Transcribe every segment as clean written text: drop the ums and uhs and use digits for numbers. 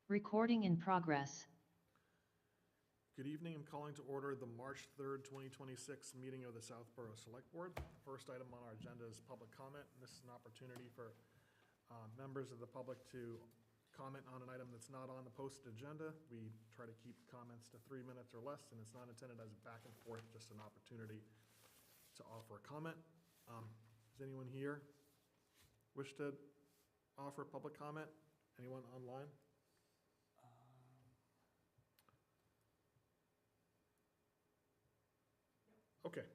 Recording in progress. Good evening. I'm calling to order the March 3rd, 2026 meeting of the Southborough Select Board. The first item on our agenda is public comment, and this is an opportunity for members of the public to comment on an item that's not on the posted agenda. We try to keep comments to 3 minutes or less, and it's not intended as a back and forth, just an opportunity to offer a comment. Does anyone here wish to offer a public comment? Anyone online? Okay.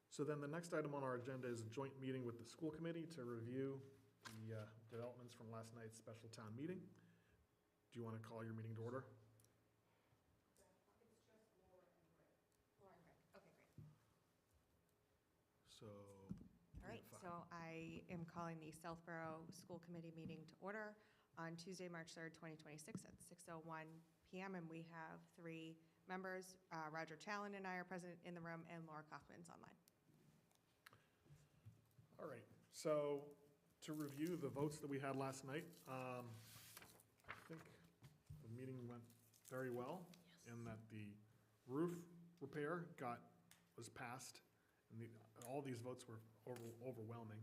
So then the next item on our agenda is a joint meeting with the school committee to review the developments from last night's special town meeting. Do you want to call your meeting to order? It's just Laura and Greg. Laura and Greg. Okay, great. So. All right, so I am calling the Southborough School Committee meeting to order on Tuesday, March 3rd, 2026 at 6:01 p.m. And we have three members. Roger Challen and I are present in the room, and Laura Kaufman's online. All right, so to review the votes that we had last night, I think the meeting went very well. Yes. In that the roof repair was passed, and all these votes were overwhelming,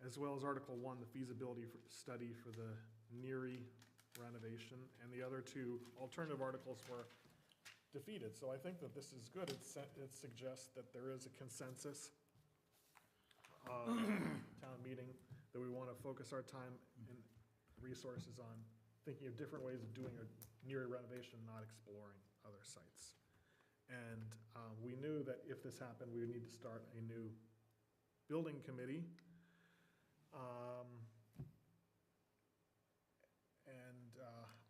as well as Article 1, the feasibility study for the Neary renovation, and the other two alternative articles were defeated. So I think that this is good. It suggests that there is a consensus town meeting that we want to focus our time and resources on thinking of different ways of doing a Neary renovation, not exploring other sites. And we knew that if this happened, we would need to start a new building committee.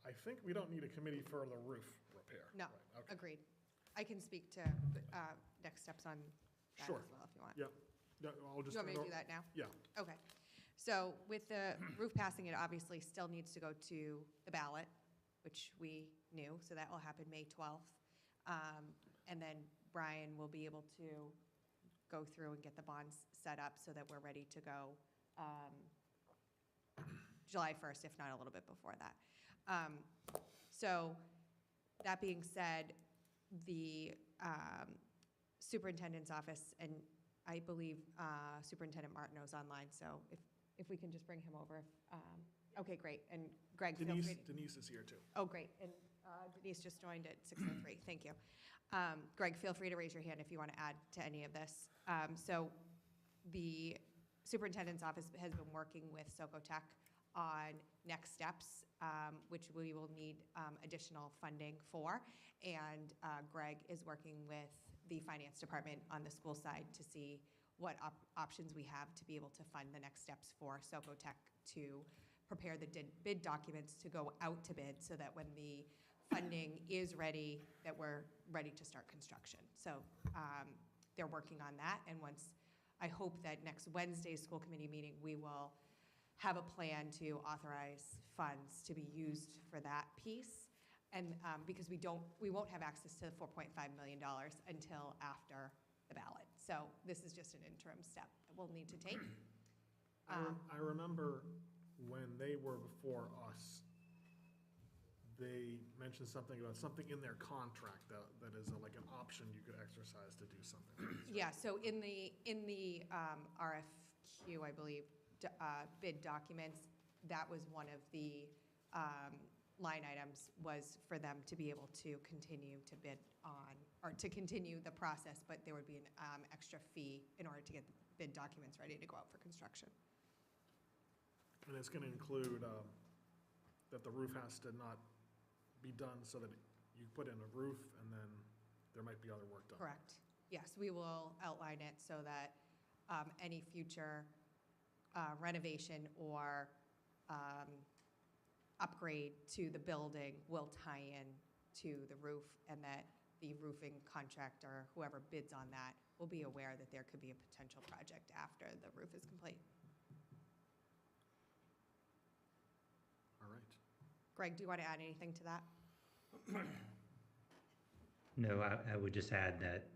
I think we don't need a committee for the roof repair. No, right? Okay. Agreed. I can speak to next steps on that Sure. as well if you want. Yep. Yeah, I'll just. You want me to do that now? Yeah. Okay. So with the roof passing, it obviously still needs to go to the ballot, which we knew, so that will happen May 12th. And then Brian will be able to go through and get the bonds set up so that we're ready to go July 1st, if not a little bit before that. So that being said, the superintendent's office, and I believe Superintendent Martineau's online, so if we can just bring him over. Okay, great. And Greg, feel free. Denise is here too. Oh, great. And Denise just joined at 6:03. Thank you. Greg, feel free to raise your hand if you want to add to any of this. So the superintendent's office has been working with Socotec on next steps, which we will need additional funding for. And Greg is working with the finance department on the school side to see what options we have to be able to fund the next steps for Socotec to prepare the bid documents to go out to bid so that when the funding is ready, that we're ready to start construction. So they're working on that. And I hope that next Wednesday's school committee meeting, we will have a plan to authorize funds to be used for that piece. And because we won't have access to the $4.5 million until after the ballot. So this is just an interim step that we'll need to take. I remember when they were before us, they mentioned something about something in their contract that is like an option you could exercise to do something. Yeah, so in the RFQ, I believe, bid documents, that was one of the line items, was for them to be able to continue to bid on, or to continue the process, but there would be an extra fee in order to get the bid documents ready to go out for construction. And it's going to include that the roof has to not be done so that you put in a roof and then there might be other work done. Correct. Yes, we will outline it so that any future renovation or upgrade to the building will tie in to the roof, and that the roofing contractor, whoever bids on that, will be aware that there could be a potential project after the roof is complete. All right. Greg, do you want to add anything to that? No, I would just add that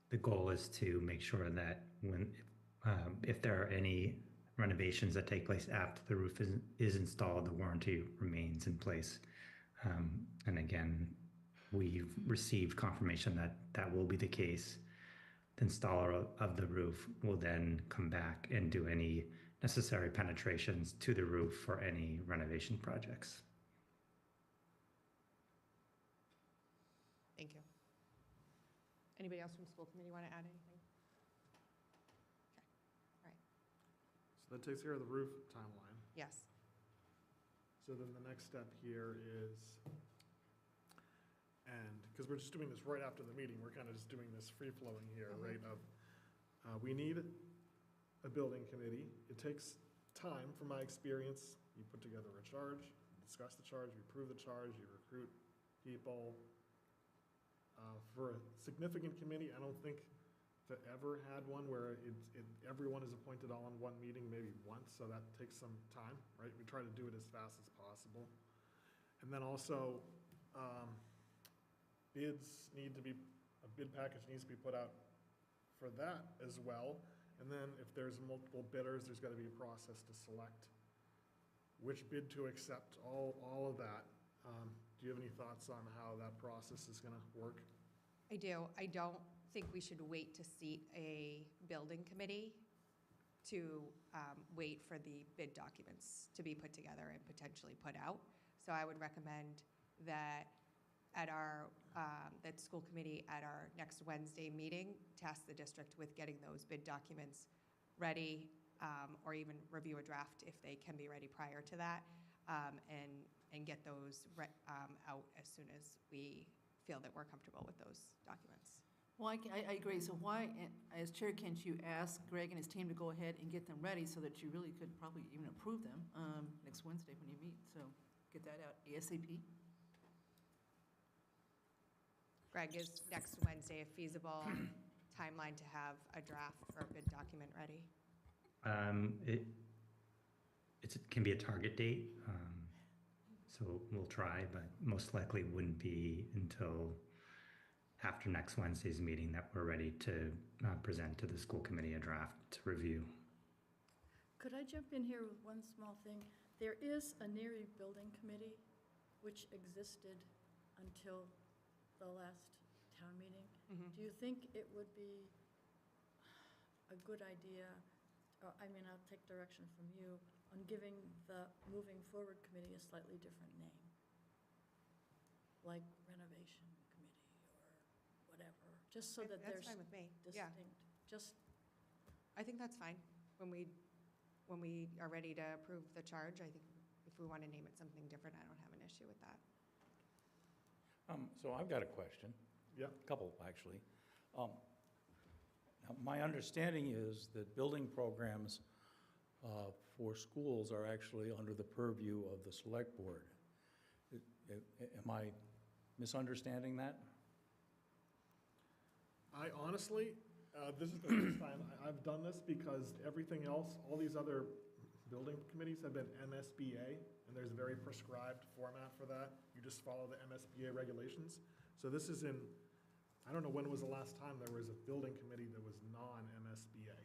the goal is to make sure that if there are any renovations that take place after the roof is installed, the warranty remains in place And again, we've received confirmation that that will be the case. The installer of the roof will then come back and do any necessary penetrations to the roof for any renovation projects. Thank you. Anybody else from school committee want to add anything? So that takes care of the roof timeline. Yes. So then the next step here is, and, because we're just doing this right after the meeting, we're kind of just doing this free-flowing here, right, of, we need a building committee. It takes time, from my experience. You put together a charge, you discuss the charge, you approve the charge, you recruit people. For a significant committee, I don't think that ever had one where everyone is appointed all in one meeting, maybe once, so that takes some time, right? We try to do it as fast as possible. And then also, bids need to be, a bid package needs to be put out for that as well. And then if there's multiple bidders, there's gotta be a process to select which bid to accept, all of that. Do you have any thoughts on how that process is gonna work? I do. I don't think we should wait to seat a building committee to wait for the bid documents to be put together and potentially put out. So I would recommend that at our, that school committee at our next Wednesday meeting, task the district with getting those bid documents ready, or even review a draft if they can be ready prior to that, and get those out as soon as we feel that we're comfortable with those documents. Well, I agree. So why, as chair, can't you ask Greg and his team to go ahead and get them ready so that you really could probably even approve them next Wednesday when you meet? So get that out ASAP. Greg, is next Wednesday a feasible timeline to have a draft or a bid document ready? It can be a target date, so we'll try, but most likely wouldn't be until after next Wednesday's meeting that we're ready to present to the school committee a draft to review. Could I jump in here with one small thing? There is a NERI building committee which existed until the last town meeting. Do you think it would be a good idea, I mean, I'll take direction from you, on giving the moving forward committee a slightly different name? Like renovation committee or whatever, just so that That's there's fine with me. Yeah, distinct, just, I think that's fine. When we are ready to approve the charge, I think if we want to name it something different, I don't have an issue with that. So I've got a question. Yeah. A couple, actually. Now, my understanding is that building programs for schools are actually under the purview of the select board. Am I misunderstanding that? I honestly, this is the first time I've done this because everything else, all these other building committees have been MSBA, and there's a very prescribed format for that. You just follow the MSBA regulations. So this is in, I don't know when was the last time there was a building committee that was non-MSBA.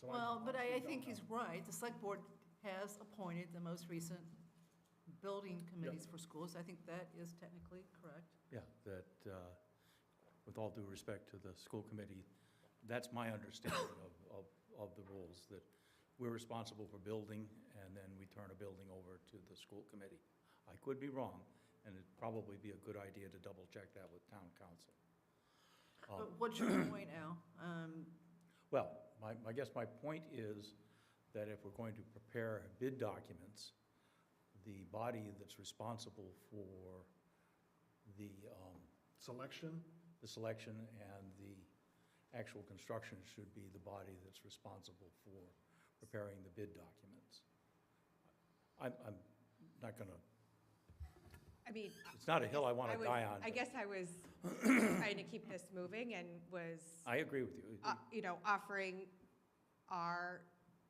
So Well, but I honestly think don't he's know. right. The select board has appointed the most recent building committees for schools. I think that is technically correct. Yeah, that, with all due respect to the school committee, that's my understanding of the rules, that we're responsible for building, and then we turn a building over to the school committee. I could be wrong, and it'd probably be a good idea to double-check that with town council. But what's your point, Al? Well, I guess my point is that if we're going to prepare bid documents, the body that's responsible for the Selection? selection and the actual construction should be the body that's responsible for preparing the bid documents. I'm not gonna, I mean, it's not a hill I want to die on. I but guess I was trying to keep this moving and was, I agree with you. offering our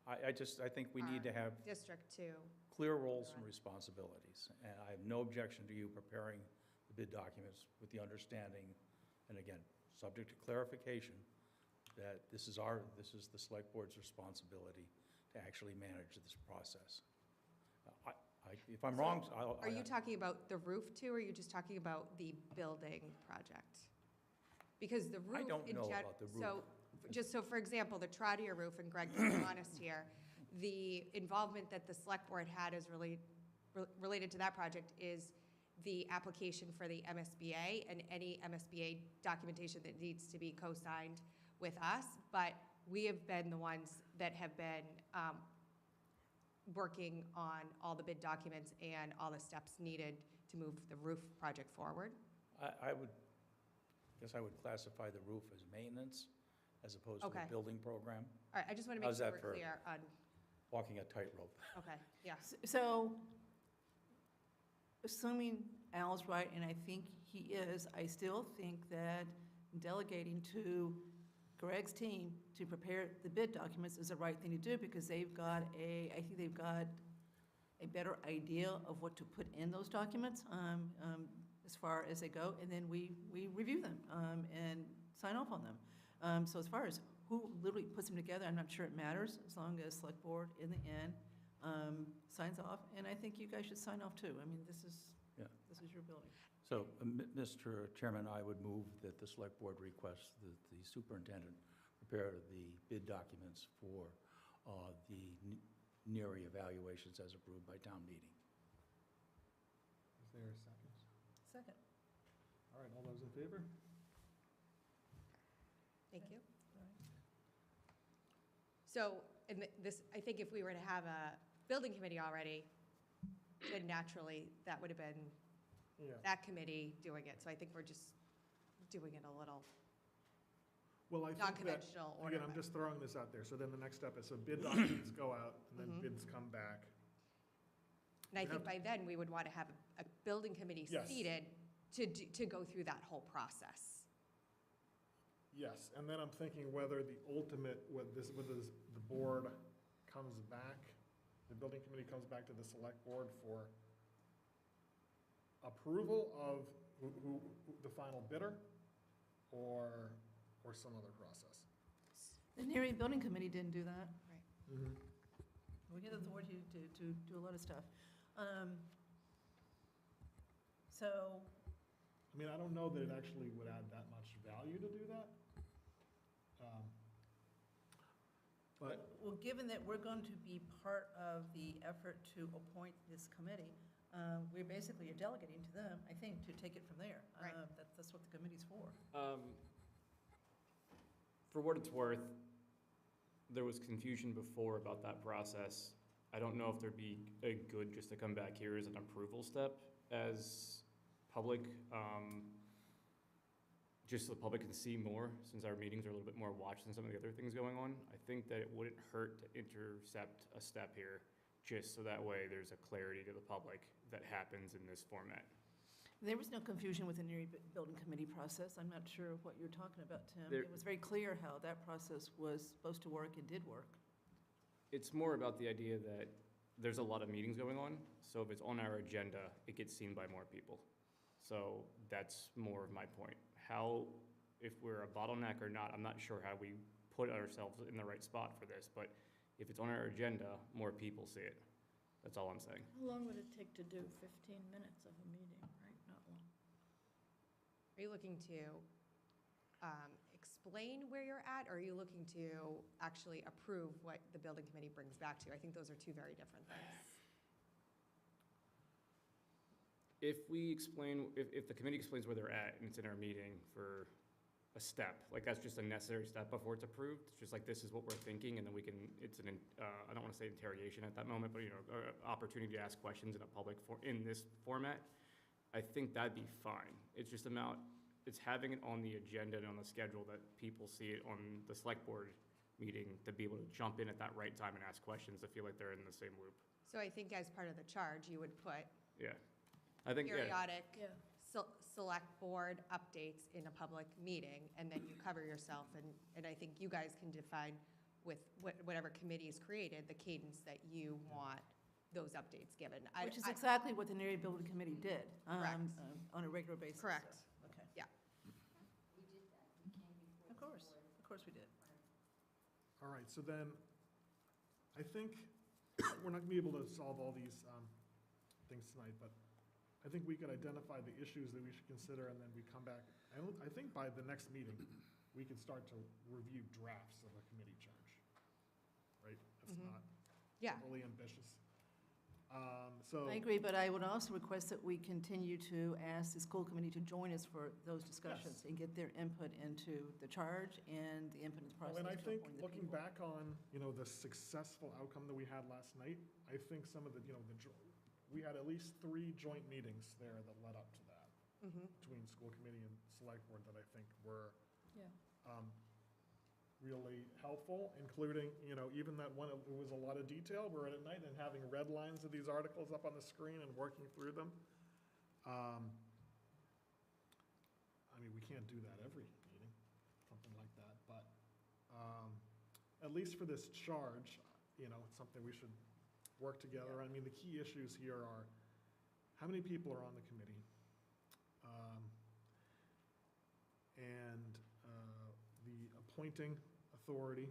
I think we need to have district to, clear roles and responsibilities. And I have no objection to you preparing the bid documents with the understanding, and again, subject to clarification, that this is the select board's responsibility to actually manage this process. I If I'm wrong, I'll. Are you talking about the roof too, or are you just talking about the building project? Because the roof. I don't in know gen- about the roof. So, just so for example, the Trotter roof, and Greg, to be honest here, the involvement that the select board had is really related to that project is the application for the MSBA and any MSBA documentation that needs to be co-signed with us. But we have been the ones that have been working on all the bid documents and all the steps needed to move the roof project forward. I guess I would classify the roof as maintenance as opposed to Okay. a building program, All right, I just want to make How's sure that we're for- clear on, walking a tightrope. okay, yeah. So, assuming Al's right, and I think he is, I still think that delegating to Greg's team to prepare the bid documents is the right thing to do, because I think they've got a better idea of what to put in those documents, as far as they go, and then we review them, and sign off on them. So as far as who literally puts them together, I'm not sure it matters, as long as select board in the end, signs off, and I think you guys should sign off too. I mean, this is your building. So, Mr. Chairman, I would move that the select board request that the superintendent prepare the bid documents for the NERI evaluations as approved by town meeting. Is there a second? Second. All right, all those in favor? Thank you. So, and this, I think if we were to have a building committee already, then naturally, that would have been Yeah. that committee doing it. So I think we're just doing it a little Well, I think that, non-conventional order. again, I'm just throwing this out there. So then the next step is, so bid documents go out, and then Mhm. bids come back. And I we think have- by then, we would want to have a building committee Yes. seated to go through that whole process. Yes, and then I'm thinking whether the ultimate, whether the board comes back, the building committee comes back to the select board for approval of who the final bidder, or some other process. The NERI Building Committee didn't do that. Mm-hmm. We had authority to do a lot of stuff. So, I mean, I don't know that it actually would add that much value to do that. But, well, given that we're going to be part of the effort to appoint this committee, we're basically delegating to them, I think, to take it from there. Right. That's what the committee's for. For what it's worth, there was confusion before about that process. I don't know if there'd be a good just to come back here as an approval step as public, just so the public can see more, since our meetings are a little bit more watched than some of the other things going on. I think that it wouldn't hurt to intercept a step here, just so that way there's a clarity to the public that happens in this format. There was no confusion with the NERI Building Committee process. I'm not sure what you're talking about, Tim. There- It was very clear how that process was supposed to work and did work. It's more about the idea that there's a lot of meetings going on, so if it's on our agenda, it gets seen by more people. So that's more of my point. How, if we're a bottleneck or not, I'm not sure how we put ourselves in the right spot for this, but if it's on our agenda, more people see it. That's all I'm saying. How long would it take to do 15 minutes of a meeting, right? Not long. Are you looking to explain where you're at, or are you looking to actually approve what the building committee brings back to you? I think those are two very different things. If we explain, if the committee explains where they're at and it's in our meeting for a step, like that's just a necessary step before it's approved, it's just like, this is what we're thinking, and then we can, it's an, I don't want to say interrogation at that moment, but, opportunity to ask questions in a public, in this format, I think that'd be fine. It's just it's having it on the agenda and on the schedule that people see it on the select board meeting, to be able to jump in at that right time and ask questions, to feel like they're in the same loop. So I think as part of the charge, you would put Yeah. I think, yeah. periodic Yeah. select board updates in a public meeting, and then you cover yourself, and I think you guys can define with whatever committee is created, the cadence that you want those updates given. Which is exactly what the NERI Building Committee did. Correct. On a regular basis. so, Correct. Okay. Yeah. Of course we did. all right, so then, I think we're not gonna be able to solve all these things tonight, but I think we could identify the issues that we should consider, and then we come back. I think by the next meeting, we can start to review drafts of a committee charge, right? That's not Yeah. overly ambitious. So. I agree, but I would also request that we continue to ask the school committee to join us for those discussions and get their input into the charge and the input in the process. And I to think, appoint the looking people. back on, the successful outcome that we had last night, I think some of the, we had at least 3 joint meetings there that led up to that, between school committee and select board, that I think were Yeah. really helpful, including, even that one, it was a lot of detail, we're at night and having red lines of these articles up on the screen and working through them. I mean, we can't do that every meeting, something like that, but at least for this charge, it's something we should work together. I mean, the key issues here are, how many people are on the committee? And the appointing authority,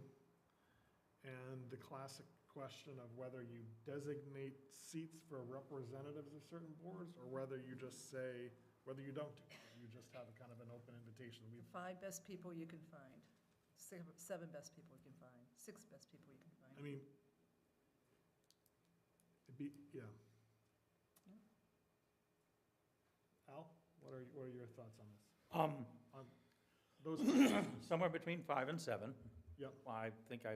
and the classic question of whether you designate seats for representatives of certain boards, or whether you just say, whether you don't do it. You just have a kind of an open invitation. The 5 best people you can find, 7 best people you can find, 6 best people you can find. I mean, yeah. Al, what are your thoughts on this? On those questions? Somewhere between 5 and 7. Yep. I think I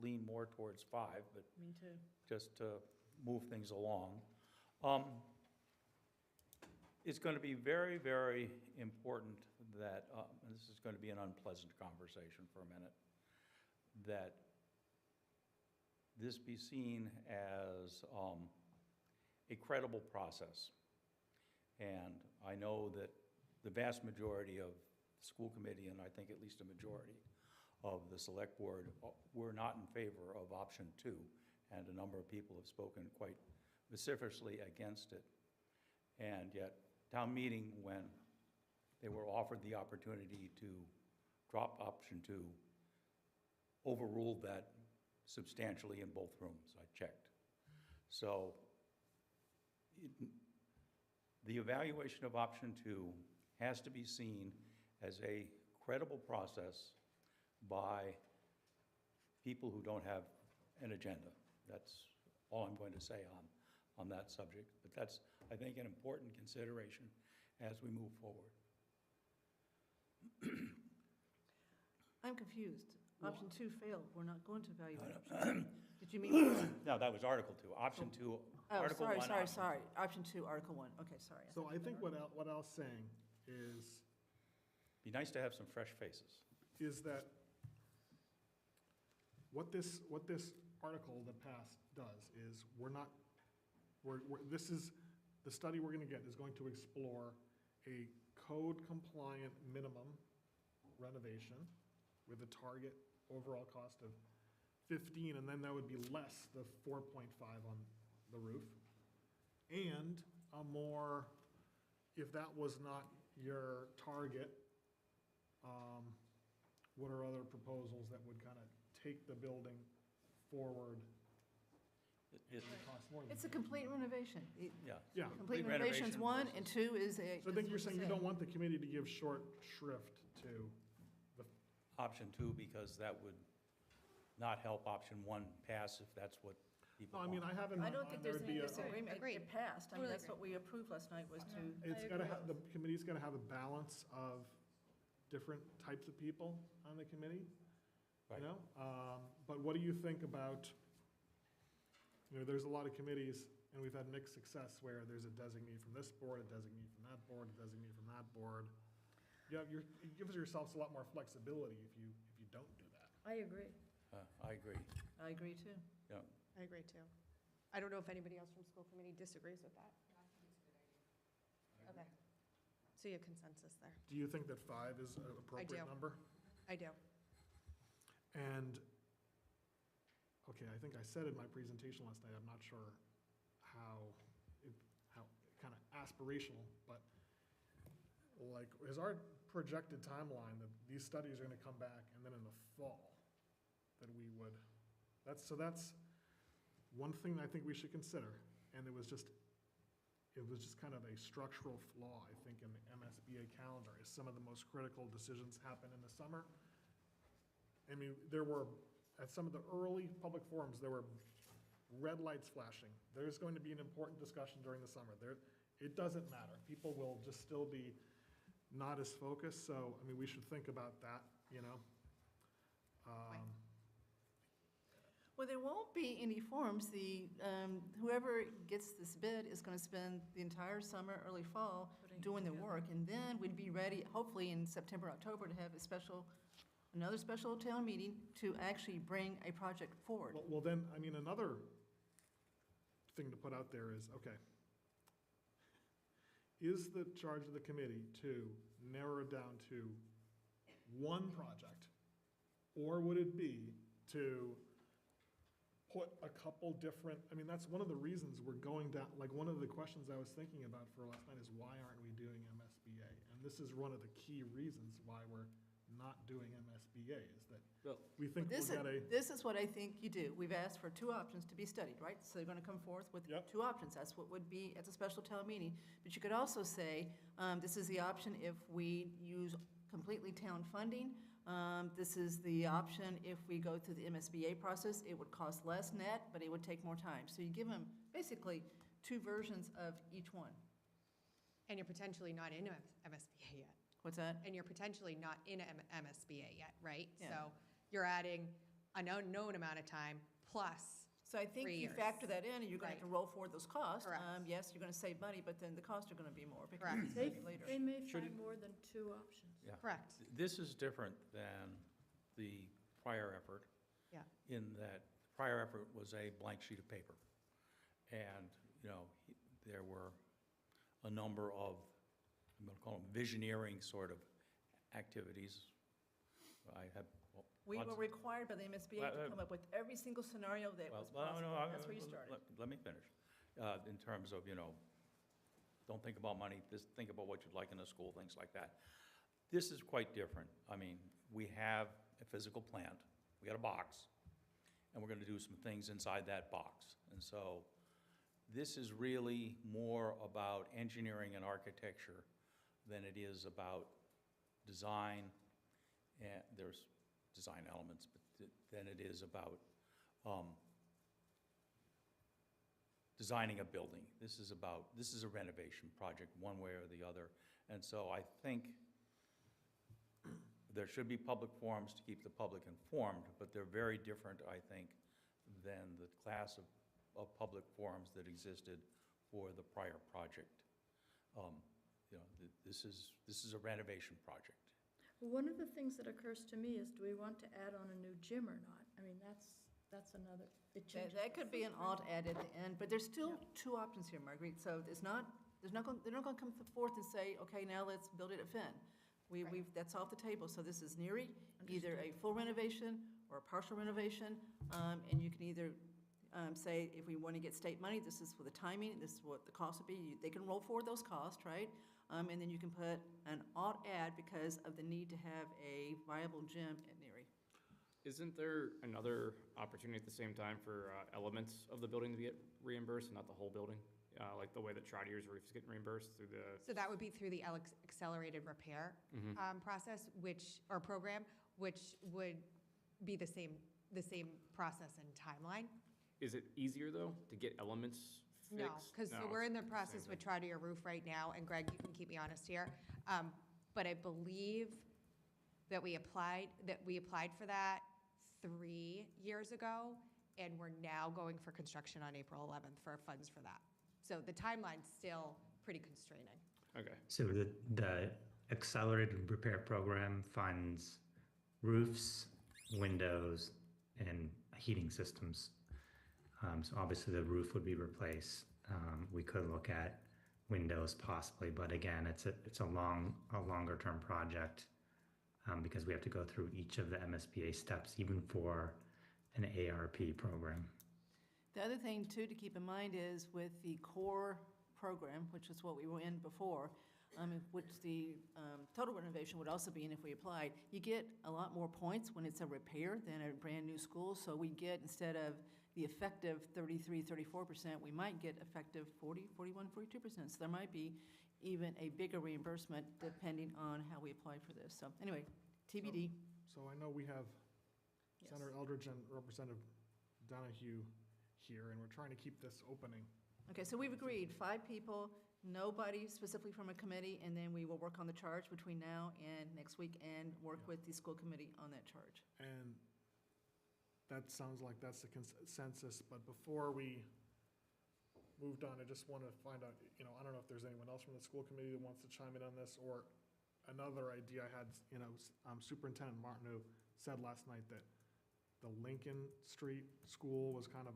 lean more towards 5, but Me too. just to move things along. It's going to be very, very important that, and this is going to be an unpleasant conversation for a minute, that this be seen as a credible process. And I know that the vast majority of the school committee, and I think at least a majority of the select board, were not in favor of option 2, and a number of people have spoken quite vociferously against it. And yet, town meeting, when they were offered the opportunity to drop option 2, overruled that substantially in both rooms. I checked. So the evaluation of option 2 has to be seen as a credible process by people who don't have an agenda. That's all I'm going to say on that subject. But that's, I think, an important consideration as we move forward. I'm confused. Option 2 failed. We're not going to evaluate option 2. Did you mean? No, that was Article 2. Option 2, Oh, Article 1. sorry. Option 2, Article 1. Okay, sorry. So thought I you think meant what Al's saying is Be nice to have some fresh faces. that what this article that passed does is this is, the study we're gonna get is going to explore a code-compliant minimum renovation with a target overall cost of 15, and then that would be less the 4.5 on the roof. And a more, if that was not your target, what are other proposals that would kind of take the building forward? It- and cost more than It's a complete renovation. Yeah. Yeah. Complete renovation's 1, and 2 is a. So I think you're saying you don't want the committee to give short shrift to the, Option 2, because that would not help option 1 pass if that's what people no, I want. mean, I have in I my don't mind think there there's would any be a, disagreement. Agreed. It passed. I mean, Totally that's what we approved last night, was to. it's gotta have, the committee's gotta have a balance of different types of people on the committee, Right. you know? But what do you think about, there's a lot of committees, and we've had mixed success where there's a designee from this board, a designee from that board, a designee from that board. It gives yourselves a lot more flexibility if you don't do that. I agree. I agree. I agree, too. Yeah. I agree too. I don't know if anybody else from school committee disagrees with that. Okay. So you have consensus there. Do you think that 5 is an appropriate do. number? I do. And, okay, I think I said in my presentation last night, I'm not sure how kind of aspirational, but like, is our projected timeline that these studies are gonna come back, and then in the fall, that we would, that's one thing I think we should consider, and it was just it was just kind of a structural flaw, I think, in the MSBA calendar, is some of the most critical decisions happen in the summer. I mean, there were, at some of the early public forums, there were red lights flashing. There's going to be an important discussion during the summer. It doesn't matter. People will just still be not as focused, so, I mean, we should think about that, you know? Well, there won't be any forums. Whoever gets this bid is going to spend the entire summer, early fall, Putting it doing the together. work. And then we'd be ready, hopefully in September, October, to have another special town meeting to actually bring a project forward. Well, then, I mean, another thing to put out there is, okay, is the charge of the committee to narrow it down to one project? Or would it be to put a couple different, I mean, that's one of the reasons we're going down, like, one of the questions I was thinking about for last night is why aren't we doing MSBA? And this is one of the key reasons why we're not doing MSBA, is that Well, we think we'll get a, This is what I think you do. We've asked for 2 options to be studied, right? So they're going to come forth with Yep. 2 options. That's what would be at the special town meeting. But you could also say, this is the option if we use completely town funding. This is the option if we go through the MSBA process. It would cost less net, but it would take more time. So you give them basically 2 versions of each one. And you're potentially not in MSBA yet. What's that? And you're potentially not in MSBA yet, right? Yeah. So you're adding an unknown amount of time plus, So I think 3 you years. factor that in, and you're going to have to roll forward those costs. Correct. Yes, you're going to save money, but then the costs are going to be more because Correct. it's They, later. they may Should find it- more than 2 options. Yeah. correct. This is different than the prior effort. Yeah. In that the prior effort was a blank sheet of paper. And, you know, there were a number of, I'm going to call them visioneering sort of activities. I have, well, We lots were of- required by the MSBA to Well, come up with every single scenario that well, was no, possible. no, That's where you started. Let me finish. In terms of, you know, don't think about money, just think about what you'd like in a school, things like that. This is quite different. I mean, we have a physical plant, we got a box, and we're gonna do some things inside that box. And so this is really more about engineering and architecture than it is about design, and there's design elements, but than it is about designing a building. This is a renovation project, one way or the other. And so I think there should be public forums to keep the public informed, but they're very different, I think, than the class of public forums that existed for the prior project. You know, this is a renovation project. Well, one of the things that occurs to me is, do we want to add on a new gym or not? I mean, that's another, it changes. That could be an alt add at the end, but there's still 2 options here, Marguerite. So they're not going to come forth and say, okay, now let's build it at Finn. That's off the table. So this is Neary, either a full renovation or a partial renovation. And you can either say, if we want to get state money, this is for the timing, this is what the cost would be. They can roll forward those costs, right? And then you can put an alt add because of the need to have a viable gym at Neary. Isn't there another opportunity at the same time for elements of the building to get reimbursed, and not the whole building? Like the way that Trottier's roof is getting reimbursed through the, So that would be through the accelerated repair process, or program, which would be the same process and timeline. is it easier though, to get elements fixed? No, because we're in the it's process same with Trotter Roof right now, and Greg, you can keep me honest here. But I believe that we applied for that 3 years ago, and we're now going for construction on April 11th for funds for that. So the timeline's still pretty constraining. Okay. So the accelerated repair program funds roofs, windows, and heating systems. So obviously the roof would be replaced. We could look at windows possibly, but again, it's a longer term project because we have to go through each of the MSBA steps, even for an ARP program. The other thing, too, to keep in mind is with the core program, which is what we were in before, which the total renovation would also be in if we applied, you get a lot more points when it's a repair than a brand-new school. So we get, instead of the effective 33, 34%, we might get effective 40, 41, 42%. So there might be even a bigger reimbursement depending on how we apply for this. So anyway, TBD. So I know we have Yes. Senator Eldridge and Representative Donahue here, and we're trying to keep this opening. Okay, so we've agreed, 5 people, nobody specifically from a committee, and then we will work on the charge between now and next week and work Yeah. with the school committee on that charge. And that sounds like that's the consensus, but before we moved on, I just want to find out, I don't know if there's anyone else from the school committee that wants to chime in on this, or another idea I had, Superintendent Martineau said last night that the Lincoln Street School was kind of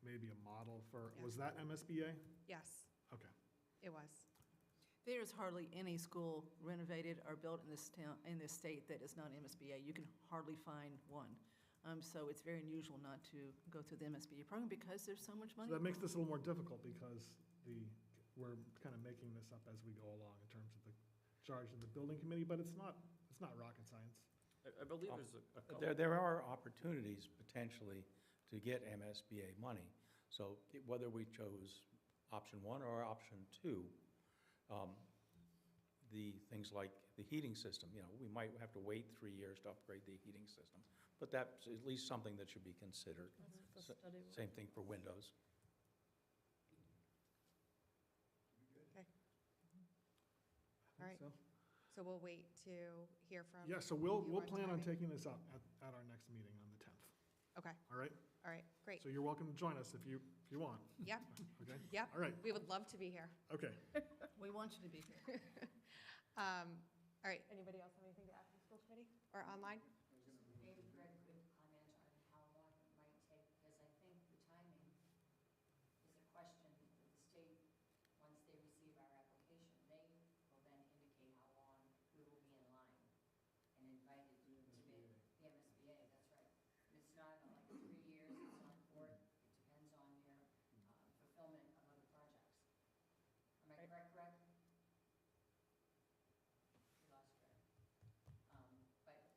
maybe a model for, Yeah. was that MSBA? Yes, Okay. it was. There's hardly any school renovated or built in this town, in this state that is not MSBA. You can hardly find one. So it's very unusual not to go through the MSBA program because there's so much So money. that makes this a little more difficult because we're kind of making this up as we go along in terms of the charge of the building committee, but it's not rocket science. I believe Oh, there's a couple. There are opportunities potentially to get MSBA money. So whether we chose option 1 or option 2, the things like the heating system, we might have to wait 3 years to upgrade the heating system. But that's at least something that should be considered. That's what the study was. Same thing for windows. All right. So, So we'll wait to hear from. yeah, so we'll you plan on timing. taking this up at our next meeting on the 10th, Okay, all right? all right, great. So you're welcome to join us if you want, Yep, okay? yep, All right, we would love to be here. okay. We want you to be here. All right, anybody else have anything to ask the school committee or online? Maybe Greg could comment on how long it might take, because I think the timing is a question that the state, once they receive our application, they will then indicate how long we will be in line and invited to bid. The MSBA, that's right. It's not like 3 years, it's not 4, it depends on their fulfillment of other projects. Am I correct, Greg? We lost Greg.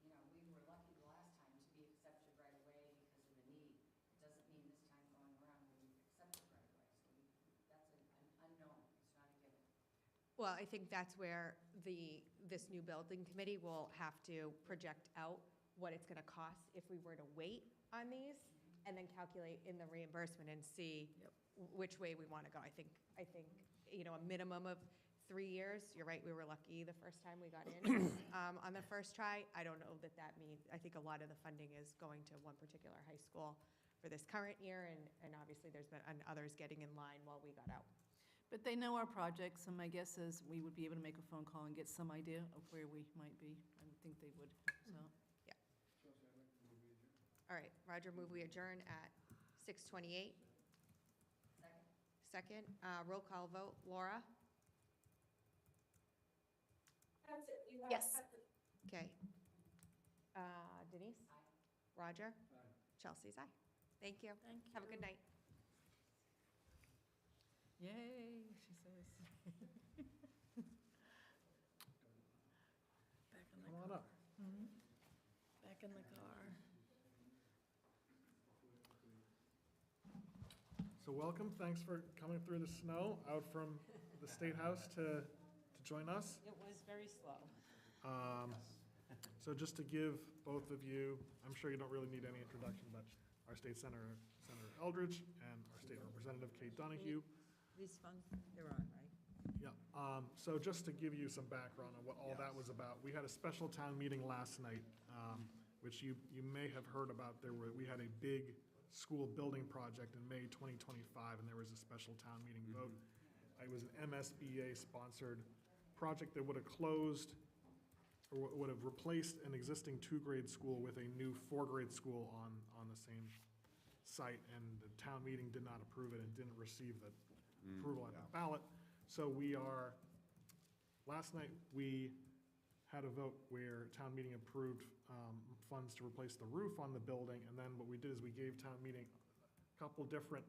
But we were lucky the last time to be accepted right away because of the need. It doesn't mean this time going around we'll be accepted right away. So that's an unknown, it's not a given. Well, I think that's where this new building committee will have to project out what it's going to cost if we were to wait on these and then calculate in the reimbursement and see which way we want to go. I think, a minimum of 3 years. You're right, we were lucky the first time we got in on the first try. I don't know that means, I think a lot of the funding is going to one particular high school for this current year, and obviously there's been others getting in line while we got out. But they know our projects, and my guess is we would be able to make a phone call and get some idea of where we might be. I would think they would, so. All right, Roger, move we adjourn at 6:28. Second, roll call vote. Laura? Yes. Okay. Denise? Roger? Chelsea's aye. Thank you. Thank you. Have a good night. Yay, she says. Back in the Come on car. up. Back in the car. So welcome, thanks for coming through the snow out from the State House to join us. It was very slow. So just to give both of you, I'm sure you don't really need any introduction, but our state senator, Senator Eldridge, and our state representative, Kate Donahue. These phones, they're on, right? Yeah, so just to give you some background on what all that was about, we had a special town meeting last night, which you may have heard about. We had a big school building project in May 2025, and there was a special town meeting vote. It was an MSBA-sponsored project that would have closed, or would have replaced an existing 2-grade school with a new 4-grade school on the same site, and the town meeting did not approve it and didn't receive the approval at the ballot. So last night, we had a vote where town meeting approved funds to replace the roof on the building, and then what we did is we gave town meeting a couple different,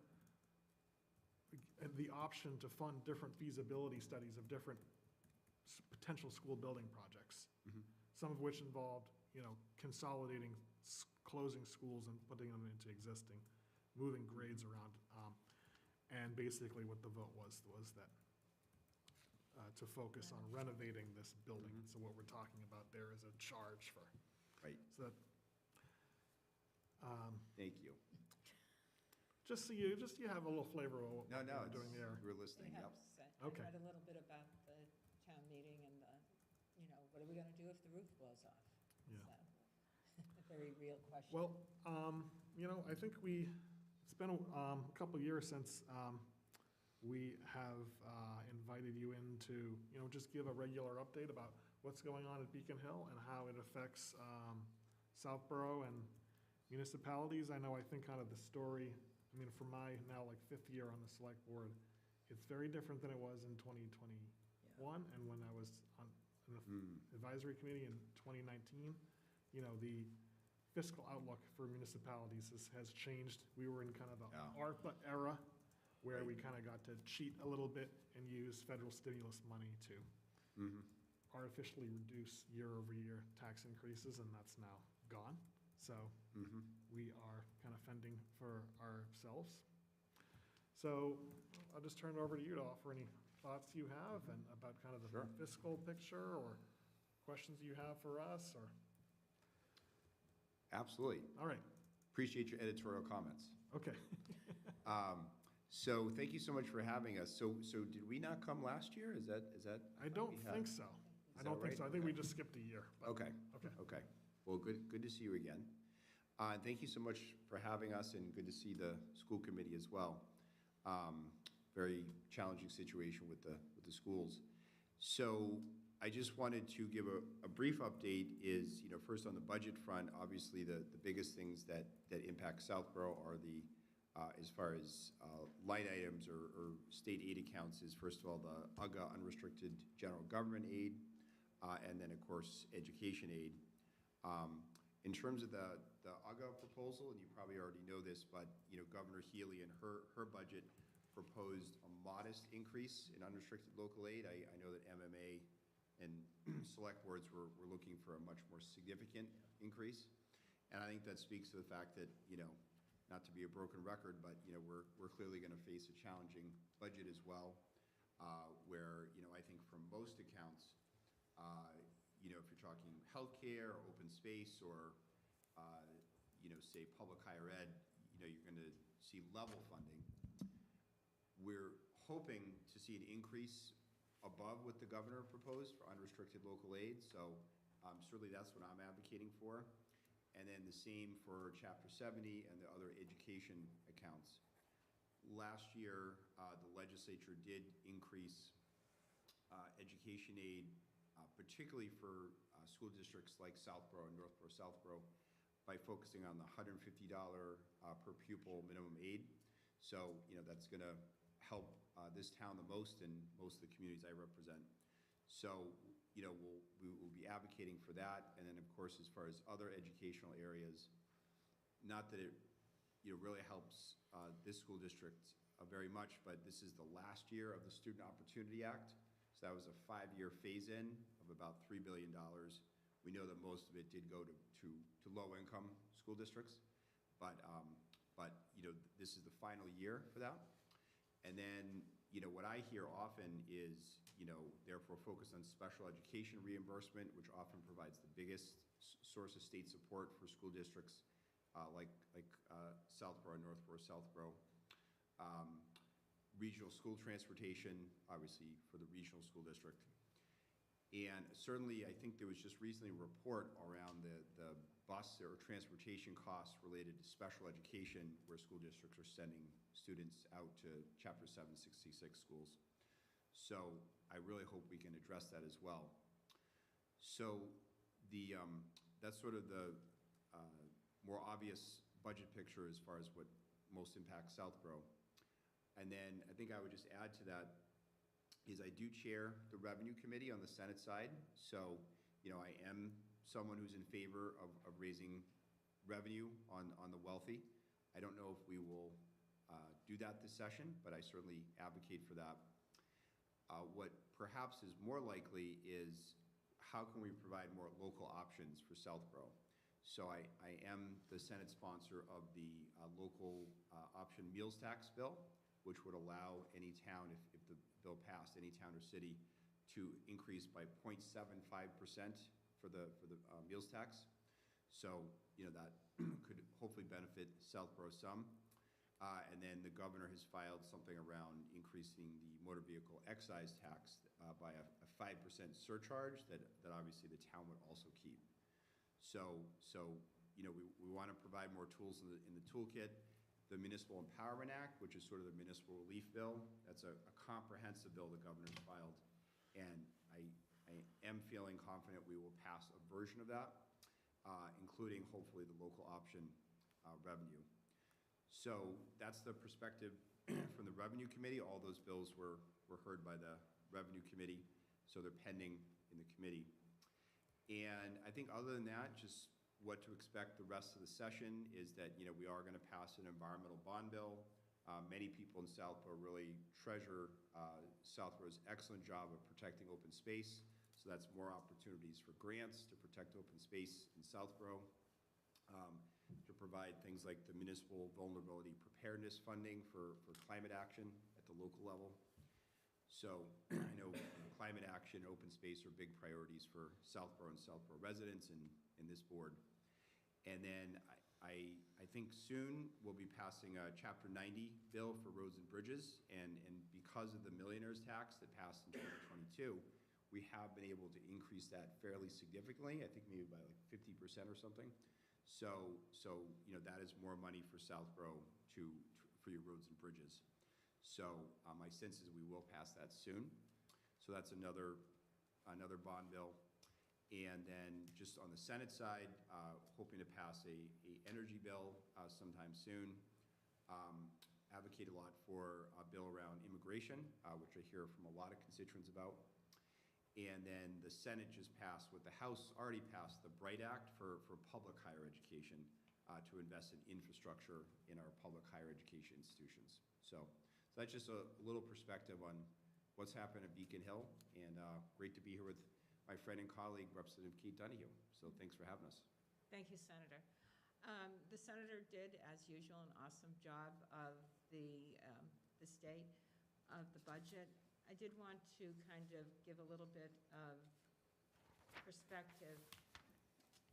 the option to fund different feasibility studies of different potential school building projects. Some of which involved, consolidating closing schools and putting them into existing, moving grades around. And basically what the vote was that to focus on renovating this building. So what we're talking about there is a charge for. Right. So that, Thank you. just so you have a little flavor of what No, we're it's, doing there. we're listening, They yep. have said, Okay. I read a little bit about the town meeting and the, what are we gonna do if the roof blows off? Yeah. So, a very real question. Well, I think it's been a couple years since we have invited you in to, just give a regular update about what's going on at Beacon Hill and how it affects Southborough and municipalities. I think kind of the story, for my now fifth year on the select board, it's very different than it was in 2021 and when I was on the advisory committee in 2019. The fiscal outlook for municipalities has changed. We were in kind of the Yeah. ARPA era where we kind of got to cheat a little bit and use federal stimulus money to artificially reduce year-over-year tax increases, and that's now gone. So we are kind of fending for ourselves. So I'll just turn it over to you to offer any thoughts you have and about kind of the Sure. fiscal picture or questions you have for us, or, Absolutely. all right, Appreciate your editorial comments. okay. So thank you so much for having us. So did we not come last year? Is that? I don't we have- think so. I Is don't that think right? so. I think we just skipped a year. but- Okay. Okay. Okay. Well, good to see you again. And thank you so much for having us, and good to see the school committee as well. Very challenging situation with the schools. So I just wanted to give a brief update is, first on the budget front, obviously the biggest things that impact Southborough are the, as far as line items or state aid accounts is, first of all, the UGA unrestricted general government aid, and then, of course, education aid. In terms of the UGA proposal, and you probably already know this, but, Governor Healy and her budget proposed a modest increase in unrestricted local aid. I know that MMA and select boards were looking for a much more significant increase. And I think that speaks to the fact that, not to be a broken record, but, we're clearly going to face a challenging budget as well, where, I think from most accounts, if you're talking healthcare or open space or, say public higher ed, you're going to see level funding. We're hoping to see an increase above what the governor proposed for unrestricted local aid. So certainly that's what I'm advocating for. And then the same for Chapter 70 and the other education accounts. Last year, the legislature did increase education aid, particularly for school districts like Southborough and Northborough Southborough, by focusing on the $150 per pupil minimum aid. So, that's going to help this town the most and most of the communities I represent. So, we will be advocating for that. And then, of course, as far as other educational areas, not that it really helps this school district very much, but this is the last year of the Student Opportunity Act. So that was a 5-year phase-in of about $3 billion. We know that most of it did go to low-income school districts, but this is the final year for that. And then, what I hear often is, therefore focus on special education reimbursement, which often provides the biggest source of state support for school districts like Southborough, Northborough, Southborough. Regional school transportation, obviously for the regional school district. And certainly, I think there was just recently a report around the bus or transportation costs related to special education, where school districts are sending students out to Chapter 766 schools. So I really hope we can address that as well. So that's sort of the more obvious budget picture as far as what most impacts Southborough. And then I think I would just add to that is I do chair the Revenue Committee on the Senate side. So, I am someone who's in favor of raising revenue on the wealthy. I don't know if we will do that this session, but I certainly advocate for that. What perhaps is more likely is how can we provide more local options for Southborough? So I am the Senate sponsor of the local option meals tax bill, which would allow any town, if the bill passed, any town or city to increase by 0.75% for the meals tax. So, that could hopefully benefit Southborough some. And then the governor has filed something around increasing the motor vehicle excise tax by a 5% surcharge that obviously the town would also keep. So we want to provide more tools in the toolkit. The Municipal Empowerment Act, which is sort of the municipal relief bill, that's a comprehensive bill the governor's filed. And I am feeling confident we will pass a version of that, including hopefully the local option revenue. So that's the perspective from the Revenue Committee. All those bills were heard by the Revenue Committee, so they're pending in the committee. And I think other than that, just what to expect the rest of the session is that, we are going to pass an environmental bond bill. Many people in Southborough really treasure Southborough's excellent job of protecting open space. So that's more opportunities for grants to protect open space in Southborough, to provide things like the municipal vulnerability preparedness funding for climate action at the local level. So I know climate action, open space are big priorities for Southborough and Southborough residents and this board. And then I think soon we'll be passing a Chapter 90 bill for roads and bridges. And because of the millionaire's tax that passed in 2022, we have been able to increase that fairly significantly, I think maybe by like 50% or something. So that is more money for Southborough for your roads and bridges. So my sense is we will pass that soon. So that's another bond bill. And then just on the Senate side, hoping to pass a energy bill sometime soon. Advocate a lot for a bill around immigration, which I hear from a lot of constituents about. And then the Senate just passed, what the House already passed, the BRIGHT Act for public higher education, to invest in infrastructure in our public higher education institutions. So that's just a little perspective on what's happened at Beacon Hill, and great to be here with my friend and colleague, Representative Kate Donahue. So thanks for having us. Thank you, Senator. The senator did, as usual, an awesome job of the state of the budget. I did want to kind of give a little bit of perspective.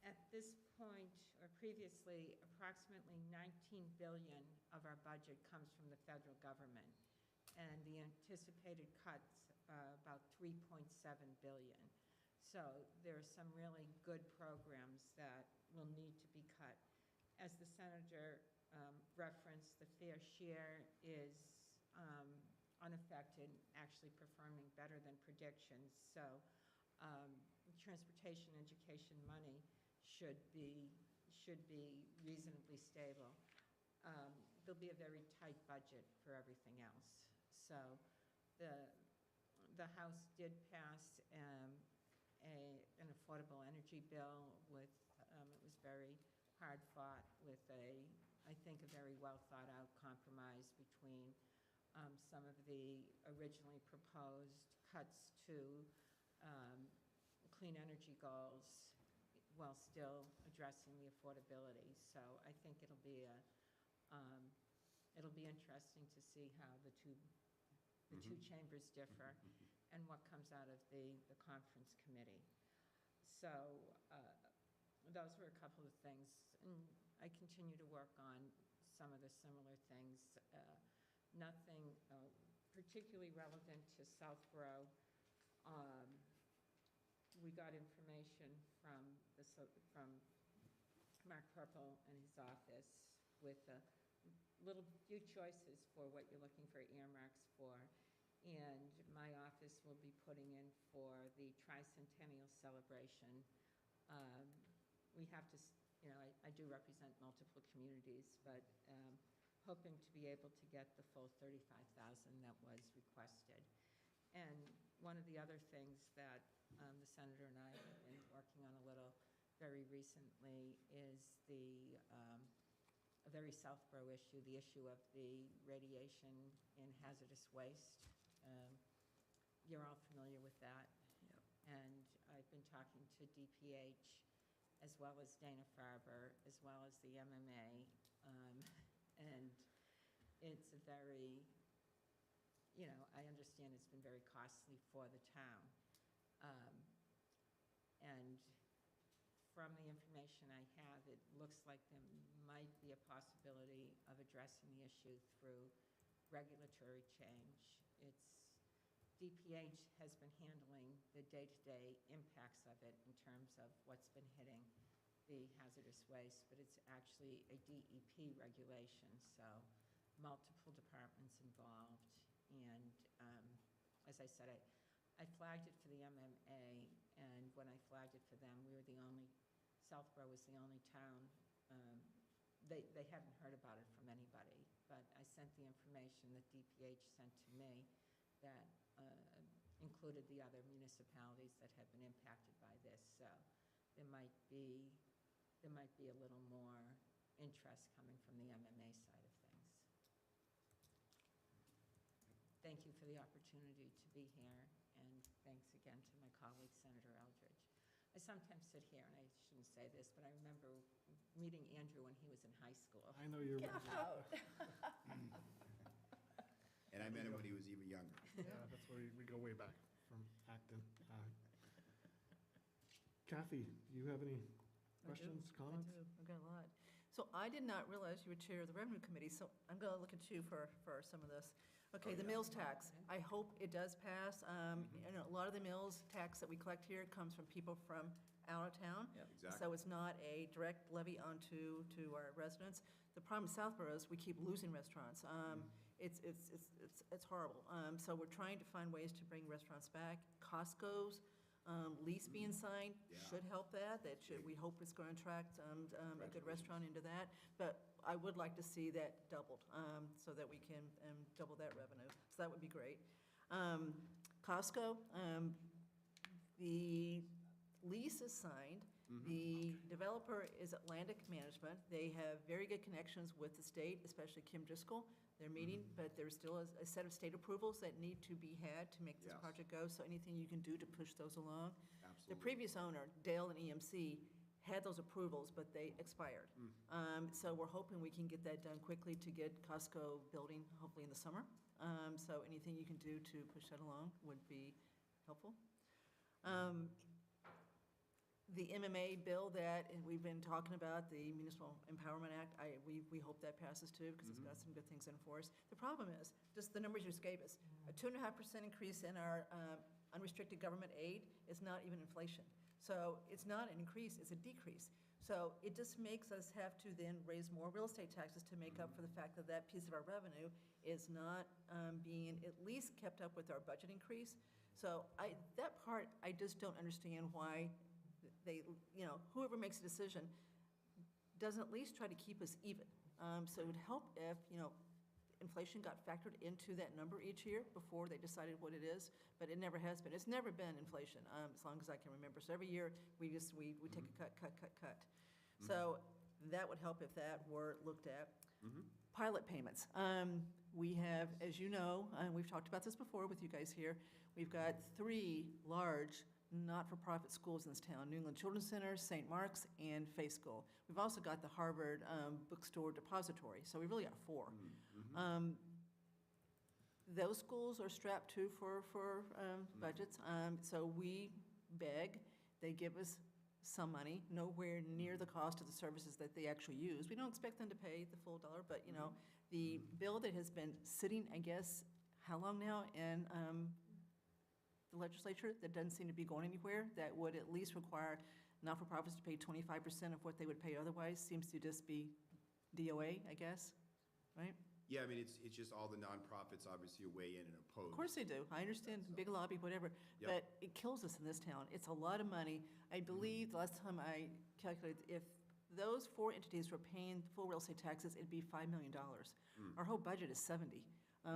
At this point, or previously, approximately $19 billion of our budget comes from the federal government, and the anticipated cuts about $3.7 billion. So there are some really good programs that will need to be cut. As the senator referenced, the fair share is unaffected, actually performing better than predictions. So transportation education money should be reasonably stable. There'll be a very tight budget for everything else. So the House did pass an affordable energy bill with, it was very hard fought with I think a very well thought out compromise between some of the originally proposed cuts to clean energy goals while still addressing the affordability. So I think it'll be interesting to see how the two chambers differ and what comes out of the conference committee. So those were a couple of things. And I continue to work on some of the similar things. Nothing particularly relevant to Southborough. We got information from Mark Purple and his office with a few choices for what you're looking for earmarks for. And my office will be putting in for the tricentennial celebration. We have to, I do represent multiple communities, but hoping to be able to get the full $35,000 that was requested. And one of the other things that the senator and I have been working on a little very recently is a very Southborough issue, the issue of the radiation in hazardous waste. You're all familiar with that. Yep. And I've been talking to DPH as well as Dana-Farber, as well as the MMA. And it's a very, I understand it's been very costly for the town. And from the information I have, it looks like there might be a possibility of addressing the issue through regulatory change. DPH has been handling the day-to-day impacts of it in terms of what's been hitting the hazardous waste, but it's actually a DEP regulation, so multiple departments involved. And as I said, I flagged it for the MMA, and when I flagged it for them, Southborough was the only town, they hadn't heard about it from anybody, but I sent the information that DPH sent to me that included the other municipalities that have been impacted by this, so there might be a little more interest coming from the MMA side of things. Thank you for the opportunity to be here, and thanks again to my colleague, Senator Eldridge. I sometimes sit here, and I shouldn't say this, but I remember meeting Andrew when he was in high school. I know you're. Get out. And I met him when he was even younger. Yeah, that's where we go way back from Acton. Kathy, do you have any questions, comments? I do, I've got a lot. So I did not realize you were chair of the Revenue Committee, so I'm going to look at you for some of this. Okay, the mills tax, I hope it does pass. And a lot of the mills tax that we collect here comes from people from out of town. Exactly. So it's not a direct levy onto our residents. The problem in Southborough is we keep losing restaurants. It's horrible. So we're trying to find ways to bring restaurants back. Costco's lease being signed should help that. We hope it's going to attract a good restaurant into that. But I would like to see that doubled so that we can double that revenue. So that would be great. Costco, the lease is signed. The developer is Atlantic Management. They have very good connections with the state, especially Kim Driscoll. They're meeting, but there's still a set of state approvals that need to be had to make this project go, so anything you can do to push those along. Absolutely. The previous owner, Dale and EMC, had those approvals, but they expired. So we're hoping we can get that done quickly to get Costco building, hopefully in the summer. So anything you can do to push that along would be helpful. The MMA bill that we've been talking about, the Municipal Empowerment Act, we hope that passes too, because it's got some good things in for us. The problem is, just the numbers you just gave us, a 2.5% increase in our unrestricted government aid is not even inflation. So it's not an increase, it's a decrease. So it just makes us have to then raise more real estate taxes to make up for the fact that that piece of our revenue is not being at least kept up with our budget increase. So that part, I just don't understand why whoever makes a decision doesn't at least try to keep us even. So it would help if, inflation got factored into that number each year before they decided what it is, but it never has been. It's never been inflation, as long as I can remember. So every year, we take a cut. So that would help if that were looked at. Pilot payments. We have, as you know, and we've talked about this before with you guys here, we've got 3 large not-for-profit schools in this town: New England Children's Center, St. Mark's, and Faith School. We've also got the Harvard Bookstore Depository, so we really got 4. Those schools are strapped too for budgets, so we beg, they give us some money, nowhere near the cost of the services that they actually use. We don't expect them to pay the full dollar, but the bill that has been sitting, I guess, how long now, and the legislature, that doesn't seem to be going anywhere, that would at least require not-for-profits to pay 25% of what they would pay otherwise, seems to just be DOA, I guess, right? Yeah, I mean, it's just all the nonprofits obviously weigh in and oppose. Of course they do. I understand, big lobby, whatever, but it kills us in this town. It's a lot of money. I believe the last time I calculated, if those 4 entities were paying full real estate taxes, it'd be $5 million. Our whole budget is 70.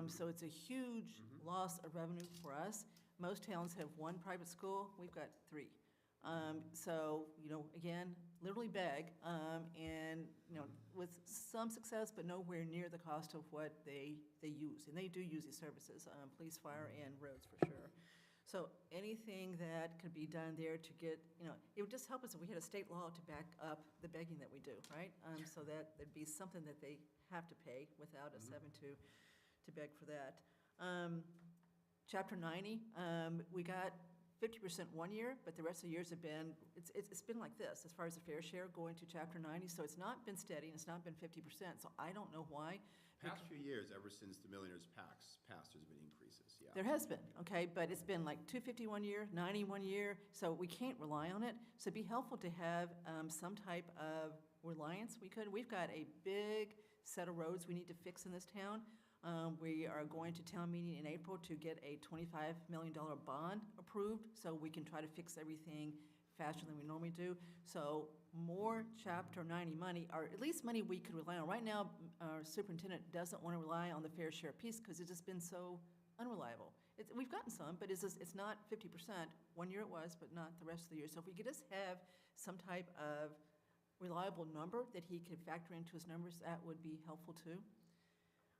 So it's a huge loss of revenue for us. Most towns have 1 private school. We've got 3. So, again, literally beg, and, with some success, but nowhere near the cost of what they use. And they do use these services, police, fire, and roads for sure. So anything that could be done there to get, it would just help us if we had a state law to back up the begging that we do, right? So that there'd be something that they have to pay without us having to beg for that. Chapter 90, we got 50% one year, but the rest of the years have been, it's been like this, as far as the fair share going to Chapter 90, so it's not been steady, and it's not been 50%, so I don't know why. Past few years, ever since the millionaires passed, there's been increases, yeah. There has been, okay, but it's been like 250 one year, 90 one year, so we can't rely on it. So it'd be helpful to have some type of reliance. We've got a big set of roads we need to fix in this town. We are going to town meeting in April to get a $25 million bond approved, so we can try to fix everything faster than we normally do. So more Chapter 90 money, or at least money we could rely on. Right now, our superintendent doesn't want to rely on the fair share piece because it's just been so unreliable. We've gotten some, but it's not 50%. One year it was, but not the rest of the year. So if we could just have some type of reliable number that he could factor into his numbers, that would be helpful too.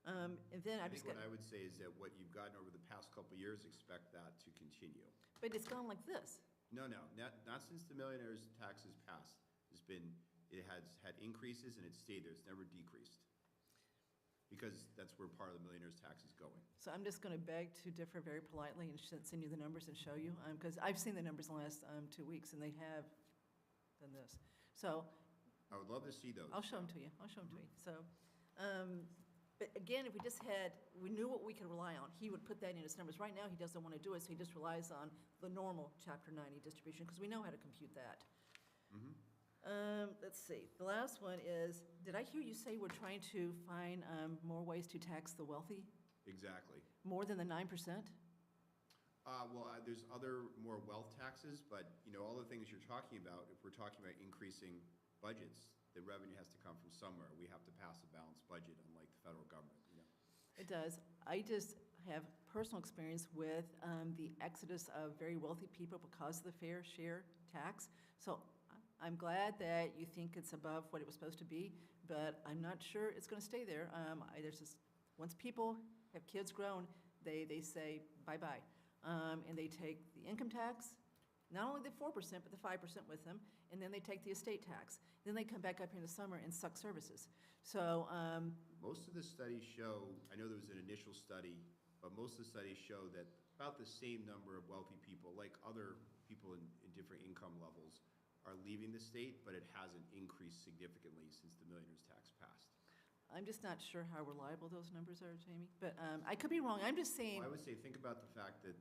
And then I think what I would say is that what you've gotten over the past couple of years, expect that to continue. But it's gone like this. No, not since the millionaires tax has passed. It has had increases and it's stayed there. It's never decreased. Because that's where part of the millionaires tax is going. So I'm just going to beg to differ very politely and send you the numbers and show you, because I've seen the numbers in the last 2 weeks, and they have done this. So I would love to see those. I'll show them to you. So, but again, if we knew what we could rely on, he would put that in his numbers. Right now, he doesn't want to do it, so he just relies on the normal Chapter 90 distribution, because we know how to compute that. Let's see, the last one is, did I hear you say we're trying to find more ways to tax the wealthy? Exactly. More than the 9%? There's other more wealth taxes, but, all the things you're talking about, if we're talking about increasing budgets, the revenue has to come from somewhere. We have to pass a balanced budget, unlike the federal government, It does. I just have personal experience with the exodus of very wealthy people because of the fair share tax. So I'm glad that you think it's above what it was supposed to be, but I'm not sure it's going to stay there. Once people have kids grown, they say bye-bye. And they take the income tax, not only the 4%, but the 5% with them, and then they take the estate tax. Then they come back up here in the summer and suck services. So most of the studies show, I know there was an initial study, but most of the studies show that about the same number of wealthy people, like other people in different income levels, are leaving the state, but it hasn't increased significantly since the millionaires tax passed. I'm just not sure how reliable those numbers are, Jamie, but I could be wrong. I'm just saying. Well, I would say think about the fact that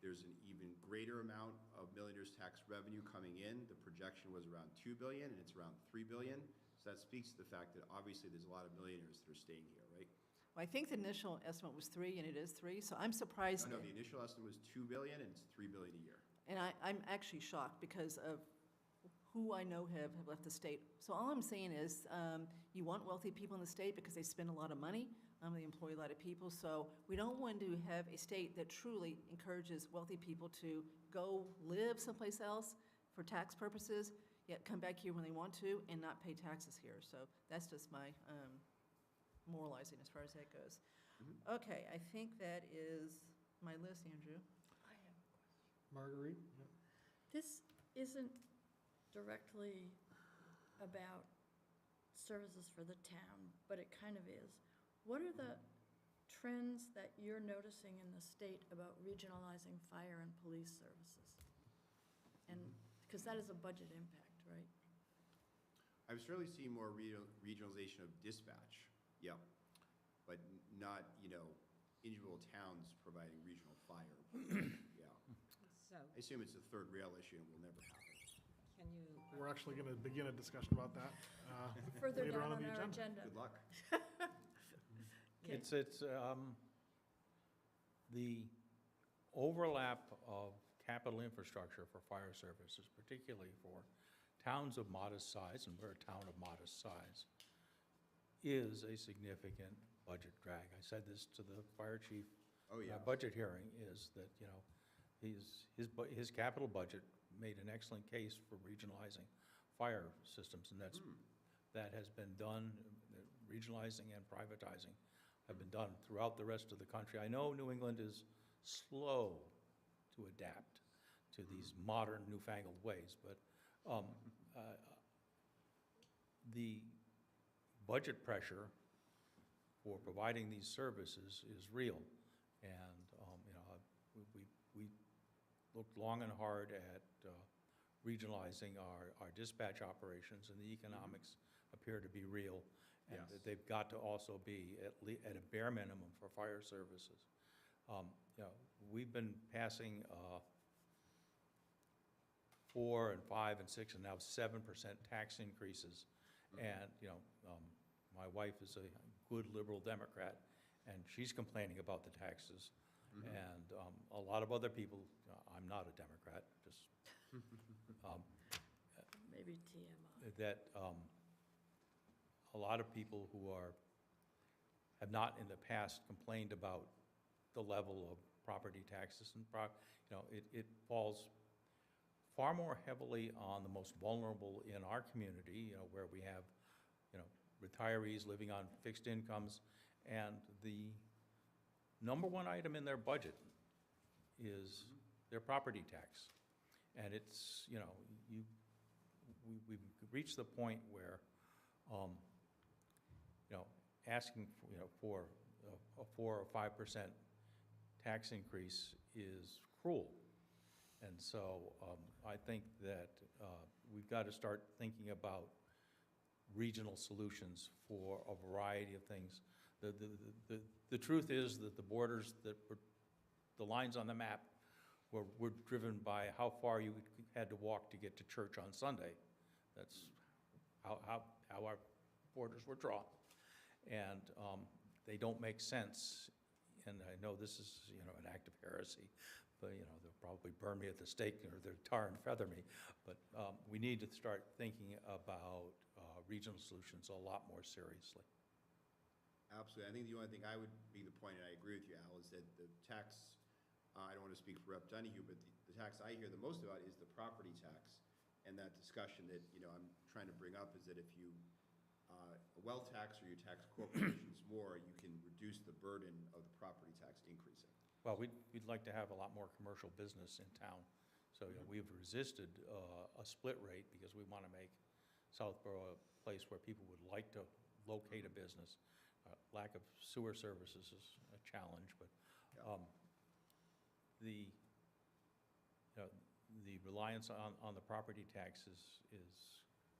there's an even greater amount of millionaires tax revenue coming in. The projection was around $2 billion, and it's around $3 billion. So that speaks to the fact that obviously there's a lot of millionaires that are staying here, right? Well, I think the initial estimate was 3, and it is 3, so I'm surprised. No, the initial estimate was $2 billion, and it's $3 billion a year. And I'm actually shocked because of who I know have left the state. So all I'm saying is, you want wealthy people in the state because they spend a lot of money, they employ a lot of people, so we don't want to have a state that truly encourages wealthy people to go live someplace else for tax purposes, yet come back here when they want to and not pay taxes here. So that's just my moralizing as far as that goes. Okay, I think that is my list, Andrew. Marguerite? This isn't directly about services for the town, but it kind of is. What are the trends that you're noticing in the state about regionalizing fire and police services? And, because that is a budget impact, right? I've certainly seen more regionalization of dispatch, yeah, but not, individual towns providing regional fire, yeah. So, I assume it's a third rail issue and will never happen. can you? We're actually going to begin a discussion about that Further later down on on the our agenda. agenda. Good luck. Okay. It's the overlap of capital infrastructure for fire services, particularly for towns of modest size, and we're a town of modest size, is a significant budget drag. I said this to the fire chief. Oh, yeah. Budget hearing is that, his capital budget made an excellent case for regionalizing fire systems, and that has been done, regionalizing and privatizing have been done throughout the rest of the country. I know New England is slow to adapt to these modern newfangled ways. But the budget pressure for providing these services is real. And, we looked long and hard at regionalizing our dispatch operations, and the economics appear to be real. And Yes. that they've got to also be at a bare minimum for fire services. We've been passing 4 and 5 and 6 and now 7% tax increases. And, my wife is a good liberal Democrat, and she's complaining about the taxes. And a lot of other people, I'm not a Democrat, just, Maybe TMI. that a lot of people who have not in the past complained about the level of property taxes and, it falls far more heavily on the most vulnerable in our community, where we have, retirees living on fixed incomes, and the number one item in their budget is their property tax. And it's, we've reached the point where, asking for a 4 or 5% tax increase is cruel. And so I think that we've got to start thinking about regional solutions for a variety of things. The truth is that the borders the lines on the map were driven by how far you had to walk to get to church on Sunday. That's how our borders were drawn. And they don't make sense. And I know this is, an act of heresy, but, they'll probably burn me at the stake or they'll tar and feather me. But we need to start thinking about regional solutions a lot more seriously. Absolutely. I think the only thing I would be the point, and I agree with you, Al, is that the tax, I don't want to speak for Rep. Donahue, but the tax I hear the most about is the property tax. And that discussion that, I'm trying to bring up is that if you well tax or you tax corporations more, you can reduce the burden of the property tax increasing. Well, we'd like to have a lot more commercial business in town. So, we've resisted a split rate because we want to make Southborough a place where people would like to locate a business. Lack of sewer services is a challenge, but the reliance on the property tax is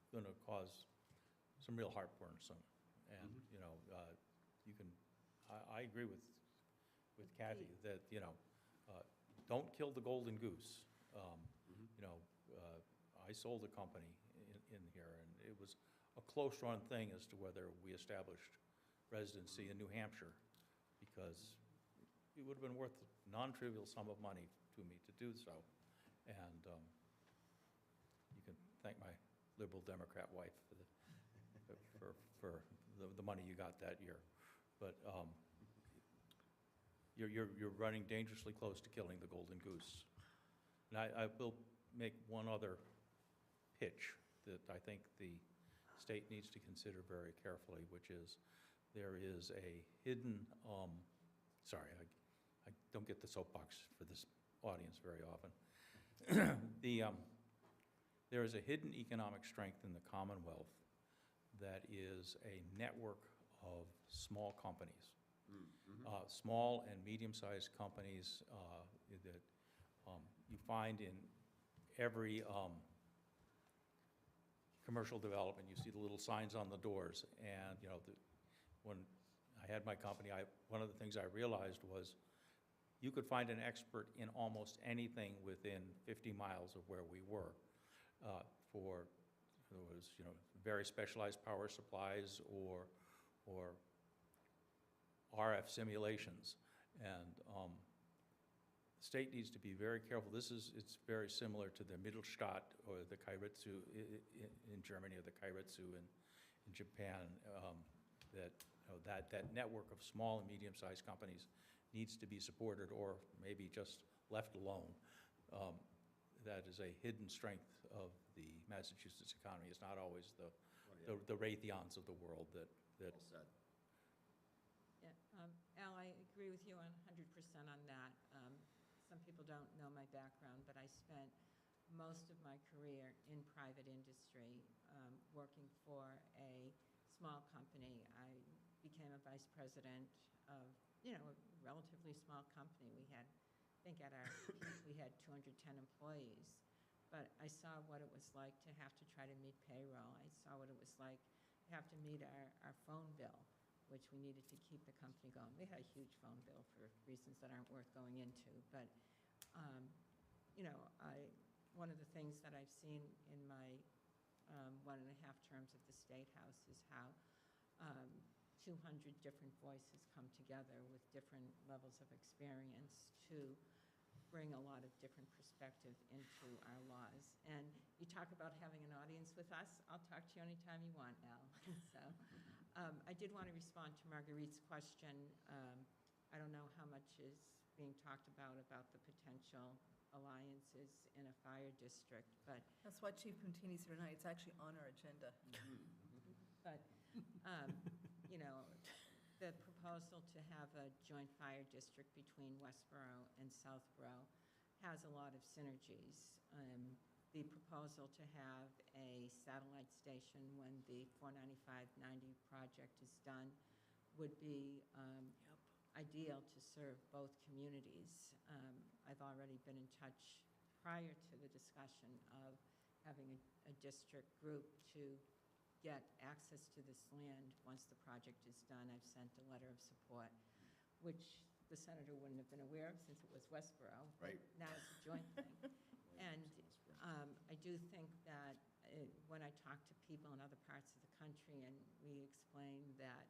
going to cause some real heartburn soon. And, I agree with Kathy that, don't kill the golden goose. I sold a company in here, and it was a close-run thing as to whether we established residency in New Hampshire, because it would have been worth a non-trivial sum of money to me to do so. And you can thank my liberal Democrat wife for the money you got that year. But you're running dangerously close to killing the golden goose. And I will make one other pitch that I think the state needs to consider very carefully, which is there is a hidden, sorry, I don't get the soapbox for this audience very often. There is a hidden economic strength in the Commonwealth that is a network of small companies. Small and medium-sized companies that you find in every commercial development. You see the little signs on the doors. And, when I had my company, one of the things I realized was you could find an expert in almost anything within 50 miles of where we were. There was, very specialized power supplies or RF simulations. And the state needs to be very careful. It's very similar to the Mittelstadt or the Kairitsu in Germany, or the Kairitsu in Japan. That network of small and medium-sized companies needs to be supported, or maybe just left alone. That is a hidden strength of the Massachusetts economy. It's not always the Raytheons of the world that. Well said. Yeah, Al, I agree with you 100% on that. some people don't know my background, but I spent most of my career in private industry, working for a small company. I became a vice president of, a relatively small company. We had, I think at our peak, we had 210 employees. But I saw what it was like to have to try to meet payroll. I saw what it was like to have to meet our phone bill, which we needed to keep the company going. We had a huge phone bill for reasons that aren't worth going into. But, one of the things that I've seen in my 1.5 terms at the State House is how 200 different voices come together with different levels of experience to bring a lot of different perspective into our laws. And you talk about having an audience with us, I'll talk to you anytime you want, Al. So I did want to respond to Marguerite's question. I don't know how much is being talked about the potential alliances in a fire district, but That's why Chief Puntini's here tonight. It's actually on our agenda. But, the proposal to have a joint fire district between Westborough and Southborough has a lot of synergies. The proposal to have a satellite station when the 495-90 project is done would be ideal to serve both communities. I've already been in touch prior to the discussion of having a district group to get access to this land once the project is done. I've sent a letter of support, which the senator wouldn't have been aware of since it was Westborough. Right. Now it's a joint thing. And I do think that when I talk to people in other parts of the country and we explain that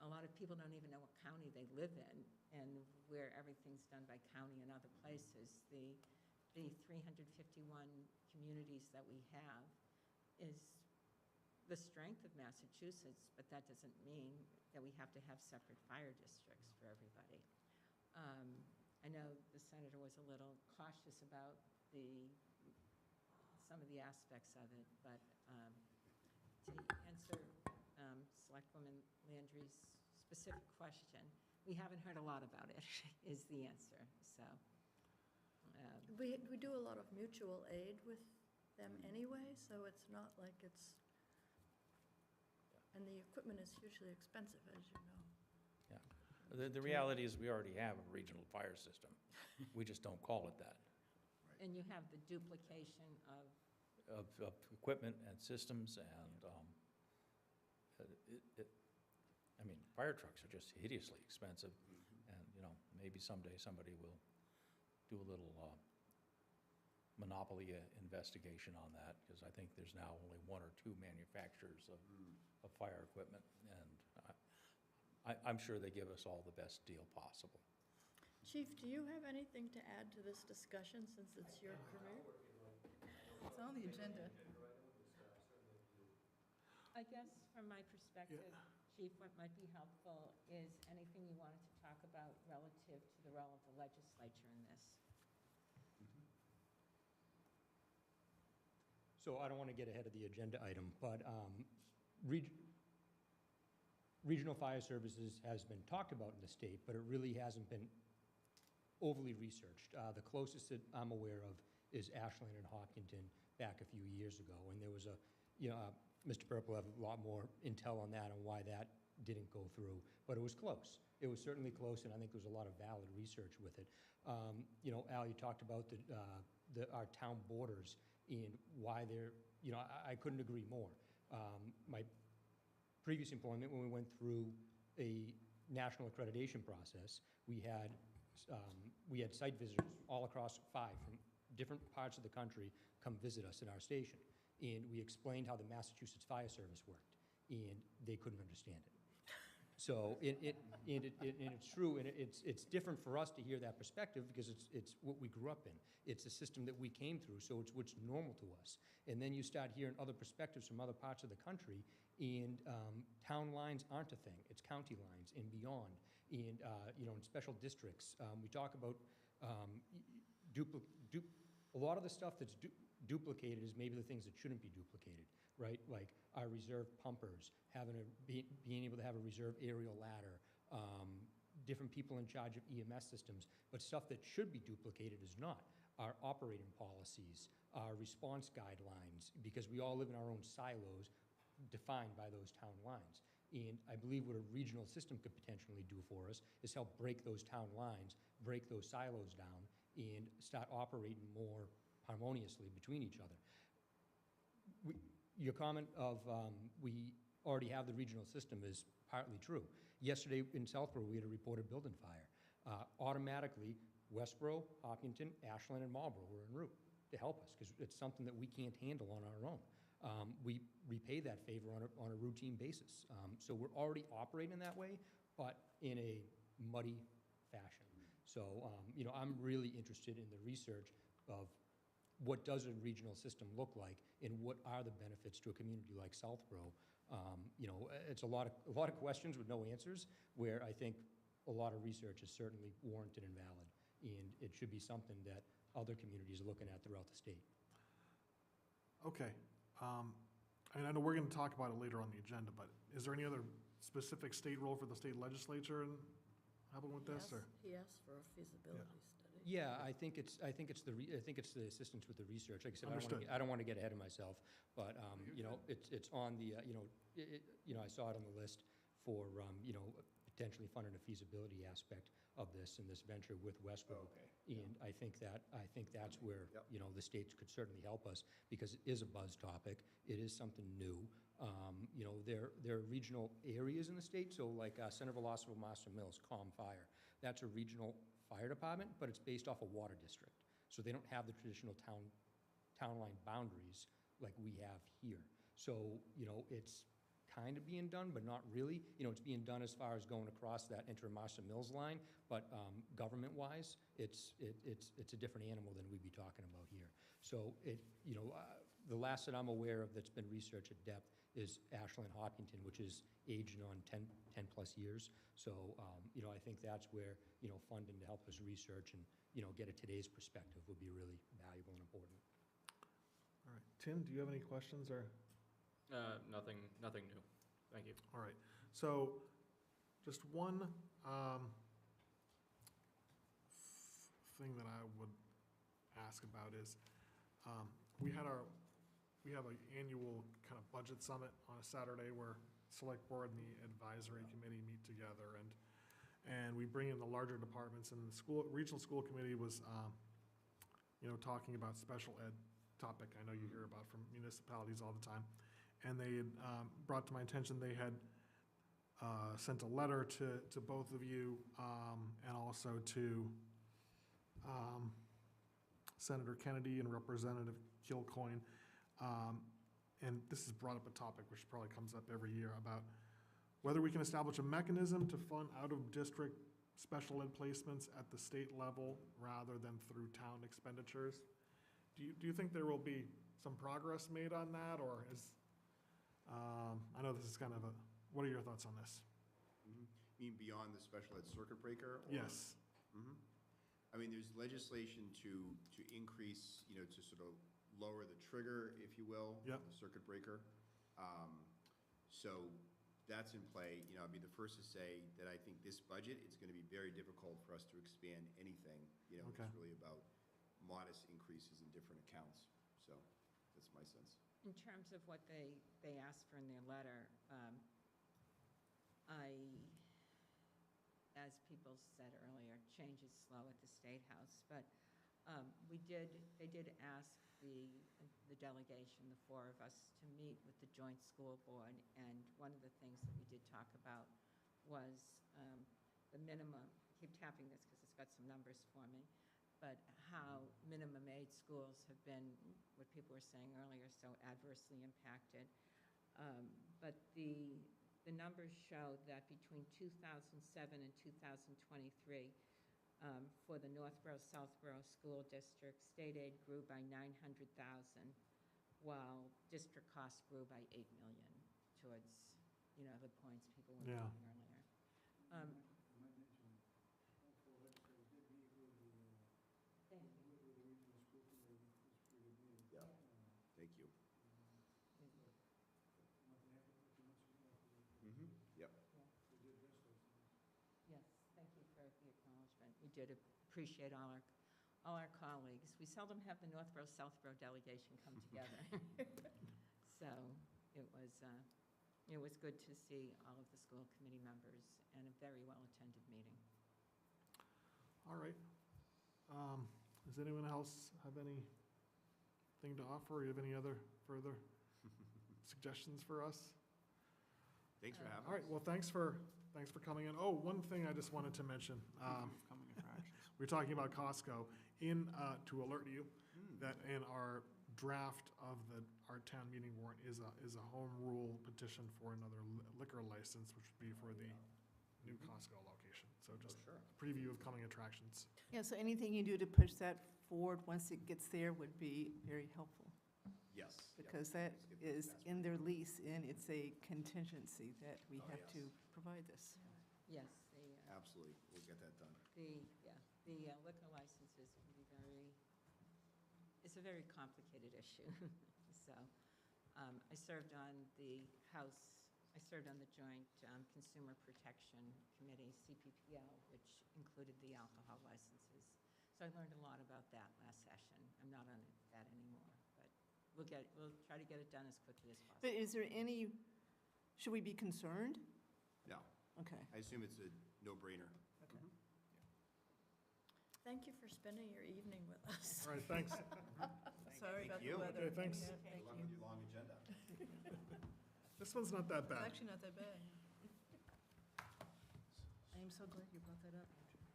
a lot of people don't even know what county they live in and where everything's done by county and other places, the 351 communities that we have is the strength of Massachusetts, but that doesn't mean that we have to have separate fire districts for everybody. I know the senator was a little cautious about some of the aspects of it, but to answer Selectwoman Landry's specific question, we haven't heard a lot about it, is the answer, so. We do a lot of mutual aid with them anyway, so it's not like it's, and the equipment is hugely expensive, as you know. Yeah. The reality is we already have a regional fire system. We just don't call it that. And you have the duplication of Of equipment and systems and, fire trucks are just hideously expensive. And, maybe someday somebody will do a little monopoly investigation on that, because I think there's now only one or two manufacturers of fire equipment. And I'm sure they give us all the best deal possible. Chief, do you have anything to add to this discussion since it's your career? It's on the agenda. I guess from my perspective, Chief, what might be helpful is anything you wanted to talk about relative to the role of the legislature in this. So I don't want to get ahead of the agenda item, but regional fire services has been talked about in the state, but it really hasn't been overly researched. The closest that I'm aware of is Ashland and Hopkinton back a few years ago, and there was Mr. Purple have a lot more intel on that and why that didn't go through, but it was close. It was certainly close, and I think there was a lot of valid research with it. Al, you talked about our town borders and why they're, I couldn't agree more. My previous employment, when we went through a national accreditation process, we had site visitors all across 5 from different parts of the country come visit us in our station. And we explained how the Massachusetts Fire Service worked, and they couldn't understand it. So it's true, and it's different for us to hear that perspective because it's what we grew up in. It's a system that we came through, so it's what's normal to us. And then you start hearing other perspectives from other parts of the country, and town lines aren't a thing. It's county lines and beyond. And in special districts, we talk about a lot of the stuff that's duplicated is maybe the things that shouldn't be duplicated, right? Like our reserve pumpers, being able to have a reserve aerial ladder, different people in charge of EMS systems, but stuff that should be duplicated is not. Our operating policies, our response guidelines, because we all live in our own silos defined by those town lines. And I believe what a regional system could potentially do for us is help break those town lines, break those silos down, and start operating more harmoniously between each other. Your comment of we already have the regional system is partly true. Yesterday in Southborough, we had a reported building fire. Automatically, Westboro, Hopkinton, Ashland, and Marlboro were en route to help us because it's something that we can't handle on our own. We repay that favor on a routine basis. So we're already operating that way, but in a muddy fashion. So, I'm really interested in the research of what does a regional system look like and what are the benefits to a community like Southborough. It's a lot of questions with no answers, where I think a lot of research is certainly warranted and valid, and it should be something that other communities are looking at throughout the state. Okay. I know we're going to talk about it later on the agenda, but is there any other specific state role for the state legislature in helping with this? Or? He asked for a feasibility study. Yeah, I think it's the assistance with the research. Like I said, Understood. I don't want to get ahead of myself, but it's on the I saw it on the list for potentially funding a feasibility aspect of this and this venture with Westboro. Okay. And I think that's where Yep. the states could certainly help us because it is a buzz topic. It is something new. There are regional areas in the state. So like Centerville, Ossipee, Master Mills, Calm Fire. That's a regional fire department, but it's based off a water district. So they don't have the traditional town line boundaries like we have here. So it's kind of being done, but not really. It's being done as far as going across that Master Mills line, but government-wise, it's a different animal than we'd be talking about here. So the last that I'm aware of that's been researched at depth is Ashland Hopkinton, which is aging on 10 plus years. So I think that's where funding to help us research and get a today's perspective would be really valuable and important. All right. Tim, do you have any questions or? Nothing new. Thank you. All right. So just one thing that I would ask about is we have an annual kind of budget summit on a Saturday where Select Board and the Advisory Committee meet together, and we bring in the larger departments. And the regional school committee was talking about special ed topic I know you hear about from municipalities all the time. And they had brought to my attention they had sent a letter to both of you and also to Senator Kennedy and Representative Kilcoyne. And this has brought up a topic which probably comes up every year about whether we can establish a mechanism to fund out-of-district special ed placements at the state level rather than through town expenditures. Do you think there will be some progress made on that, or is, I know this is kind of what are your thoughts on this? Mm-hmm. You mean beyond the special ed circuit breaker? Or? Yes. Mm-hmm. I mean, there's legislation to increase, to sort of lower the trigger, if you will, Yep. the circuit breaker. So that's in play. I'd be the first to say that I think this budget, it's going to be very difficult for us to expand anything. Okay. It's really about modest increases in different accounts. So that's my sense. In terms of what they asked for in their letter, as people said earlier, change is slow at the State House, but they did ask the delegation, the four of us, to meet with the joint school board, and one of the things that we did talk about was the minimum, I keep tapping this because it's got some numbers for me, but how minimum aid schools have been, what people were saying earlier, so adversely impacted. But the numbers show that between 2007 and 2023, for the Northborough, Southborough school district, state aid grew by $900,000, while district costs grew by $8 million towards, the points people were Yeah. making earlier. Yeah. Thank you. Mm-hmm. Yep. Yes, thank you did appreciate all our colleagues. We seldom have the Northborough, Southborough delegation come together. So it was good to see all of the school committee members and a very well-attended meeting. All right. Does anyone else have anything to offer? Or you have any other further suggestions for us? Thanks for having us. All right, well, thanks for coming in. Oh, one thing I just wanted to mention. We're talking about Costco. To alert you that in our draft of our town meeting warrant is a home rule petition for another liquor license, which would be for the new Costco location. So just a preview of coming attractions. Yeah, so anything you do to push that forward once it gets there would be very helpful. Yes. Because that is in their lease, and it's a contingency that we have to provide this. Yes, Absolutely, we'll get that done. the liquor licenses can be it's a very complicated issue. So I served on the Joint Consumer Protection Committee, CPPL, which included the alcohol licenses. So I learned a lot about that last session. I'm not on that anymore, but we'll try to get it done as quickly as possible. But is there should we be concerned? No, Okay. I assume it's a no-brainer. Okay. Thank you for spending your evening with us. All right, thanks. Sorry about the you. weather. Okay, thanks. Yeah, Good thank luck you. with your long agenda. This one's not that It's bad. actually not that bad. I am so glad you brought that up, Andrew.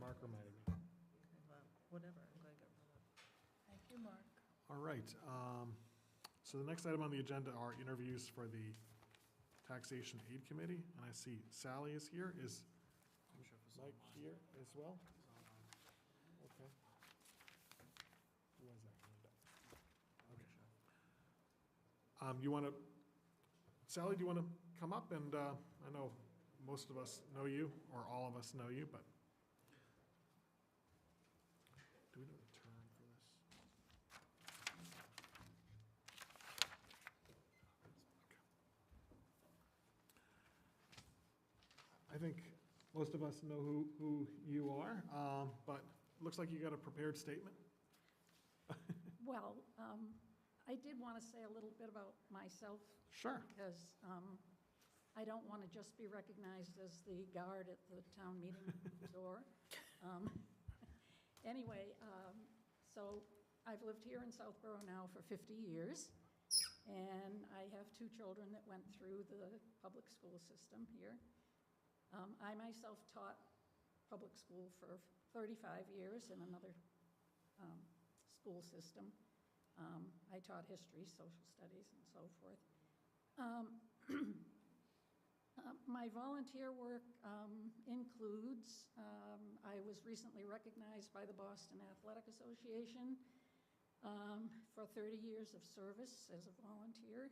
Mark reminded me. Okay, well, whatever, I'm glad it got brought up. Thank you, Mark. All right, so the next item on the agenda are interviews for the Taxation Aid Committee, and I see Sally is here. Is Mike here as well? Okay. Who was that? Okay. You want to, Sally, do you want to come up? And I know most of us know you, or all of us know you, but do we know the term for this? I think most of us know who you are, but it looks like you got a prepared statement. Well, I did want to say a little bit about myself, Sure. because I don't want to just be recognized as the guard at the town meeting door. Anyway, so I've lived here in Southborough now for 50 years, and I have 2 children that went through the public school system here. I myself taught public school for 35 years in another school system. I taught history, social studies, and so forth. My volunteer work includes, I was recently recognized by the Boston Athletic Association for 30 years of service as a volunteer,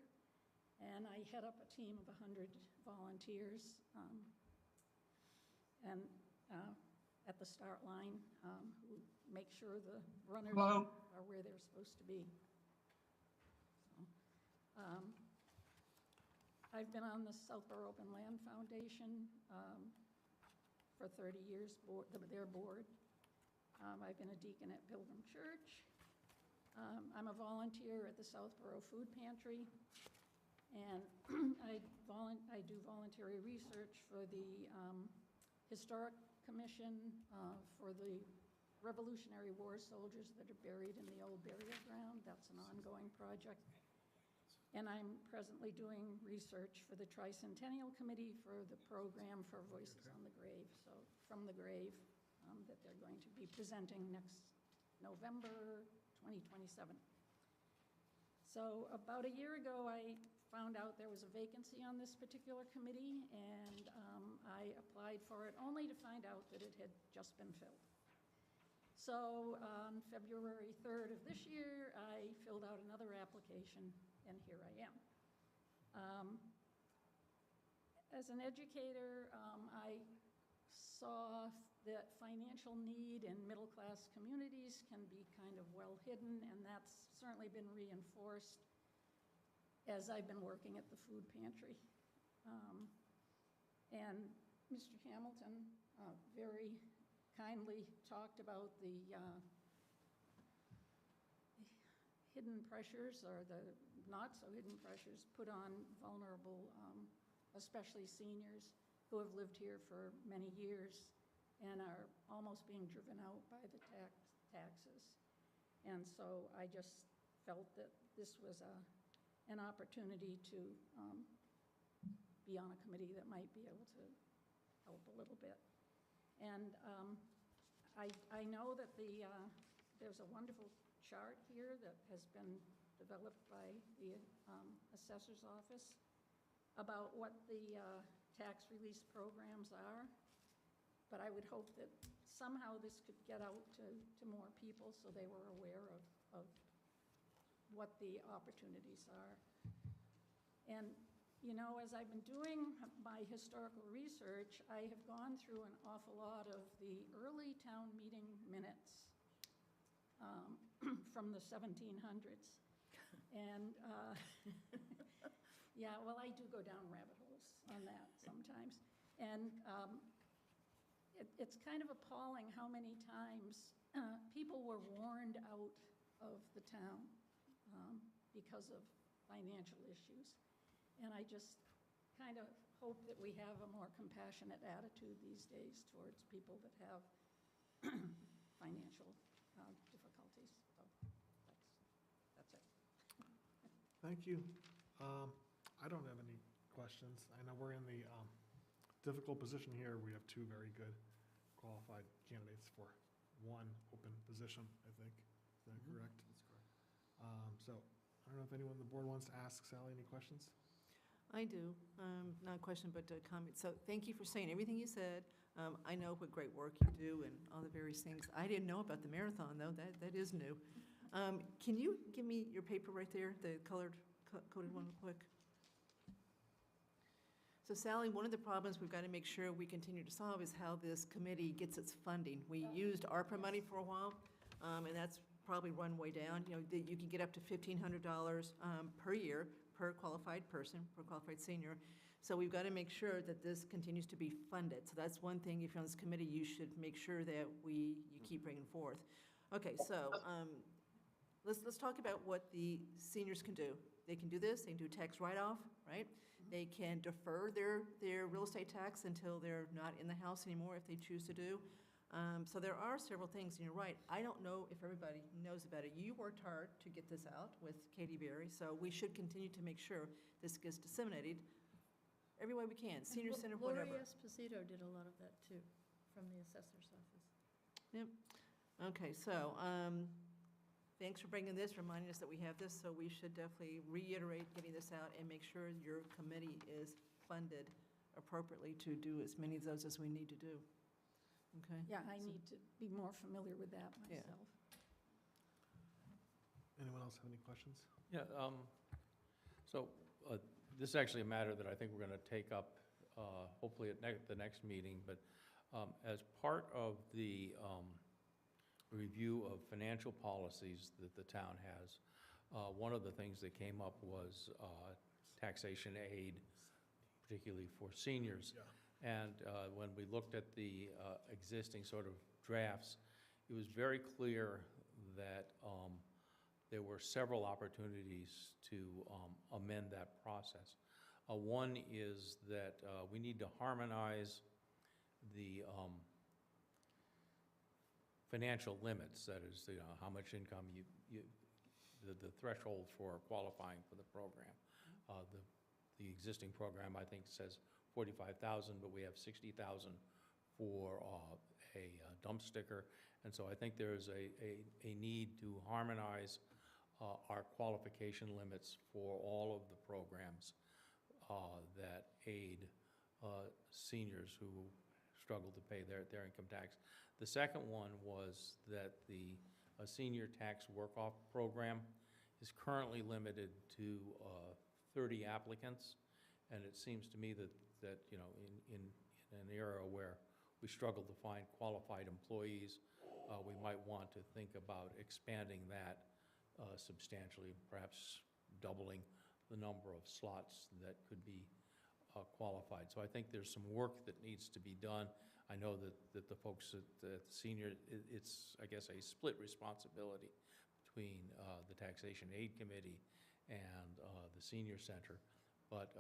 and I head up a team of 100 volunteers and at the start line who make sure the runners are where they're supposed to be. So, I've been on the Southborough Open Land Foundation for 30 years, their board. I've been a deacon at Pilgrim Church. I'm a volunteer at the Southborough Food Pantry, and I do voluntary research for the Historic Commission for the Revolutionary War soldiers that are buried in the old burial ground. That's an ongoing project. And I'm presently doing research for the Tricentennial Committee for the program for Voices on the Grave, so from the grave, that they're going to be presenting next November 2027. So about a year ago, I found out there was a vacancy on this particular committee, and I applied for it only to find out that it had just been filled. So on February 3rd of this year, I filled out another application, and here I am. As an educator, I saw that financial need in middle-class communities can be kind of well hidden, and that's certainly been reinforced as I've been working at the food pantry. And Mr. Hamilton very kindly talked about the hidden pressures, or the not-so-hidden pressures put on vulnerable, especially seniors who have lived here for many years and are almost being driven out by the taxes. And so I just felt that this was an opportunity to be on a committee that might be able to help a little bit. And I know that there's a wonderful chart here that has been developed by the assessor's office about what the tax release programs are. But I would hope that somehow this could get out to more people so they were aware of what the opportunities are. And, you know, as I've been doing my historical research, I have gone through an awful lot of the early town meeting minutes from the 1700s. And, yeah, well, I do go down rabbit holes on that sometimes. And it's kind of appalling how many times people were warned out of the town because of financial issues. And I just kind of hope that we have a more compassionate attitude these days towards people that have financial difficulties. So that's it. Thank you. I don't have any questions. I know we're in the difficult position here. We have two very good qualified candidates for one open position, I think. Is that correct? That's correct. So I don't know if anyone on the board wants to ask Sally any questions? I do, not a question, but a comment. So thank you for saying everything you said. I know what great work you do and all the various things. I didn't know about the marathon, though. That is new. Can you give me your paper right there, the coded one real quick? So Sally, one of the problems we've got to make sure we continue to solve is how this committee gets its funding. We used ARPA money for a while, and that's probably run way down. You know, you can get up to $1,500 per year per qualified person, per qualified senior. So we've got to make sure that this continues to be funded. So that's one thing, if you're on this committee, you should make sure that you keep bringing forth. Okay, so let's talk about what the seniors can do. They can do this, they can do tax write-off, right? They can defer their real estate tax until they're not in the house anymore if they choose to do. So there are several things, and you're right. I don't know if everybody knows about it. You worked hard to get this out with Katie Berry, so we should continue to make sure this gets disseminated every way we can, senior center, whatever. Lori Esposito did a lot of that too, from the assessor's office. Yep. Okay, so thanks for bringing this, reminding us that we have this, so we should definitely reiterate getting this out and make sure your committee is funded appropriately to do as many of those as we need to do. Okay? Yeah, I need to be more familiar with that Yeah. myself. Anyone else have any questions? Yeah, so this is actually a matter that I think we're going to take up hopefully at the next meeting, but as part of the review of financial policies that the town has, one of the things that came up was taxation aid, particularly for seniors. Yeah. And when we looked at the existing sort of drafts, it was very clear that there were several opportunities to amend that process. One is that we need to harmonize the financial limits, that is, you know, how much income the threshold for qualifying for the program. The existing program, I think, says 45,000, but we have 60,000 for a dump sticker. And so I think there's a need to harmonize our qualification limits for all of the programs that aid seniors who struggle to pay their income tax. The second one was that the senior tax work-off program is currently limited to 30 applicants. And it seems to me that you know, in an era where we struggle to find qualified employees, we might want to think about expanding that substantially, perhaps doubling the number of slots that could be qualified. So I think there's some work that needs to be done. I know that the folks at the senior, it's, I guess, a split responsibility between the Taxation Aid Committee and the Senior Center. But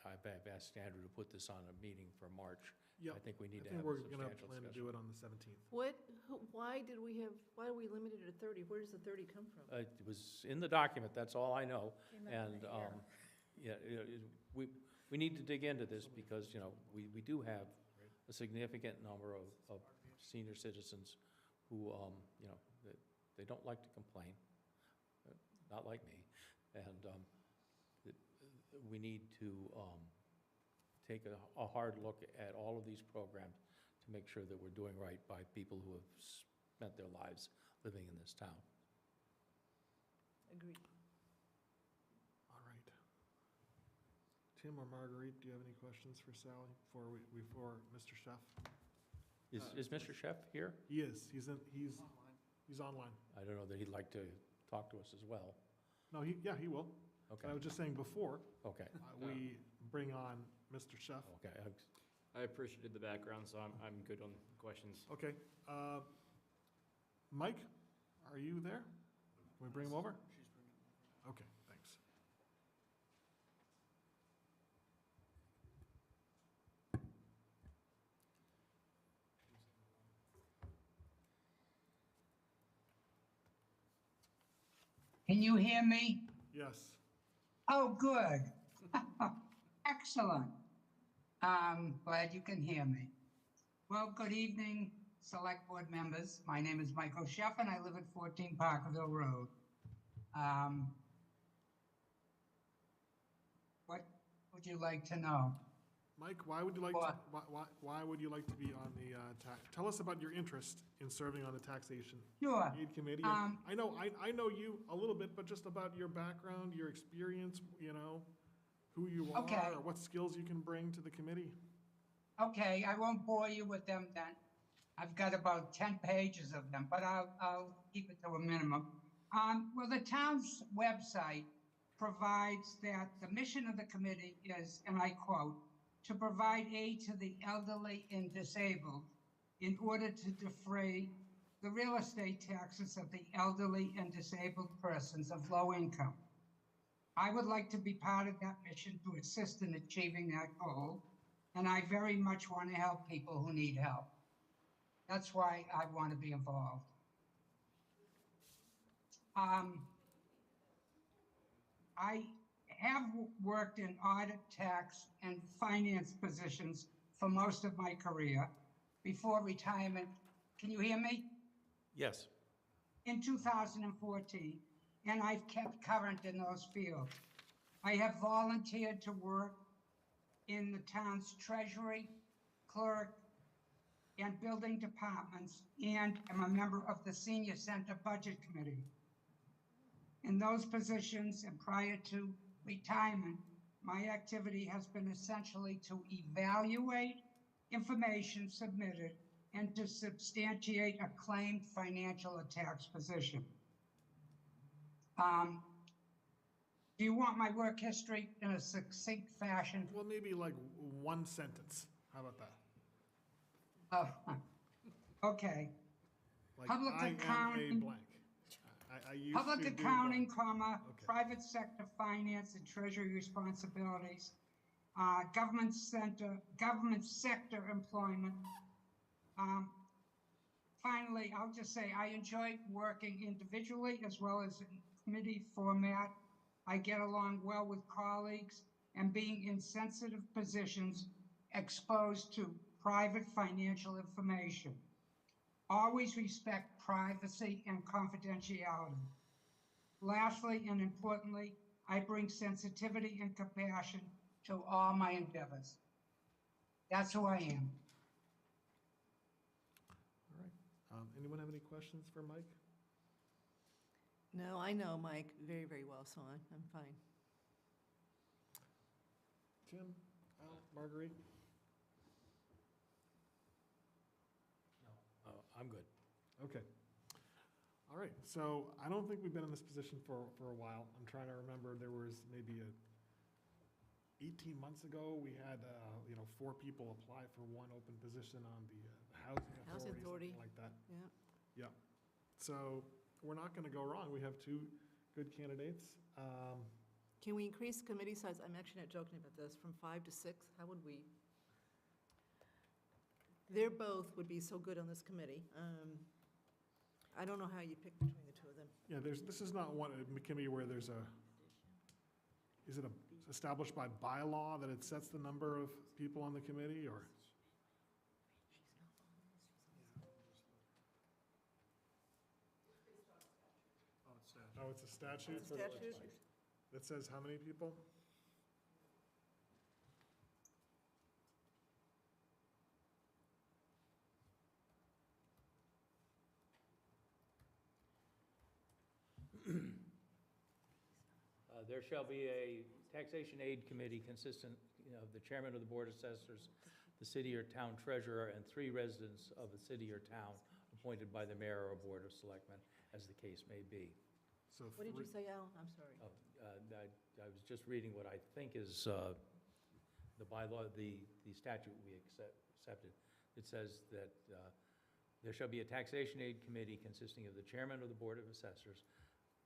I've asked Andrew to put this on a meeting for March. Yeah, I think we need to I think have a we're gonna substantial plan to discussion. do it on the 17th. Why are we limited to 30? Where does the 30 come from? It was in the document, that's all I know. Came up in And, a year. we need to dig into this because, we do have a significant number of senior citizens who, they don't like to complain, not like me. And we need to take a hard look at all of these programs to make sure that we're doing right by people who have spent their lives living in this town. Agreed. All right. Tim or Marguerite, do you have any questions for Sally before Mr. Chef? Is Mr. Chef here? He is. He's online. I don't know that he'd like to talk to us as well. No, he will. Okay, I was just saying before okay, we bring on Mr. Chef. okay. I appreciated the background, so I'm good on questions. Okay. Mike, are you there? Can we bring him over? Okay, thanks. Can you hear me? Yes. Oh, good. Excellent. Glad you can hear me. Well, good evening, Select Board members. My name is Michael Sheff, and I live at 14 Parkerville Road. What would you like to know? Mike, why would you like to, What? why would you like to be on the tell us about your interest in serving on the Taxation Sure. Aid Committee. I know you a little bit, but just about your background, your experience, who you are, Okay. or what skills you can bring to the committee. Okay, I won't bore you with them then. I've got about 10 pages of them, but I'll keep it to a minimum. Well, the town's website provides that the mission of the committee is, and I quote, to provide aid to the elderly and disabled in order to defray the real estate taxes of the elderly and disabled persons of low income. I would like to be part of that mission to assist in achieving that goal, and I very much want to help people who need help. That's why I want to be involved. I have worked in audit, tax, and finance positions for most of my career before retirement. Can you hear me? Yes. In 2014, and I've kept current in those fields. I have volunteered to work in the town's treasury, clerk, and building departments, and am a member of the Senior Center Budget Committee. In those positions and prior to retirement, my activity has been essentially to evaluate information submitted and to substantiate a claimed financial or tax position. Do you want my work history in a succinct fashion? Well, maybe like one sentence. How about that? Okay. Like, Public I am a accounting. blank. I used Public to do accounting, blank. comma, Okay. private sector finance and treasury responsibilities, government sector employment. Finally, I'll just say I enjoy working individually as well as in committee format. I get along well with colleagues, and being in sensitive positions exposed to private financial information. Always respect privacy and confidentiality. Lastly and importantly, I bring sensitivity and compassion to all my endeavors. That's who I am. All right. Anyone have any questions for Mike? No, I know Mike very, very well, so I'm fine. Tim, Al, Marguerite? I'm good. Okay. All right, so I don't think we've been in this position for a while. I'm trying to remember, there was maybe 18 months ago, we had, 4 people apply for one open position on the Housing Housing Authority, Authority. something like that. Yeah. Yeah. So we're not going to go wrong. We have 2 good candidates. Can we increase committee size? I'm actually not joking about this, from 5 to 6? How would we? They're both would be so good on this committee. I don't know how you pick between the 2 of them. Yeah, this is not one, a committee where there's is it established by bylaw that it sets the number of people on the committee, or? Oh, it's a statute? It's a statute? That says how many people? There shall be a taxation aid committee consistent of the chairman of the board of assessors, the city or town treasurer, and 3 residents of the city or town appointed by the mayor or board of selectmen, as the case may be. So What did you 3 say, Al? I'm sorry. I was just reading what I think is the bylaw, the statute we accepted. It says that there shall be a taxation aid committee consisting of the chairman of the board of assessors,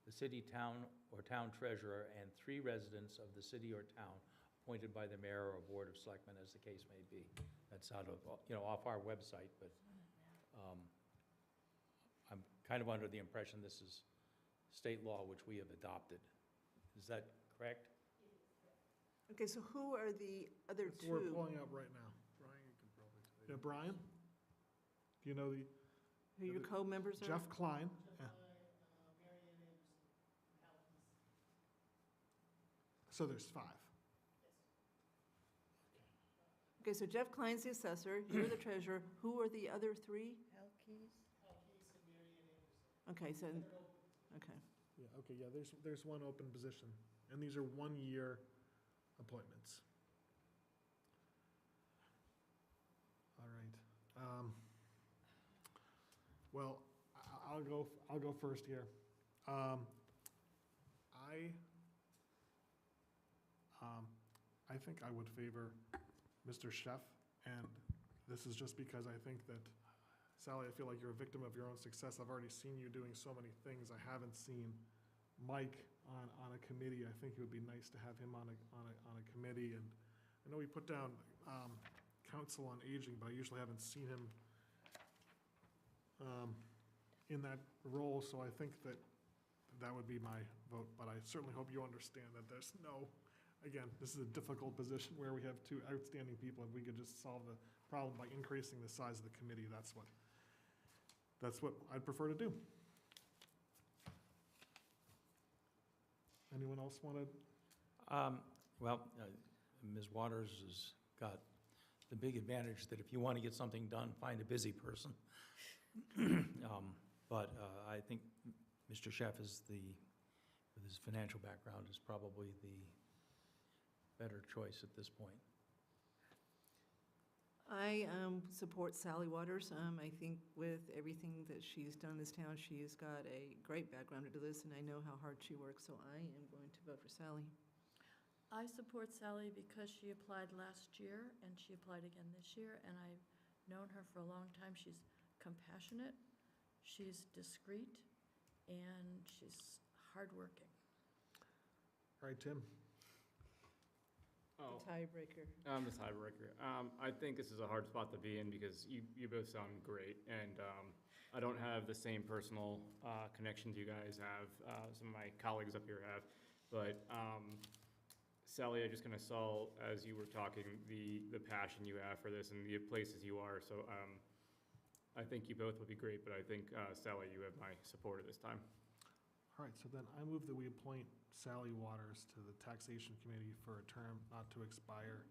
the city, town, or town treasurer, and 3 residents of the city or town appointed by the mayor or board of selectmen, as the case may be. That's out of, off our website, but I'm kind of under the impression this is state law which we have adopted. Is that correct? Okay, so who are the other That's what we're 2? pulling up right now. Brian, you can probably tell Yeah, Brian? Do you know Who your co-members are? Jeff Klein? Yeah. So there's 5. Okay, so Jeff Klein's the assessor, you're the treasurer. Who are the other 3? Okay, so, okay. Yeah, okay, yeah, there's 1 open position, and these are 1-year appointments. All right. Well, I'll go first here. I think I would favor Mr. Sheff, and this is just because I think that, Sally, I feel like you're a victim of your own success. I've already seen you doing so many things. I haven't seen Mike on a committee. I think it would be nice to have him on a committee. And I know we put down Council on Aging, but I usually haven't seen him in that role, so I think that would be my vote. But I certainly hope you understand that there's no, again, this is a difficult position where we have 2 outstanding people. If we could just solve the problem by increasing the size of the committee, that's what I'd prefer to do. Anyone else want to? Ms. Waters has got the big advantage that if you want to get something done, find a busy person. But I think Mr. Sheff with his financial background, is probably the better choice at this point. I support Sally Waters. I think with everything that she's done in this town, she's got a great background to do this, and I know how hard she works, so I am going to vote for Sally. I support Sally because she applied last year, and she applied again this year, and I've known her for a long time. She's compassionate, she's discreet, and she's hardworking. All right, Tim. Oh, Tiebreaker. I'm the tiebreaker. I think this is a hard spot to be in because you both sound great, and I don't have the same personal connections you guys have, some of my colleagues up here have, but Sally, I just kind of saw, as you were talking, the passion you have for this and the places you are, so I think you both would be great, but I think, Sally, you have my support at this time. All right, so then I move that we appoint Sally Waters to the Taxation Committee for a term not to expire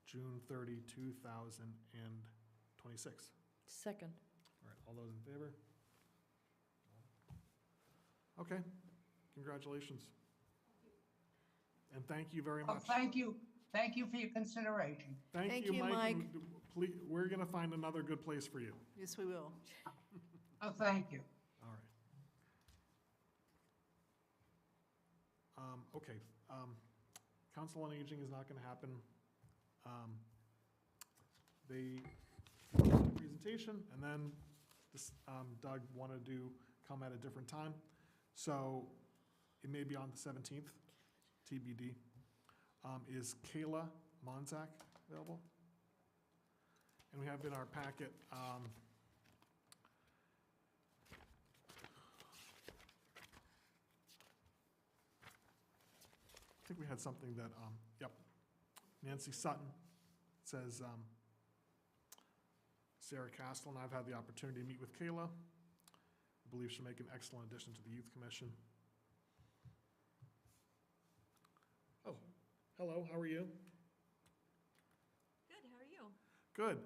June 30, 2026. Second. All right, all those in favor? Okay, congratulations. And thank you very Oh, much. thank you for your consideration. Thank you, Mike. and please, we're going to find another good place for you. Yes, we will. Oh, thank you. All right. Okay, Council on Aging is not going to happen. They did a presentation, and then this, Doug wanted to come at a different time. So it may be on the 17th, TBD. Is Kayla Monzak available? And we have in our packet, I think we had something that, yep, Nancy Sutton says, Sarah Castle and I've had the opportunity to meet with Kayla. I believe she'll make an excellent addition to the Youth Commission. Oh, hello, how are you? Good, how are you? Good.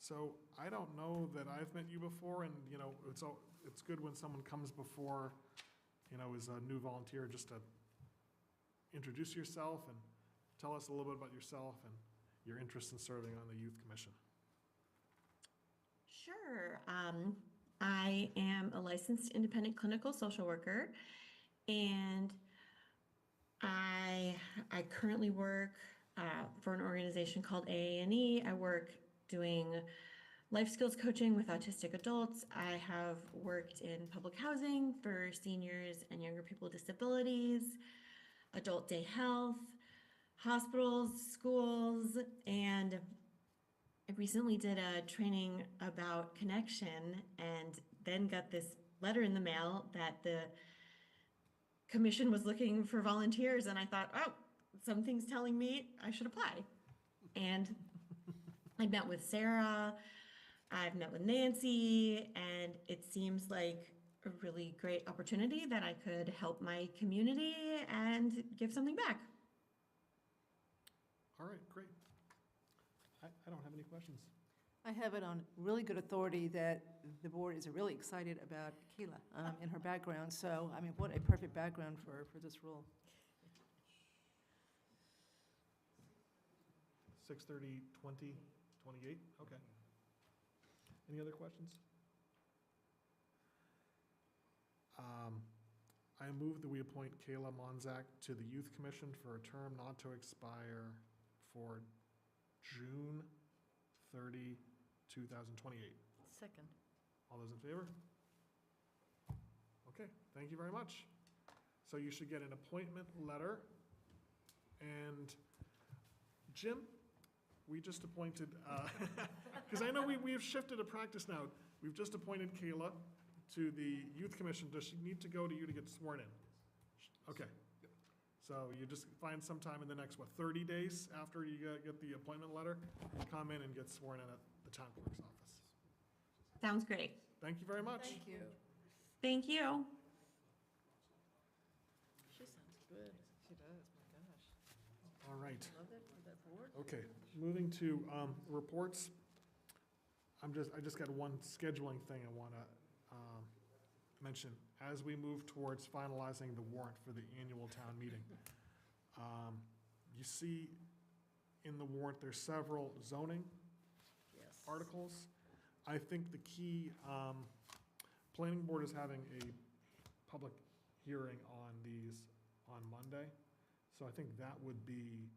So I don't know that I've met you before, and, you know, it's good when someone comes before, you know, as a new volunteer, just to introduce yourself and tell us a little bit about yourself and your interest in serving on the Youth Commission. Sure. I am a licensed independent clinical social worker, and I currently work for an organization called AANE. I work doing life skills coaching with autistic adults. I have worked in public housing for seniors and younger people with disabilities, adult day health, hospitals, schools, and I recently did a training about connection and then got this letter in the mail that the commission was looking for volunteers, and I thought, oh, something's telling me I should apply. And I met with Sarah, I've met with Nancy, and it seems like a really great opportunity that I could help my community and give something back. All right, great. I don't have any questions. I have it on really good authority that the board is really excited about Kayla and her background. So, I mean, what a perfect background for this role. 6:30, 20, 28? Okay. Any other questions? I move that we appoint Kayla Monzak to the Youth Commission for a term not to expire for June 30, 2028. Second. All those in favor? Okay, thank you very much. So you should get an appointment letter. And Jim, we just appointed, because I know we've shifted a practice now. We've just appointed Kayla to the Youth Commission. Does she need to go to you to get sworn in? Okay. So you just find some time in the next, 30 days after you get the appointment letter, come in and get sworn in at the town clerk's office. Sounds great. Thank you very much. Thank you. Thank you. She sounds good. She does, my gosh. All right. Love that board. Okay, moving to reports. I just got one scheduling thing I want to mention. As we move towards finalizing the warrant for the annual town meeting, you see in the warrant there's several zoning Yes. articles. I think the key, planning board is having a public hearing on these on Monday. So I think that would be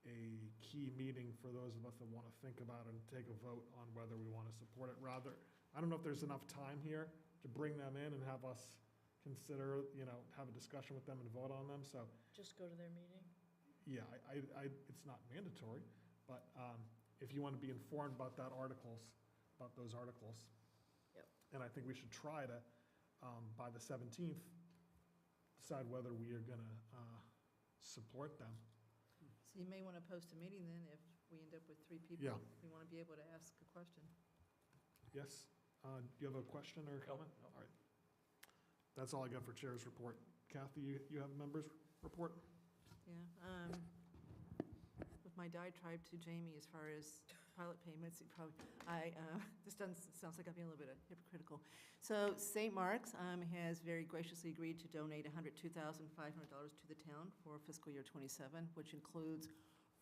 a key meeting for those of us that want to think about it and take a vote on whether we want to support it. Rather, I don't know if there's enough time here to bring them in and have us consider, have a discussion with them and vote on them, so. Just go to their meeting? Yeah, it's not mandatory, but if you want to be informed about those articles. Yep. And I think we should try to, by the 17th, decide whether we are going to support them. So you may want to post a meeting then if we end up with 3 people. Yeah. We want to be able to ask a question. Yes? Do you have a question or a comment? No. All right. That's all I got for chair's report. Kathy, you have a member's report? Yeah. With my diatribe to Jamie as far as pilot payments, this sounds like I'm being a little bit hypocritical. So St. Mark's has very graciously agreed to donate $102,500 to the town for fiscal year '27, which includes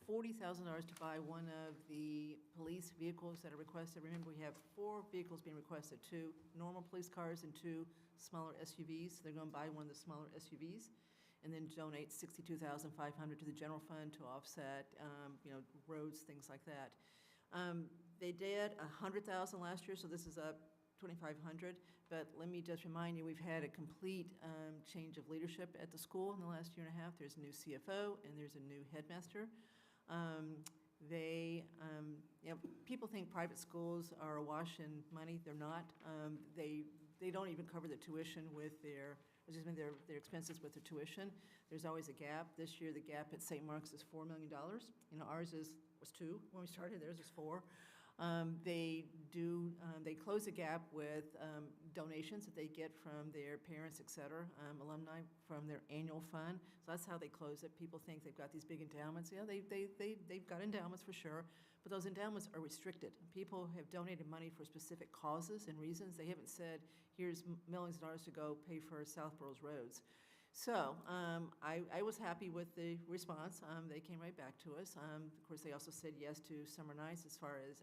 $40,000 to buy one of the police vehicles that are requested. Remember, we have 4 vehicles being requested, 2 normal police cars and 2 smaller SUVs. So they're going to buy one of the smaller SUVs. and then donate $62,500 to the general fund to offset, roads, things like that. They did 100,000 last year, so this is up 2,500. But let me just remind you, we've had a complete change of leadership at the school in the last year and a half. There's a new CFO and there's a new headmaster. People think private schools are awash in money. They're not. They don't even cover the tuition with their expenses with their tuition. There's always a gap. This year, the gap at St. Mark's is $4 million. Ours was 2 when we started. Theirs was 4. They close the gap with donations that they get from their parents, et cetera, alumni from their annual fund. So that's how they close it. People think they've got these big endowments. Yeah, they've got endowments for sure, but those endowments are restricted. People have donated money for specific causes and reasons. They haven't said, here's millions of dollars to go pay for Southborough's roads. So I was happy with the response. They came right back to us. Of course, they also said yes to Summer Nights as far as,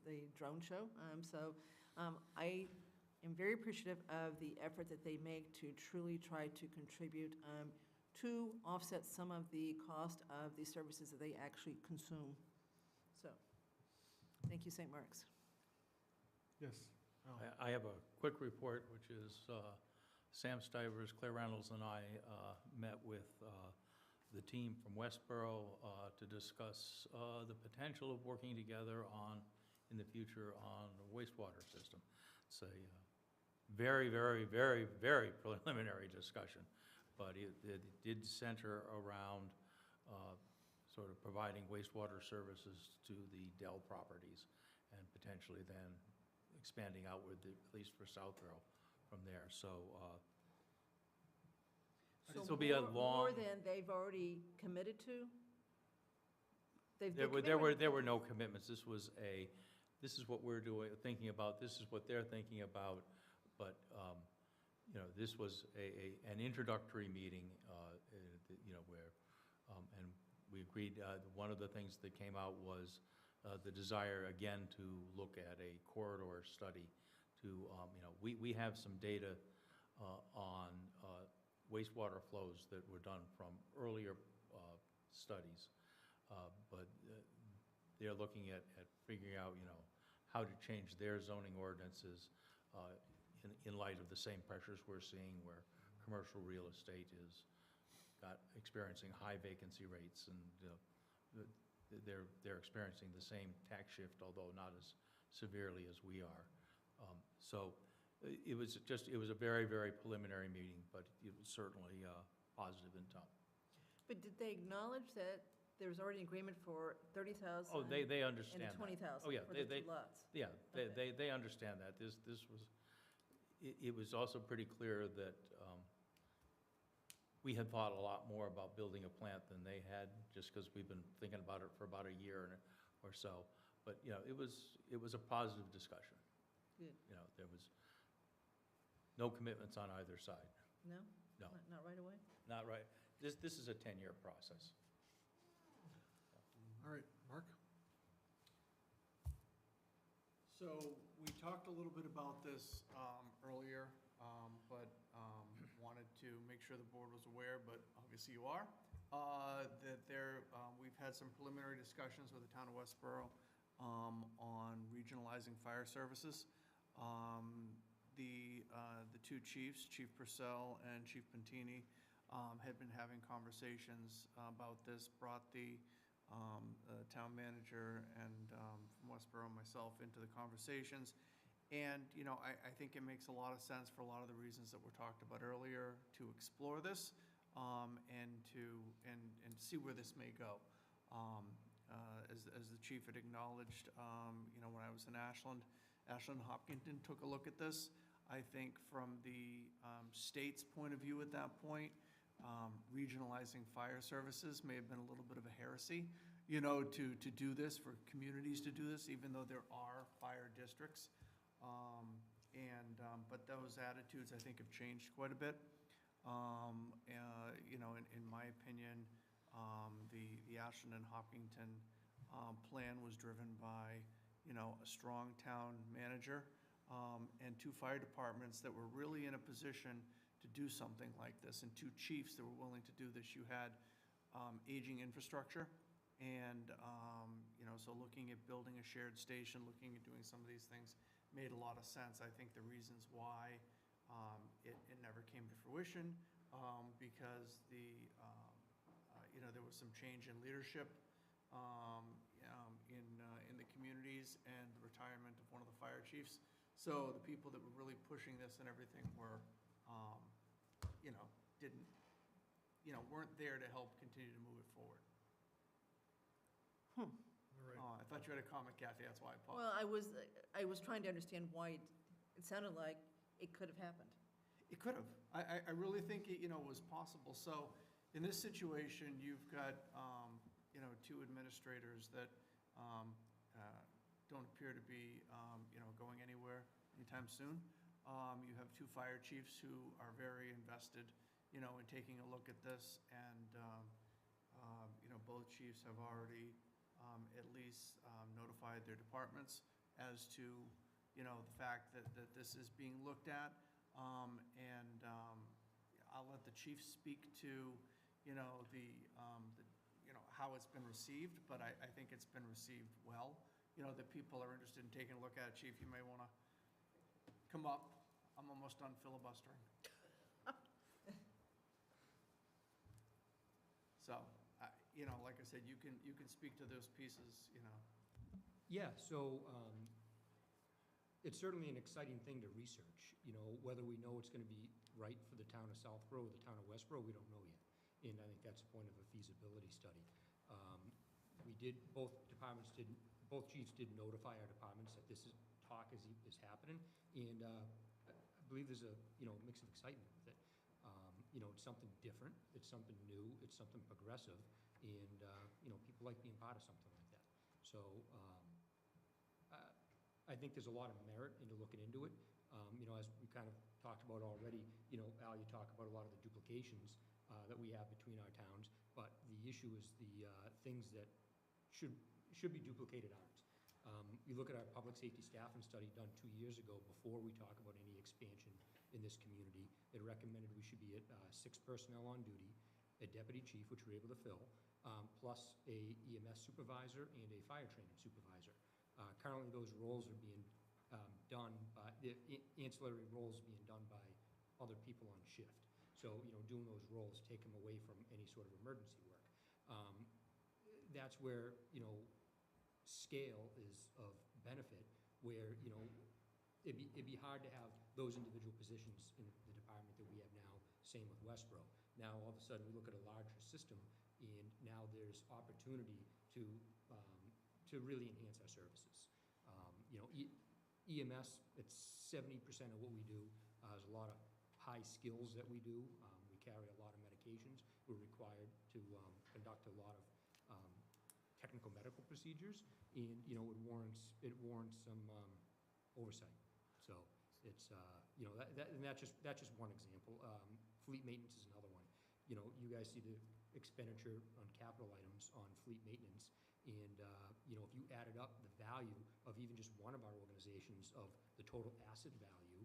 the drone show. I am very appreciative of the effort that they make to truly try to contribute to offset some of the cost of the services that they actually consume. So, thank you, St. Mark's. Yes. Al. I have a quick report, which is Sam Stivers, Claire Reynolds, and I met with the team from Westboro to discuss the potential of working together in the future on a wastewater system. It's a very, very, very, very preliminary discussion, but it did center around sort of providing wastewater services to the Dell properties and potentially then expanding outward, at least for Southborough from there. So this will be a long. More than they've already committed to? There were no commitments. This is what we're doing, thinking about. This is what they're thinking about. But this was an introductory meeting, where, and we agreed. One of the things that came out was the desire again to look at a corridor study. We have some data on wastewater flows that were done from earlier studies, but they're looking at figuring out, how to change their zoning ordinances in light of the same pressures we're seeing where commercial real estate is experiencing high vacancy rates, and they're experiencing the same tax shift, although not as severely as we are. So it was a very, very preliminary meeting, but it was certainly positive in tone. But did they acknowledge that there was already an agreement for 30,000? Oh, they understand and that. 20,000 Oh, yeah, for the 2 lots? Yeah, Okay. they understand that. It was also pretty clear that we had thought a lot more about building a plant than they had, just because we've been thinking about it for about a year or so. But, it was a positive discussion. Good. There was no commitments on either side. No? No. Not right away? Not right. This is a 10-year process. All right, Mark? So we talked a little bit about this earlier, but wanted to make sure the board was aware, but obviously you are, that we've had some preliminary discussions with the town of Westboro on regionalizing fire services. The 2 chiefs, Chief Purcell and Chief Pantini, had been having conversations about this, brought the town manager and from Westboro and myself into the conversations. And, I think it makes a lot of sense for a lot of the reasons that were talked about earlier to explore this and see where this may go. As the chief had acknowledged, when I was in Ashland Hopkinton took a look at this. I think from the state's point of view at that point, regionalizing fire services may have been a little bit of a heresy, to do this, for communities to do this, even though there are fire districts. But those attitudes, I think, have changed quite a bit. In my opinion, the Ashland and Hopkinton plan was driven by, a strong town manager and 2 fire departments that were really in a position to do something like this, and two chiefs that were willing to do this. You had aging infrastructure, and, so looking at building a shared station, looking at doing some of these things made a lot of sense. I think the reasons why it never came to fruition, because there was some change in leadership in the communities, and the retirement of one of the fire chiefs. So the people that were really pushing this and everything were, weren't there to help continue to move it forward. All right. I thought you had a comment, Kathy, that's why I paused. Well, I was trying to understand why it sounded like it could have happened. It could have. I really think it, was possible. So in this situation, you've got, two administrators that don't appear to be, going anywhere anytime soon. You have two fire chiefs who are very invested, in taking a look at this. And, both chiefs have already at least notified their departments as to, the fact that this is being looked at. I'll let the chief speak to, how it's been received, but I think it's been received well. That people are interested in taking a look at it. Chief, you may want to come up. I'm almost done filibustering. So, like I said, you can speak to those pieces, Yeah, so it's certainly an exciting thing to research. Whether we know it's going to be right for the town of Southborough or the town of Westborough, we don't know yet. And I think that's the point of a feasibility study. Both chiefs did notify our departments that this talk is happening. And I believe there's a mix of excitement with it. It's something different, it's something new, it's something progressive, and people like being part of something like that. So I think there's a lot of merit into looking into it. As we kind of talked about already, Al, you talk about a lot of the duplications that we have between our towns, but the issue is the things that should be duplicated aren't. You look at our public safety staffing study done 2 years ago, before we talk about any expansion in this community. It recommended we should be at 6 personnel on duty, a deputy chief, which we're able to fill, plus a EMS supervisor and a fire training supervisor. Currently, those roles are being done by, the ancillary roles being done by other people on shift. So, doing those roles take them away from any sort of emergency work. That's where, scale is of benefit, where, it'd be hard to have those individual positions in the department that we have now, same with Westborough. Now, all of a sudden, we look at a larger system, and now there's opportunity to really enhance our services. EMS, it's 70% of what we do. There's a lot of high skills that we do. We carry a lot of medications. We're required to conduct a lot of technical medical procedures, and it warrants some oversight. So it's that's just one example. Fleet maintenance is another one. You guys see the expenditure on capital items on fleet maintenance, and if you added up the value of even just one of our organizations of the total asset value,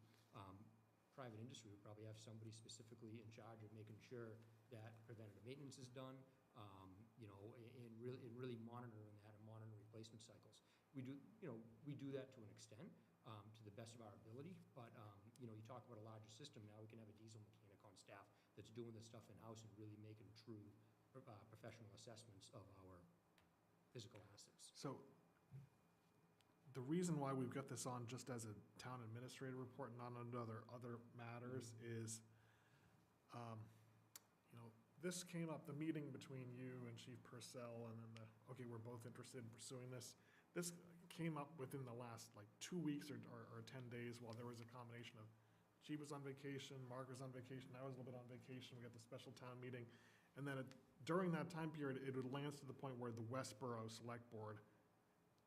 private industry would probably have somebody specifically in charge of making sure that preventative maintenance is done, and really monitoring that and monitoring replacement cycles. We do that to an extent, to the best of our ability, but you talk about a larger system. Now we can have a diesel mechanic on staff that's doing this stuff in-house and really making true professional assessments of our physical assets. So the reason why we've got this on just as a town administrator report, not on other matters, is, this came up, the meeting between you and Chief Purcell, and then we're both interested in pursuing this. This came up within the last 2 weeks or 10 days, while there was a combination of Chief was on vacation, Mark was on vacation, I was a little bit on vacation, we got the special town meeting. And then during that time period, it would lands to the point where the Westborough Select Board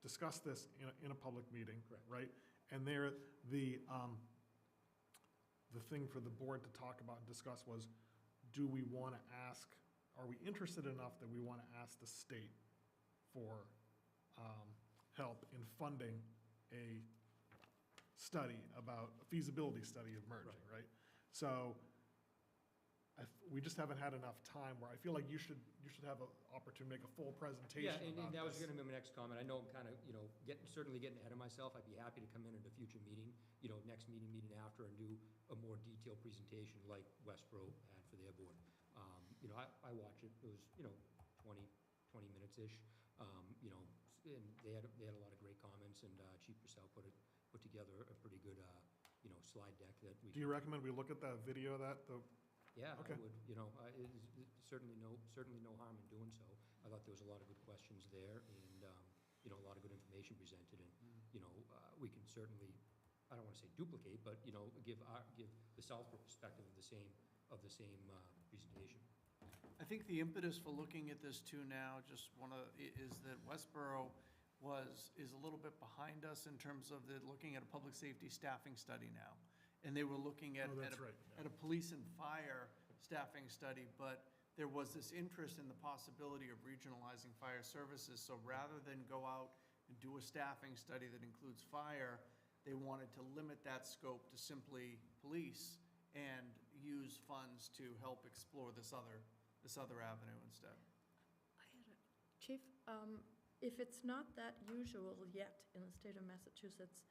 discussed this in a public meeting. Correct. Right? And there, the thing for the board to talk about and discuss was, do we want to ask, are we interested enough that we want to ask the state for help in funding a study about, a feasibility study of merging, right? So we just haven't had enough time where I feel like you should have an opportunity to make a full presentation Yeah, and about that was this. gonna be my next comment. I know I'm kind of, certainly getting ahead of myself. I'd be happy to come in at a future meeting, next meeting after, and do a more detailed presentation like Westboro had for their board. I watched it. It was, 20 minutes-ish. And they had a lot of great comments, and Chief Purcell put together a pretty good, slide deck that we. Do you recommend we look at that video of that, Yeah, Okay. I would, certainly no harm in doing so. I thought there was a lot of good questions there and, a lot of good information presented and, we can certainly, I don't want to say duplicate, but, give the Southborough perspective of the same presentation. I think the impetus for looking at this too now, is that Westboro is a little bit behind us in terms of looking at a public safety staffing study now. And they were looking at, Oh, that's right, at a police and fire staffing study, but there was this interest in the possibility of regionalizing fire services. So rather than go out and do a staffing study that includes fire, they wanted to limit that scope to simply police and use funds to help explore this other avenue instead. Chief, if it's not that usual yet in the state of Massachusetts,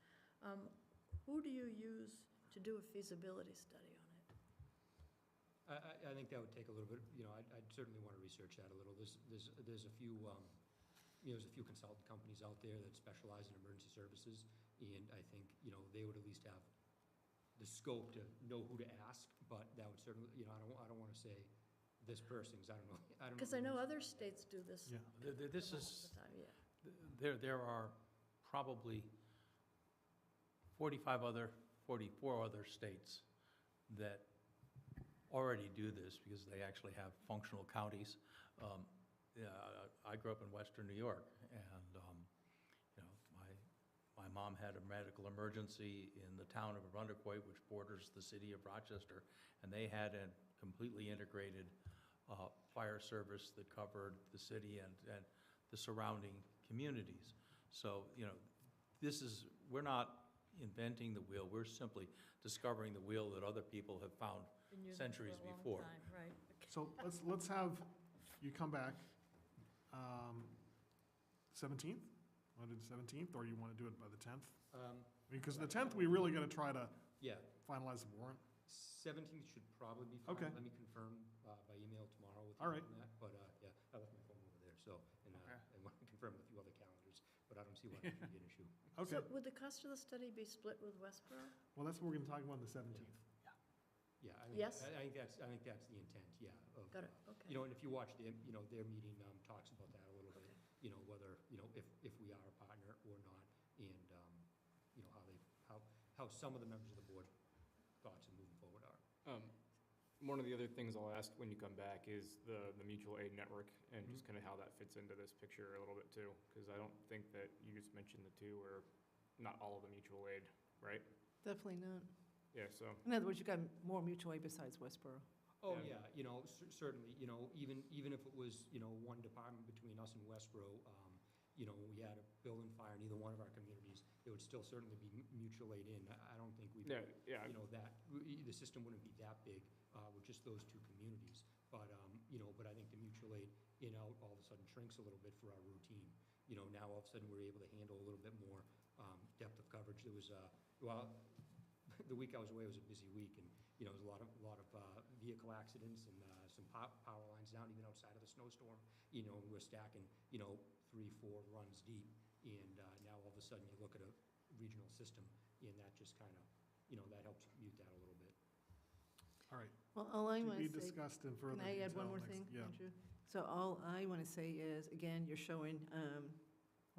who do you use to do a feasibility study on it? I think that would take a little bit, I'd certainly want to research that a little. There's a few, there's a few consultant companies out there that specialize in emergency services, and I think, they would at least have the scope to know who to ask, but that would certainly, I don't want to say this person, because I don't know. Because I know other states do this. Yeah. This all is, the time, yeah. there are probably 44 other states that already do this because they actually have functional counties. I grew up in Western New York, and my mom had a medical emergency in the town of Arundecoit, which borders the city of Rochester, and they had a completely integrated fire service that covered the city and the surrounding communities. So, we're not inventing the wheel, we're simply discovering the wheel that other people have found Been using it for a centuries long before. time, right. Okay. So let's have you come back 17th? Want to do the 17th, or you want to do it by the 10th? Because the 10th, we really got to try to Yeah, finalize the warrant. 17th should probably be fine. Okay. Let me confirm by email tomorrow with you All right. on that. But, yeah, I left my phone over there, so, and Okay. I want to confirm a few other calendars, but I don't see why it should be an issue. Okay, So would the cost of the study be split with Westboro? well, that's what we're going to talk about on the 17th. Yeah, Yes? I think that's the intent, yeah. Got it, okay. And if you watch their meeting, talks about that a little bit, whether, if we are a partner or not, and, how some of the members of the board thoughts of moving forward are. One of the other things I'll ask when you come back is the mutual aid network and just kind of how that fits into this picture a little bit too, because I don't think that you just mentioned the two or not all of the mutual aid, right? Definitely not. Yeah, so, In other words, you've got more mutual aid besides Westboro. Oh, Yeah. yeah, certainly, even if it was, one department between us and Westboro, we had a building fire in either one of our communities, there would still certainly be mutual aid in. I don't think we, yeah, the system wouldn't be that big with just those two communities. But, but I think the mutual aid in-out all of a sudden shrinks a little bit for our routine. Now all of a sudden we're able to handle a little bit more depth of coverage. There was, the week I was away was a busy week, and, there was a lot of vehicle accidents and some power lines down even outside of the snowstorm. And we're stacking, 3-4 runs deep, and now all of a sudden you look at a regional system, and that just kind of, that helps mute that a little bit. All right. Well, all I To want be to say, discussed in further can detail I add one more next- thing, Yeah. Andrew? So all I want to say is, again, you're showing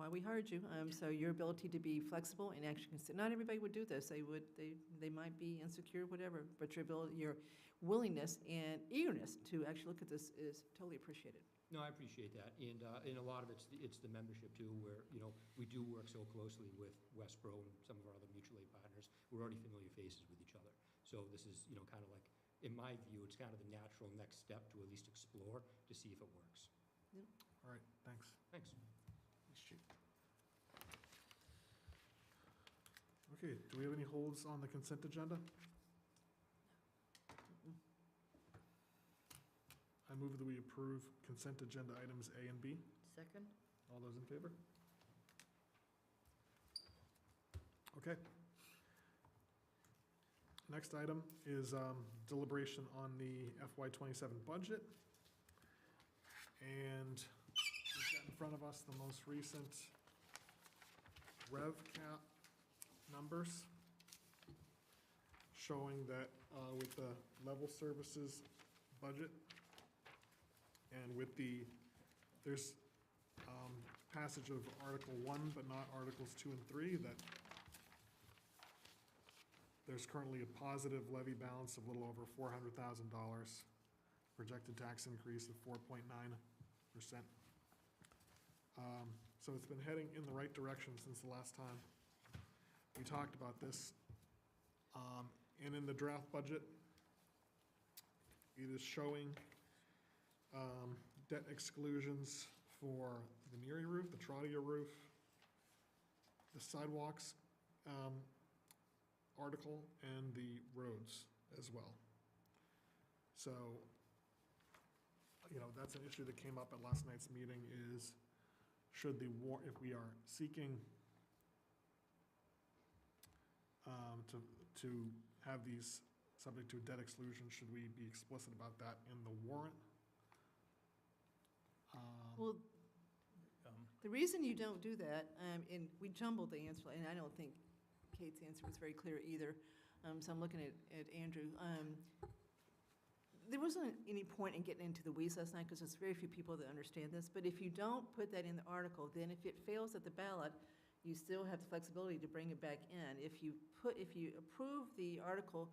why we hired you. So your ability to be flexible and actually consider, not everybody would do this. They might be insecure, whatever, but your willingness and eagerness to actually look at this is totally appreciated. No, I appreciate that, and a lot of it's the membership too, where, we do work so closely with Westboro and some of our other mutual aid partners. We're already familiar faces with each other. So this is, kind of like, in my view, it's kind of the natural next step to at least explore to see if it works. All right, thanks. Thanks. Thanks, Chief. Okay, do we have any holds on the consent agenda? move that we approve consent agenda items A and B. Second? All those in favor? Okay. Next item is deliberation on the FY '27 budget. And we've got in front of us the most recent rev cap numbers showing that with the level services budget and with there's passage of Article 1, but not Articles 2 and 3, that there's currently a positive levy balance of a little over $400,000, projected tax increase of 4.9%. So it's been heading in the right direction since the last time we talked about this. And in the draft budget, it is showing debt exclusions for the Neary roof, the Trotter roof, the sidewalks article, and the roads as well. So, that's an issue that came up at last night's meeting is should if we are seeking to have these subject to a debt exclusion, should we be explicit about that in the warrant? Well, the reason you don't do that, and we jumbled the answer, and I don't think Kate's answer was very clear either, so I'm looking at Andrew. There wasn't any point in getting into the weeds last night because there's very few people that understand this, but if you don't put that in the article, then if it fails at the ballot, you still have the flexibility to bring it back in. If you approve the article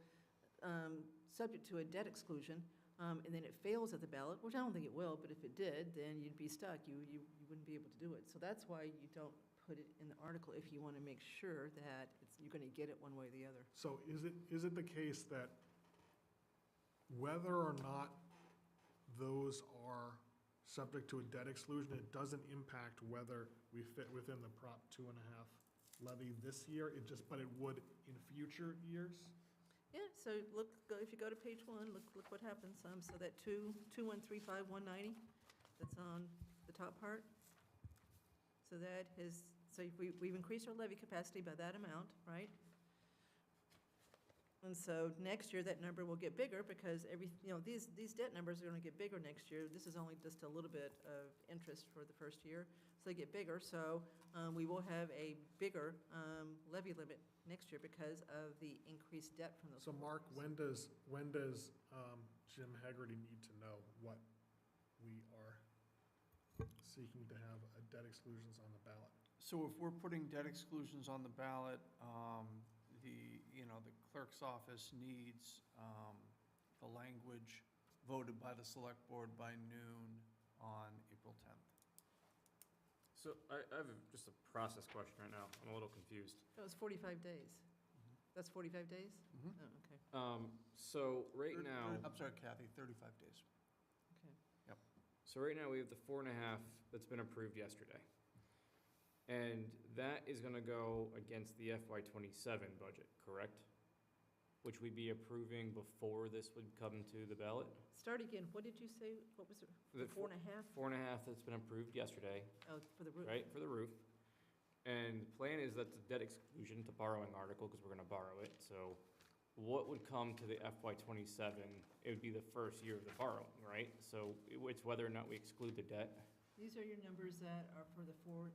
subject to a debt exclusion, and then it fails at the ballot, which I don't think it will, but if it did, then you'd be stuck. You wouldn't be able to do it. So that's why you don't put it in the article if you want to make sure that you're going to get it one way or the other. So is it the case that whether or not those are subject to a debt exclusion, it doesn't impact whether we fit within the Prop 2.5 levy this year, but it would in future years? Yeah, so if you go to page 1, look what happens. So that 2,135,190, that's on the top part. So we've increased our levy capacity by that amount, right? And so next year, that number will get bigger because these debt numbers are going to get bigger next year. This is only just a little bit of interest for the first year, so they get bigger. So we will have a bigger levy limit next year because of the increased debt from those. So Mark, when does Jim Haggerty need to know what we are seeking to have debt exclusions on the ballot? So if we're putting debt exclusions on the ballot, the clerk's office needs the language voted by the select board by noon on April 10th. So I have just a process question right now. I'm a little confused. That was 45 days. That's 45 days? Mhm. Oh, okay. So right now, I'm sorry, Kathy, 35 days. Okay. so right now we have the 4.5 that's been approved yesterday. And that is gonna go against the FY '27 budget, correct? Which we'd be approving before this would come to the ballot? Start again. What did you say? What was it? The 4.5? 4.5 that's been approved yesterday, Oh, for the roof. right, for the roof. And the plan is that's a debt exclusion to borrowing article, because we're gonna borrow it, so what would come to the FY '27? It would be the first year of the borrowing, right? So it's whether or not we exclude the debt. These are your numbers that are for the 4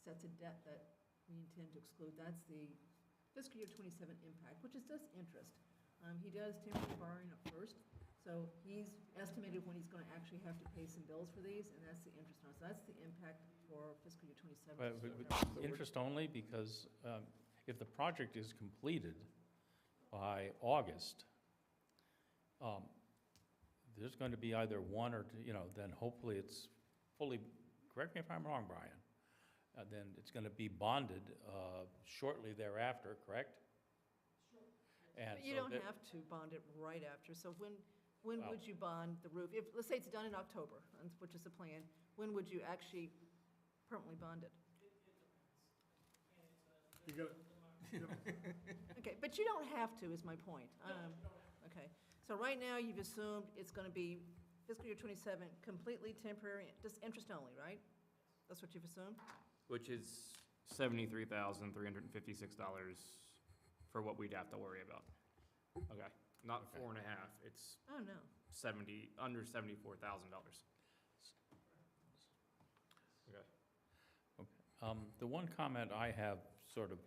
sets of debt that we intend to exclude. That's the fiscal year '27 impact, which is just interest. He does temporary borrowing up first, so he's estimated when he's going to actually have to pay some bills for these, and that's the interest on. So that's the impact for fiscal year '27. But interest only, because if the project is completed by August, there's going to be either one or two, then hopefully it's fully, correct me if I'm wrong, Brian, then it's going to be bonded shortly thereafter, correct? And But you so don't that- have to bond it right after. So when Well- would you bond the roof? Let's say it's done in October, which is the plan, when would you actually permanently bond it? You got Okay, but you don't have to, is my point. Okay, so right now, you've assumed it's going to be fiscal year 27, completely temporary, just interest only, right? That's what you've assumed? Which is $73,356 for what we'd have to worry about. Okay, not Okay. 4.5, it's Oh, no. under $74,000. Okay. The one comment I have, sort of,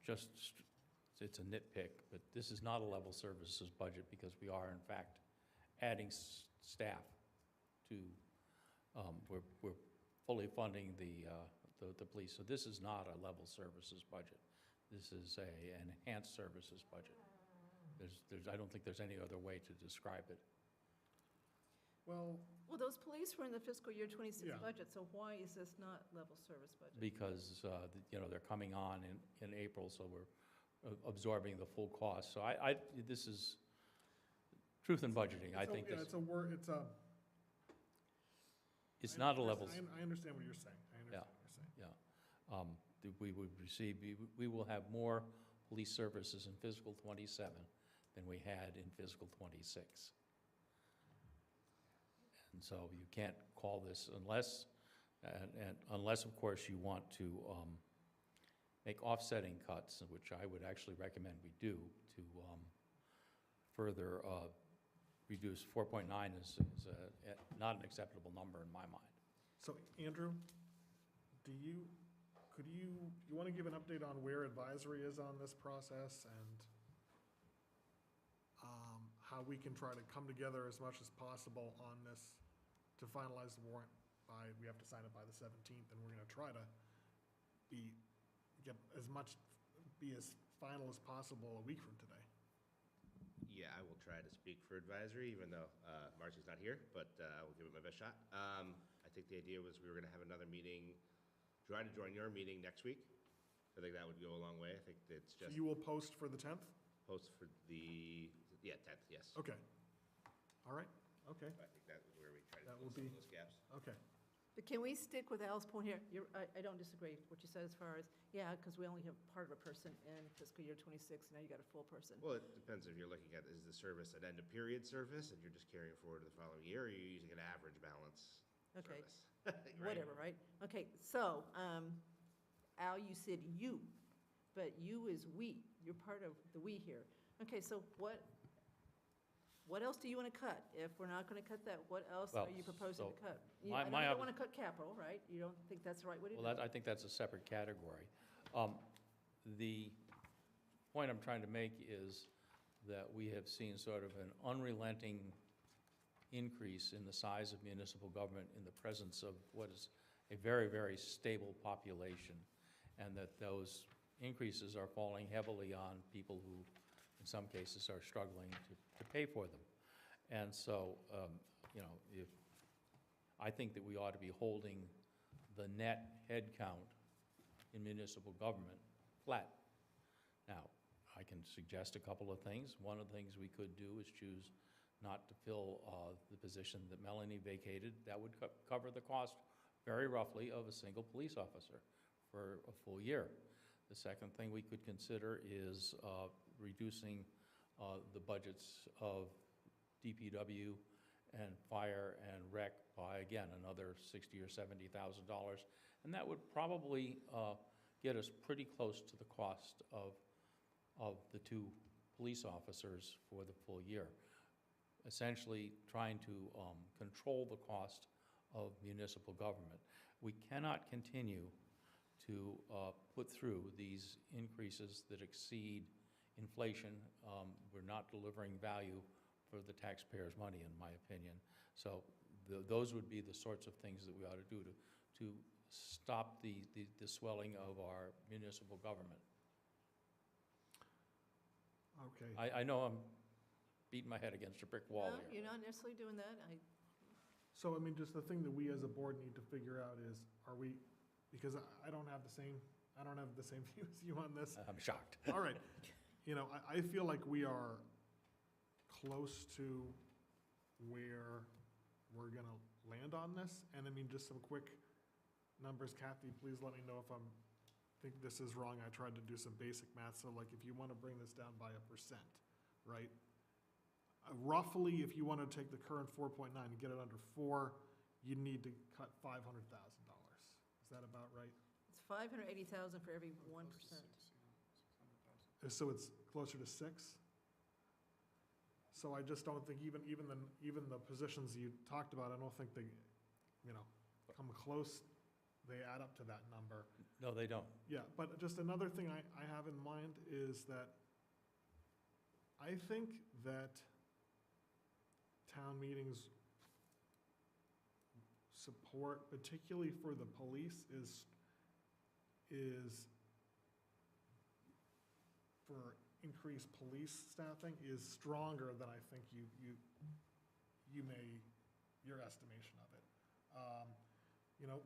it's a nitpick, but this is not a level services budget because we are in fact adding staff to, we're fully funding the police. So this is not a level services budget. This is an enhanced services budget. I don't think there's any other way to describe it. Well, Well, those police were in the fiscal year 26 Yeah. budget, so why is this not level service budget? Because, they're coming on in April, so we're absorbing the full cost. So this is truth in budgeting. I think yeah, this, it's a word, it's not a level. I understand what you're saying. I understand what you're saying. We will have more police services in fiscal '27 than we had in fiscal '26. And so you can't call this unless, of course, you want to make offsetting cuts, which I would actually recommend we do, to further reduce. 4.9 is not an acceptable number in my mind. So, Andrew, you want to give an update on where advisory is on this process and how we can try to come together as much as possible on this to finalize the warrant we have to sign it by the 17th, and we're going to try to be as final as possible a week from today. Yeah, I will try to speak for advisory, even though Marcy's not here, but I will give it my best shot. I think the idea was we were going to have another meeting, try to join your meeting next week. I think that would go a long way. I think it's So just you will post for the 10th? post for the, 10th, yes. Okay. All right, okay, I think that was where we try to That fill will some be- of those gaps. okay. But can we stick with Al's point here? I don't disagree with what you said as far as, yeah, because we only have part of a person in fiscal year 26, now you got a full person. Well, it depends if you're looking at, is the service an end-of-period service, and you're just carrying forward to the following year, or are you using an average balance Okay, service? Right? whatever, right? Okay, so, Al, you said you, but you is we. You're part of the we here. Okay, so what else do you want to cut? If we're not going to cut that, what else are Well, you proposing to so cut? my- I know my you don't ob- want to cut capital, right? You don't think that's the right way to do Well, it? I think that's a separate category. The point I'm trying to make is that we have seen sort of an unrelenting increase in the size of municipal government in the presence of what is a very, very stable population, and that those increases are falling heavily on people who, in some cases, are struggling to pay for them. And so, I think that we ought to be holding the net head count in municipal government flat. Now, I can suggest a couple of things. One of the things we could do is choose not to fill the position that Melanie vacated. That would cover the cost, very roughly, of a single police officer for a full year. The second thing we could consider is reducing the budgets of DPW and fire and rec by, again, another $60,000 or $70,000. And that would probably get us pretty close to the cost of the two police officers for the full year. Essentially trying to control the cost of municipal government. We cannot continue to put through these increases that exceed inflation. We're not delivering value for the taxpayers' money, in my opinion. So those would be the sorts of things that we ought to do to stop the swelling of our municipal government. Okay. I know I'm beating my head against a brick wall No, here. you're not necessarily doing that. So, I mean, just the thing that we as a board need to figure out is, because I don't have the same view as you on this. I'm shocked. All right. I feel like we are close to where we're going to land on this. And I mean, just some quick numbers. Kathy, please let me know if think this is wrong. I tried to do some basic math. So like if you want to bring this down by 1%, right? Roughly, if you want to take the current 4.9 and get it under 4, you need to cut $500,000. Is that about right? It's 580,000 for every 1%. So it's closer to 6? So I just don't think even the positions you talked about, I don't think they, come close, they add up to that number. No, they don't. Yeah, but just another thing I have in mind is that I think that town meetings support, particularly for the police, is for increased police staffing is stronger than I think your estimation of it.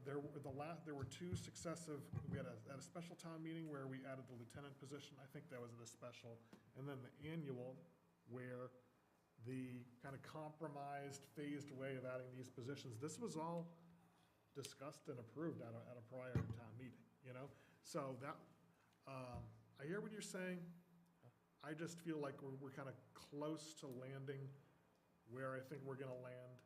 There were two successive, we had a special town meeting where we added the lieutenant position. I think that was the special. And then the annual where the kind of compromised, phased way of adding these positions, this was all discussed and approved at a prior town meeting, So that, I hear what you're saying. I just feel like we're kind of close to landing where I think we're gonna land.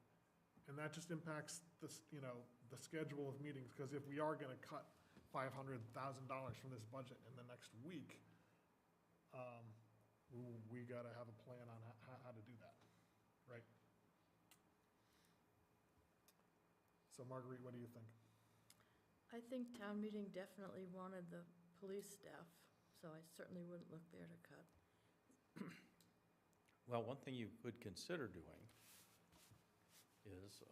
And that just impacts this, the schedule of meetings, because if we are gonna cut $500,000 from this budget in the next week, we gotta have a plan on how to do that, right? So Marguerite, what do you think? I think town meeting definitely wanted the police staff, so I certainly wouldn't look there to cut. Well, one thing you could consider doing is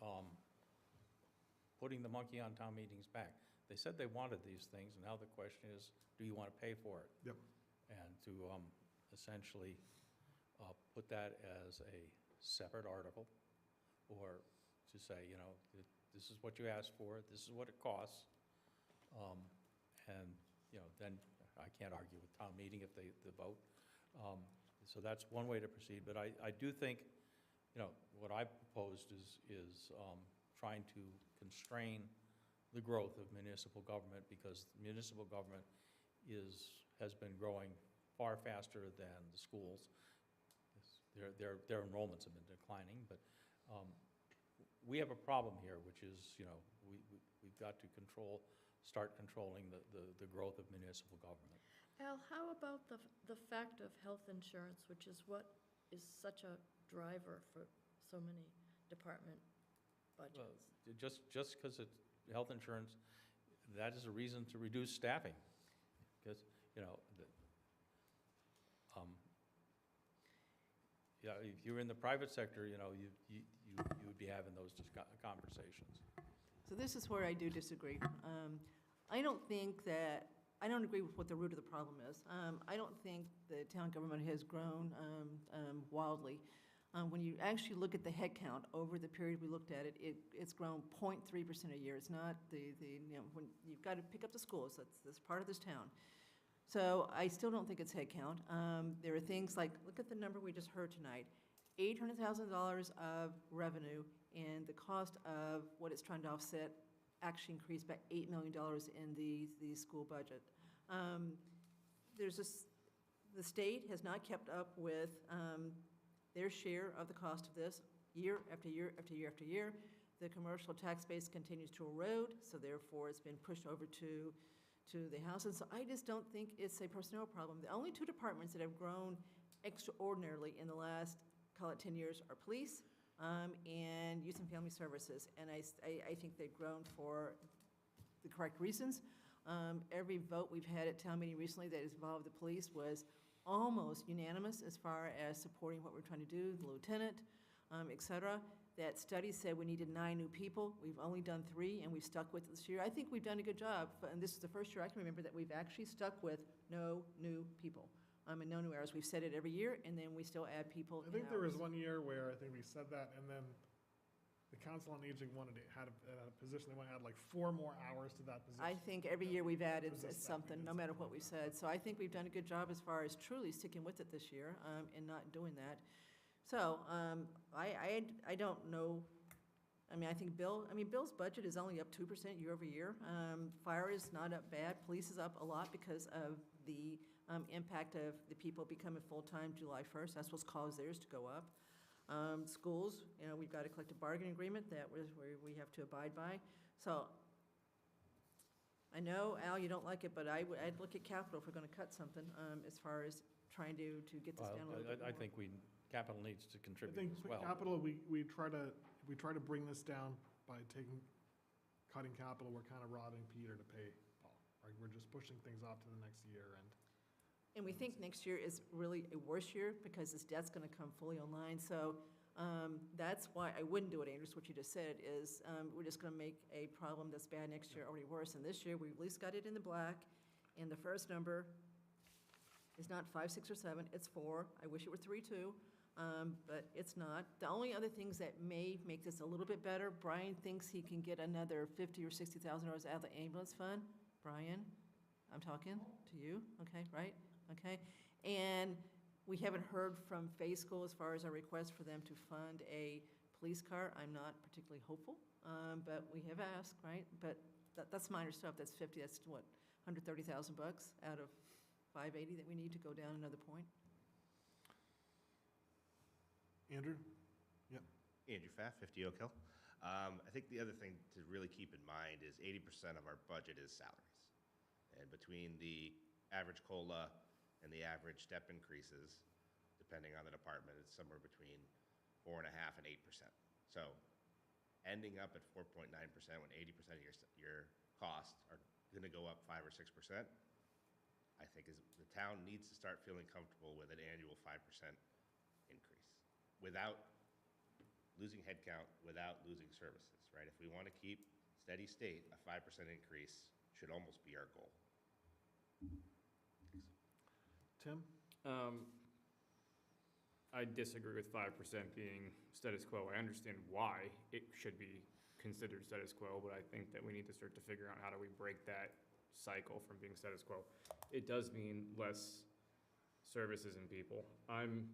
putting the monkey on town meeting's back. They said they wanted these things, and now the question is, do you want to pay for it? Yep. And to essentially put that as a separate article, or to say, this is what you asked for, this is what it costs, and, then I can't argue with town meeting if they vote. So that's one way to proceed, but I do think, what I proposed is trying to constrain the growth of municipal government, because municipal government has been growing far faster than the schools. Their enrollments have been declining, but we have a problem here, which is, we've got to start controlling the growth of municipal government. Al, how about the fact of health insurance, which is what is such a driver for so many department budgets? Just because it's health insurance, that is a reason to reduce staffing. Because, if you're in the private sector, you would be having those conversations. So this is where I do disagree. I don't agree with what the root of the problem is. I don't think the town government has grown wildly. When you actually look at the head count over the period we looked at it, it's grown 0.3% a year. It's not when you've got to pick up the schools, that's part of this town. So I still don't think it's head count. There are things like, look at the number we just heard tonight, $800,000 of revenue, and the cost of what it's trying to offset actually increased by $8 million in the school budget. The state has not kept up with their share of the cost of this year after year after year after year. The commercial tax base continues to erode, so therefore it's been pushed over to the houses. So I just don't think it's a personnel problem. The only two departments that have grown extraordinarily in the last, call it 10 years, are police and youth and family services. And I think they've grown for the correct reasons. Every vote we've had at town meeting recently that has involved the police was almost unanimous as far as supporting what we're trying to do, the lieutenant, et cetera. That study said we needed 9 new people. We've only done 3, and we've stuck with it this year. I think we've done a good job, and this is the first year I can remember that we've actually stuck with no new people. And no new hours. We've said it every year, and then we still add people. I think there was one year where I think we said that, and then the Council on Aging had a position, they want to add like 4 more hours to that position. I think every year we've added Resist that, something, no matter what we said. So I think we've done a good job as far as truly sticking with it this year and not doing that. So I don't know. I think Bill's budget is only up 2% year over year. Fire is not up bad. Police is up a lot because of the impact of the people becoming full-time July 1st. That's what's caused theirs to go up. Schools, we've got a collective bargaining agreement that we have to abide by. So I know, Al, you don't like it, but I'd look at capital if we're going to cut something, as far as trying to get this down a little bit more. I think capital needs to I contribute think as well. capital, we try to bring this down by cutting capital, we're kind of robbing Peter to pay Paul, right? We're just pushing things off to the next year, And we think next year is really a worse year because this debt's going to come fully online. So that's why I wouldn't do it, Andrews, what you just said, is we're just going to make a problem that's bad next year already worse. And this year, we at least got it in the black, and the first number is not 5, 6, or 7, it's 4. I wish it were 3, too, but it's not. The only other things that may make this a little bit better, Brian thinks he can get another $50,000 or $60,000 out of the ambulance fund. Brian, I'm talking to you, okay, right? Okay, and we haven't heard from Fay School as far as our request for them to fund a police car. I'm not particularly hopeful, but we have asked, right? But that's minor stuff. That's 50. That's what, $130,000 out of 580 that we need to go down another point. Andrew? Andrew Pfaff, 50 Oak Hill. I think the other thing to really keep in mind is 80% of our budget is salaries. And between the average COLA and the average step increases, depending on the department, it's somewhere between 4.5% and 8%. So ending up at 4.9% when 80% of your costs are going to go up 5 or 6%, I think the town needs to start feeling comfortable with an annual 5% increase without losing headcount, without losing services, right? If we want to keep steady state, a 5% increase should almost be our goal. Tim? I disagree with 5% being status quo. I understand why it should be considered status quo, but I think that we need to start to figure out how do we break that cycle from being status quo. It does mean less services and people. I'm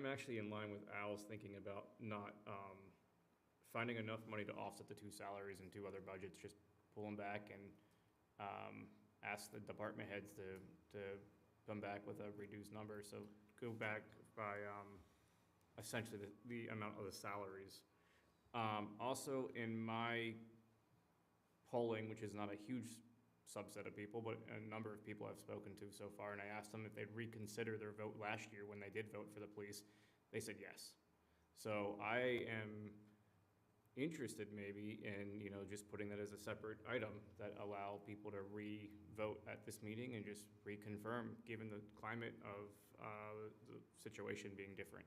actually in line with Al's thinking about not finding enough money to offset the 2 salaries and 2 other budgets, just pull them back and ask the department heads to come back with a reduced number. So go back by essentially the amount of the salaries. Also, in my polling, which is not a huge subset of people, but a number of people I've spoken to so far, and I asked them if they'd reconsider their vote last year when they did vote for the police, they said yes. So I am interested maybe in, just putting that as a separate item that allow people to re-vote at this meeting and just reconfirm, given the climate of the situation being different.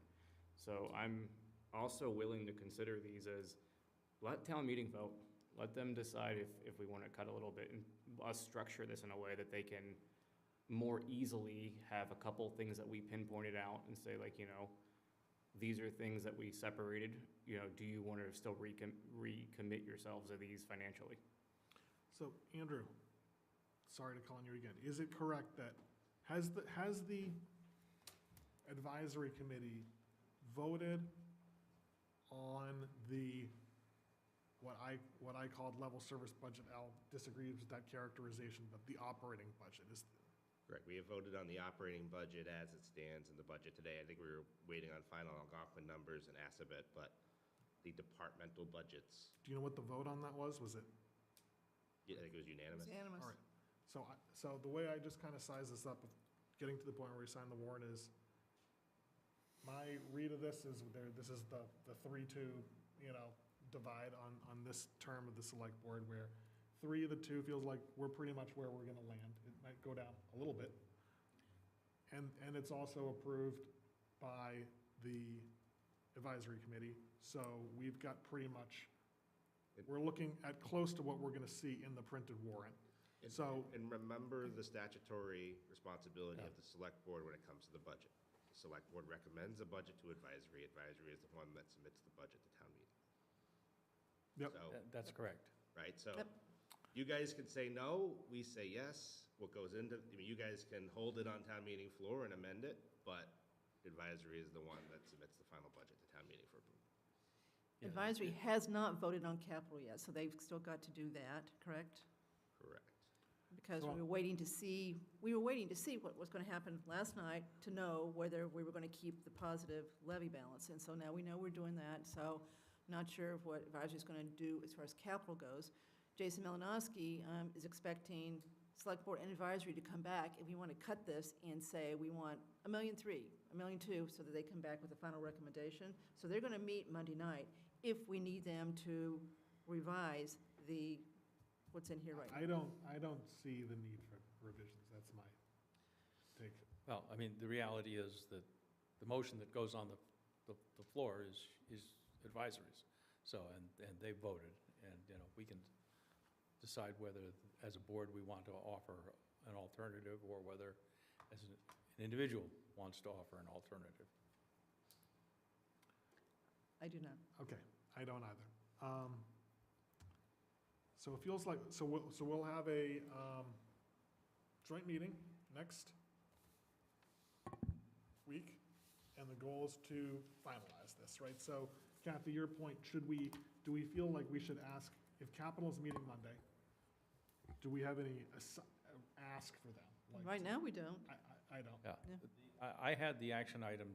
So I'm also willing to consider these as, let town meeting vote. Let them decide if we want to cut a little bit, and us structure this in a way that they can more easily have a couple things that we pinpointed out and say, like, these are things that we separated. Do you want to still recommit yourselves to these financially? So, Andrew, sorry to call on you again. Is it correct that, has the advisory committee voted on the, what I called level service budget? Al disagrees with that characterization, but the operating budget is. Correct. We have voted on the operating budget as it stands in the budget today. I think we were waiting on final Algonquin numbers and Assabet, but the departmental budgets. Do you know what the vote on that was? Was it? Yeah, I think it was unanimous. It's unanimous. All right. So the way I just kind of size this up, getting to the point where we sign the warrant, is my read of this is this is the 3-2, divide on this term of the select board, where 3 of the 2 feels like we're pretty much where we're going to land. It might go down a little bit. And it's also approved by the advisory committee. So we've got pretty much, we're looking at close to what we're going to see in the printed warrant. And remember the statutory responsibility of the select board when it comes to the budget. The select board recommends a budget to advisory. Advisory is the one that submits the budget to town meeting. Yep. So, That's correct. right, so you guys can say no, we say yes. What goes into, you guys can hold it on town meeting floor and amend it, but advisory is the one that submits the final budget to town meeting for approval. Advisory has not voted on capital yet, so they've still got to do that, correct? Correct. because Well- we were waiting to see what was going to happen last night to know whether we were going to keep the positive levy balance. And so now we know we're doing that, so not sure of what advisory is going to do as far as capital goes. Jason Malinowski is expecting Select Board and Advisory to come back if we want to cut this and say we want $1.3 million, $1.2 million, so that they come back with a final recommendation. So they're going to meet Monday night if we need them to revise what's in here right now. I don't see the need for revisions, that's my take. Well, I mean, the reality is that the motion that goes on the floor is advisories. So, and they voted, and, we can decide whether, as a board, we want to offer an alternative, or whether, as an individual, wants to offer an alternative. I do not. Okay, I don't either. So it feels like, so we'll have a joint meeting next week, and the goal is to finalize this, right? So Kathy, your point, do we feel like we should ask, if Capital's meeting Monday, do we have any ask for them? Like, Right now, we don't. I don't. Yeah. Yeah. I had the action item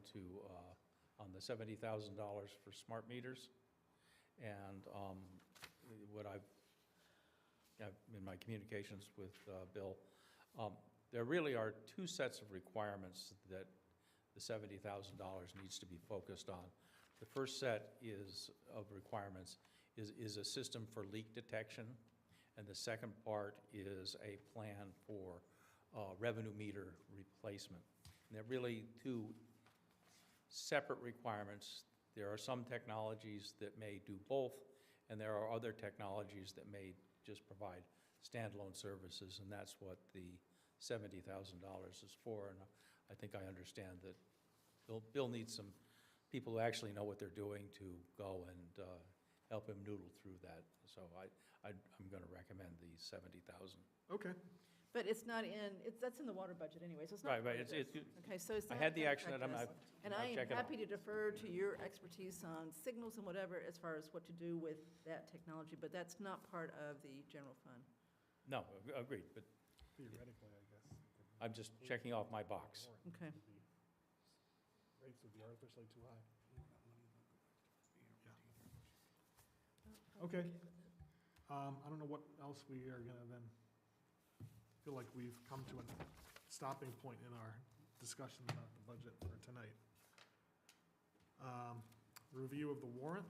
on the $70,000 for smart meters, and what I've in my communications with Bill, there really are two sets of requirements that the $70,000 needs to be focused on. The first set of requirements is a system for leak detection, and the second part is a plan for revenue meter replacement. And they're really two separate requirements. There are some technologies that may do both, and there are other technologies that may just provide standalone services, and that's what the $70,000 is for. And I think I understand that Bill needs some people who actually know what they're doing to go and help him noodle through that. So I'm going to recommend the $70,000. Okay. But it's not that's in the water budget anyway, so it's not. Right. part of this. Okay, so it's I not had the gonna action affect item. us. And I am happy to defer to your expertise on signals and whatever as far as what to do with that technology, but that's not part of the general fund. No, agreed, but Theoretically, I guess. I'm just checking off my box. Okay. Rates would be artificially too high. Yeah. Okay. I don't know what else we are gonna then, feel like we've come to a stopping point in our discussion about the budget for tonight. Review of the warrant.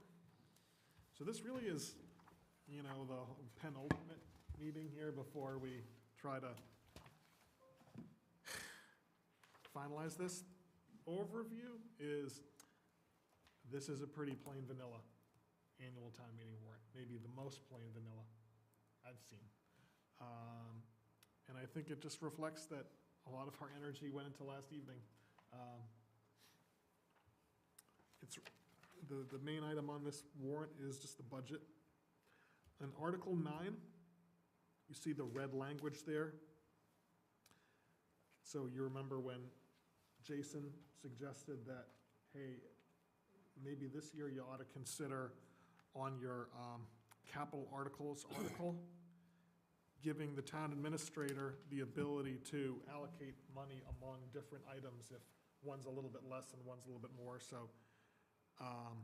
So this really is, the penultimate meeting here before we try to finalize this. Overview is, this is a pretty plain vanilla annual town meeting warrant, maybe the most plain vanilla I've seen. And I think it just reflects that a lot of our energy went into last evening. It's, the main item on this warrant is just the budget. In Article 9, you see the red language there. So you remember when Jason suggested that, hey, maybe this year you ought to consider on your capital articles article, giving the town administrator the ability to allocate money among different items if one's a little bit less and one's a little bit more, so.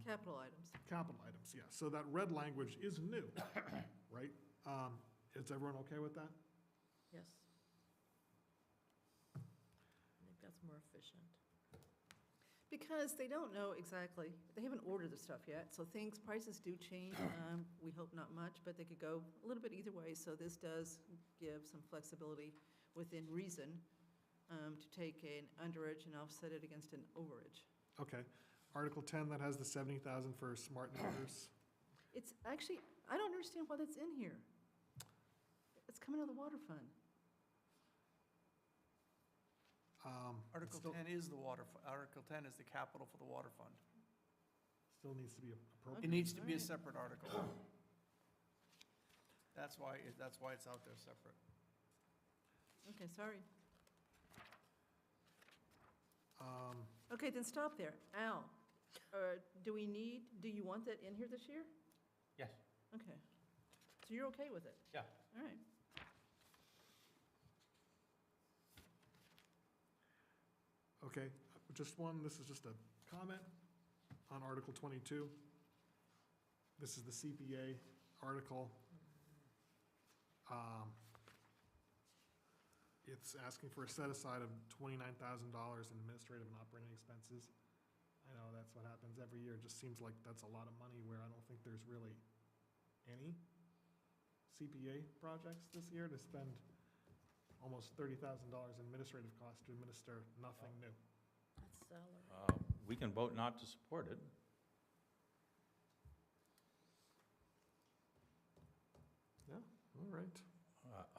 Capital items. Capital items, yeah. So that red language is new, right? Is everyone okay with that? Yes. I think that's more efficient. Because they don't know exactly, they haven't ordered the stuff yet, so prices do change. We hope not much, but they could go a little bit either way. So this does give some flexibility within reason to take an underage and offset it against an overage. Okay. Article 10, that has the 70,000 for smart meters. It's actually, I don't understand why that's in here. It's coming out of the water fund. Article 10 is Article 10 is the capital for the water fund. Still needs to be appropriate. It needs to be a Alright. separate article. That's why it's out there separate. Okay, sorry. Okay, then stop there. Al, do you want that in here this year? Yes. Okay. So you're okay with it? Yeah. All right. Okay, just one, this is just a comment on Article 22. This is the CPA article. It's asking for a set-aside of $29,000 in administrative and operating expenses. I know that's what happens every year. It just seems like that's a lot of money where I don't think there's really any CPA projects this year to spend almost $30,000 in administrative costs to administer nothing new. That's salary. We can vote not to support it. Yeah, all right.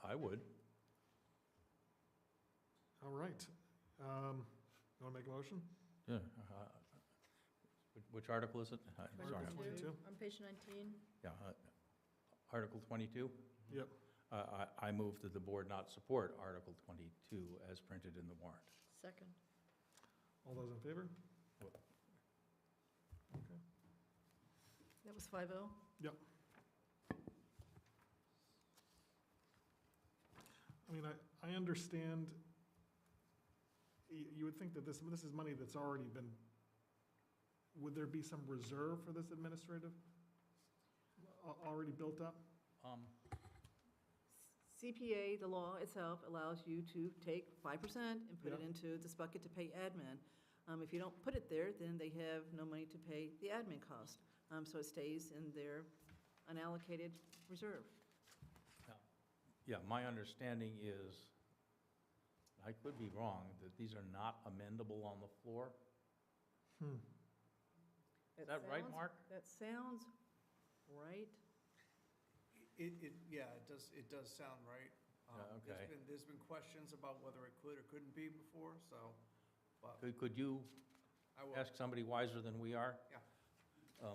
I would. All right. You want to make a motion? Yeah. Which article is it? Sorry. Article 22. On page 19. Yeah, Article 22? Yep. I move that the board not support Article 22 as printed in the warrant. Second. All those in favor? Okay. That was 5-0? Yep. I mean, I understand, you would think that this is money that's already been, would there be some reserve for this administrative already built up? CPA, the law itself allows you to take 5% and put it Yeah. into this bucket to pay admin. If you don't put it there, then they have no money to pay the admin cost. So it stays in their unallocated reserve. Yeah, my understanding is, I could be wrong, that these are not amendable on the floor. Is that right, Mark? That sounds right. Yeah, it does sound right. Okay. There's been questions about whether it could or couldn't be before, so, but Could you I will. ask somebody wiser than we are? Yeah.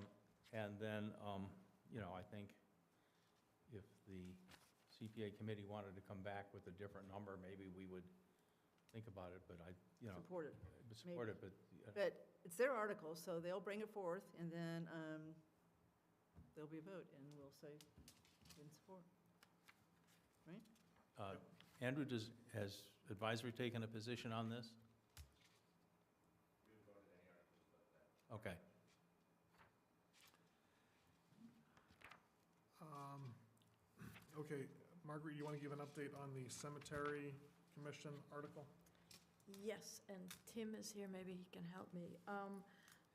And then, I think if the CPA committee wanted to come back with a different number, maybe we would think about it, but Support it. support it, but. But it's their article, so they'll bring it forth, and then there'll be a vote, and we'll say in support. Right? Andrew, has advisory taken a position on this? Okay. Okay, Margaret, you want to give an update on the cemetery commission article? Yes, and Tim is here, maybe he can help me.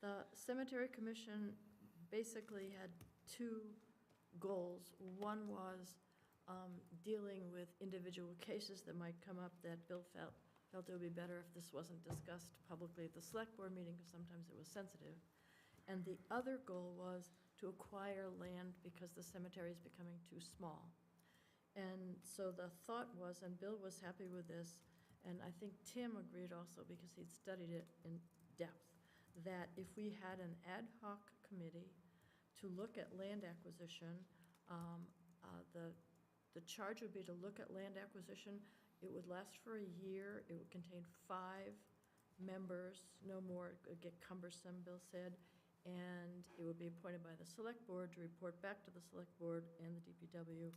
The Cemetery Commission basically had two goals. One was dealing with individual cases that might come up that Bill felt it would be better if this wasn't discussed publicly at the select board meeting, because sometimes it was sensitive. And the other goal was to acquire land because the cemetery is becoming too small. And so the thought was, and Bill was happy with this, and I think Tim agreed also because he'd studied it in depth, that if we had an ad hoc committee to look at land acquisition, the charge would be to look at land acquisition. It would last for a year. It would contain 5 members, no more. It would get cumbersome, Bill said. And it would be appointed by the select board to report back to the select board and the DPW.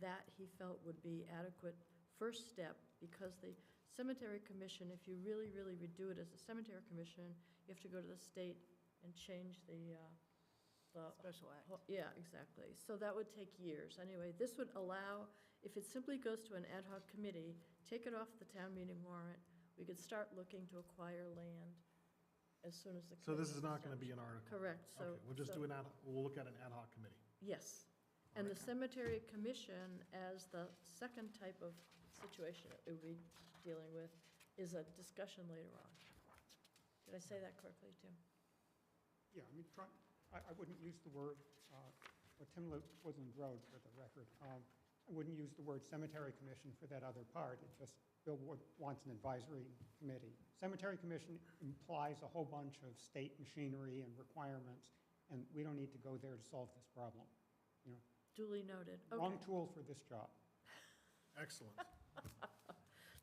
That he felt would be adequate first step, because the cemetery commission, if you really, really redo it as a cemetery commission, you have to go to the state and change the Special act. Yeah, exactly. So that would take years. Anyway, this would allow, if it simply goes to an ad hoc committee, take it off the town meeting warrant, we could start looking to acquire land as soon as the. So this is committee not going to be established. an article? Correct, so. Okay, we'll just so- do we'll look at an ad hoc committee. Yes. And the cemetery commission, as the second type of situation it would be dealing with, is a discussion later on. Did I say that correctly, Tim? Yeah, I mean, I wouldn't use the word, well, Tim Woodland Road for the record. I wouldn't use the word cemetery commission for that other part. It just, Bill wants an advisory committee. Cemetery commission implies a whole bunch of state machinery and requirements, and we don't need to go there to solve this problem. You know, Duly noted. wrong Okay. tool for this job. Excellent.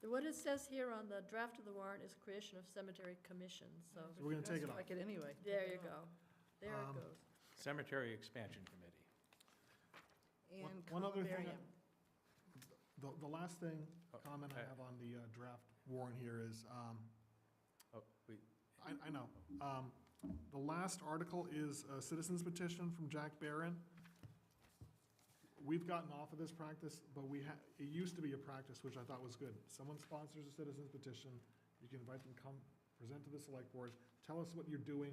What it says here on the draft of the warrant is creation of cemetery commission, so. So we're going to take it off. Like it anyway. There you go. There it goes. Cemetery Expansion Committee. And One other thing, columbarium. the last thing, comment I okay. have on the draft warrant here is, Oh, I know. The last article is a citizen's petition from Jack Barron. We've gotten off of this practice, but it used to be a practice, which I thought was good. Someone sponsors a citizen's petition, you can invite them to come, present to the select board, tell us what you're doing,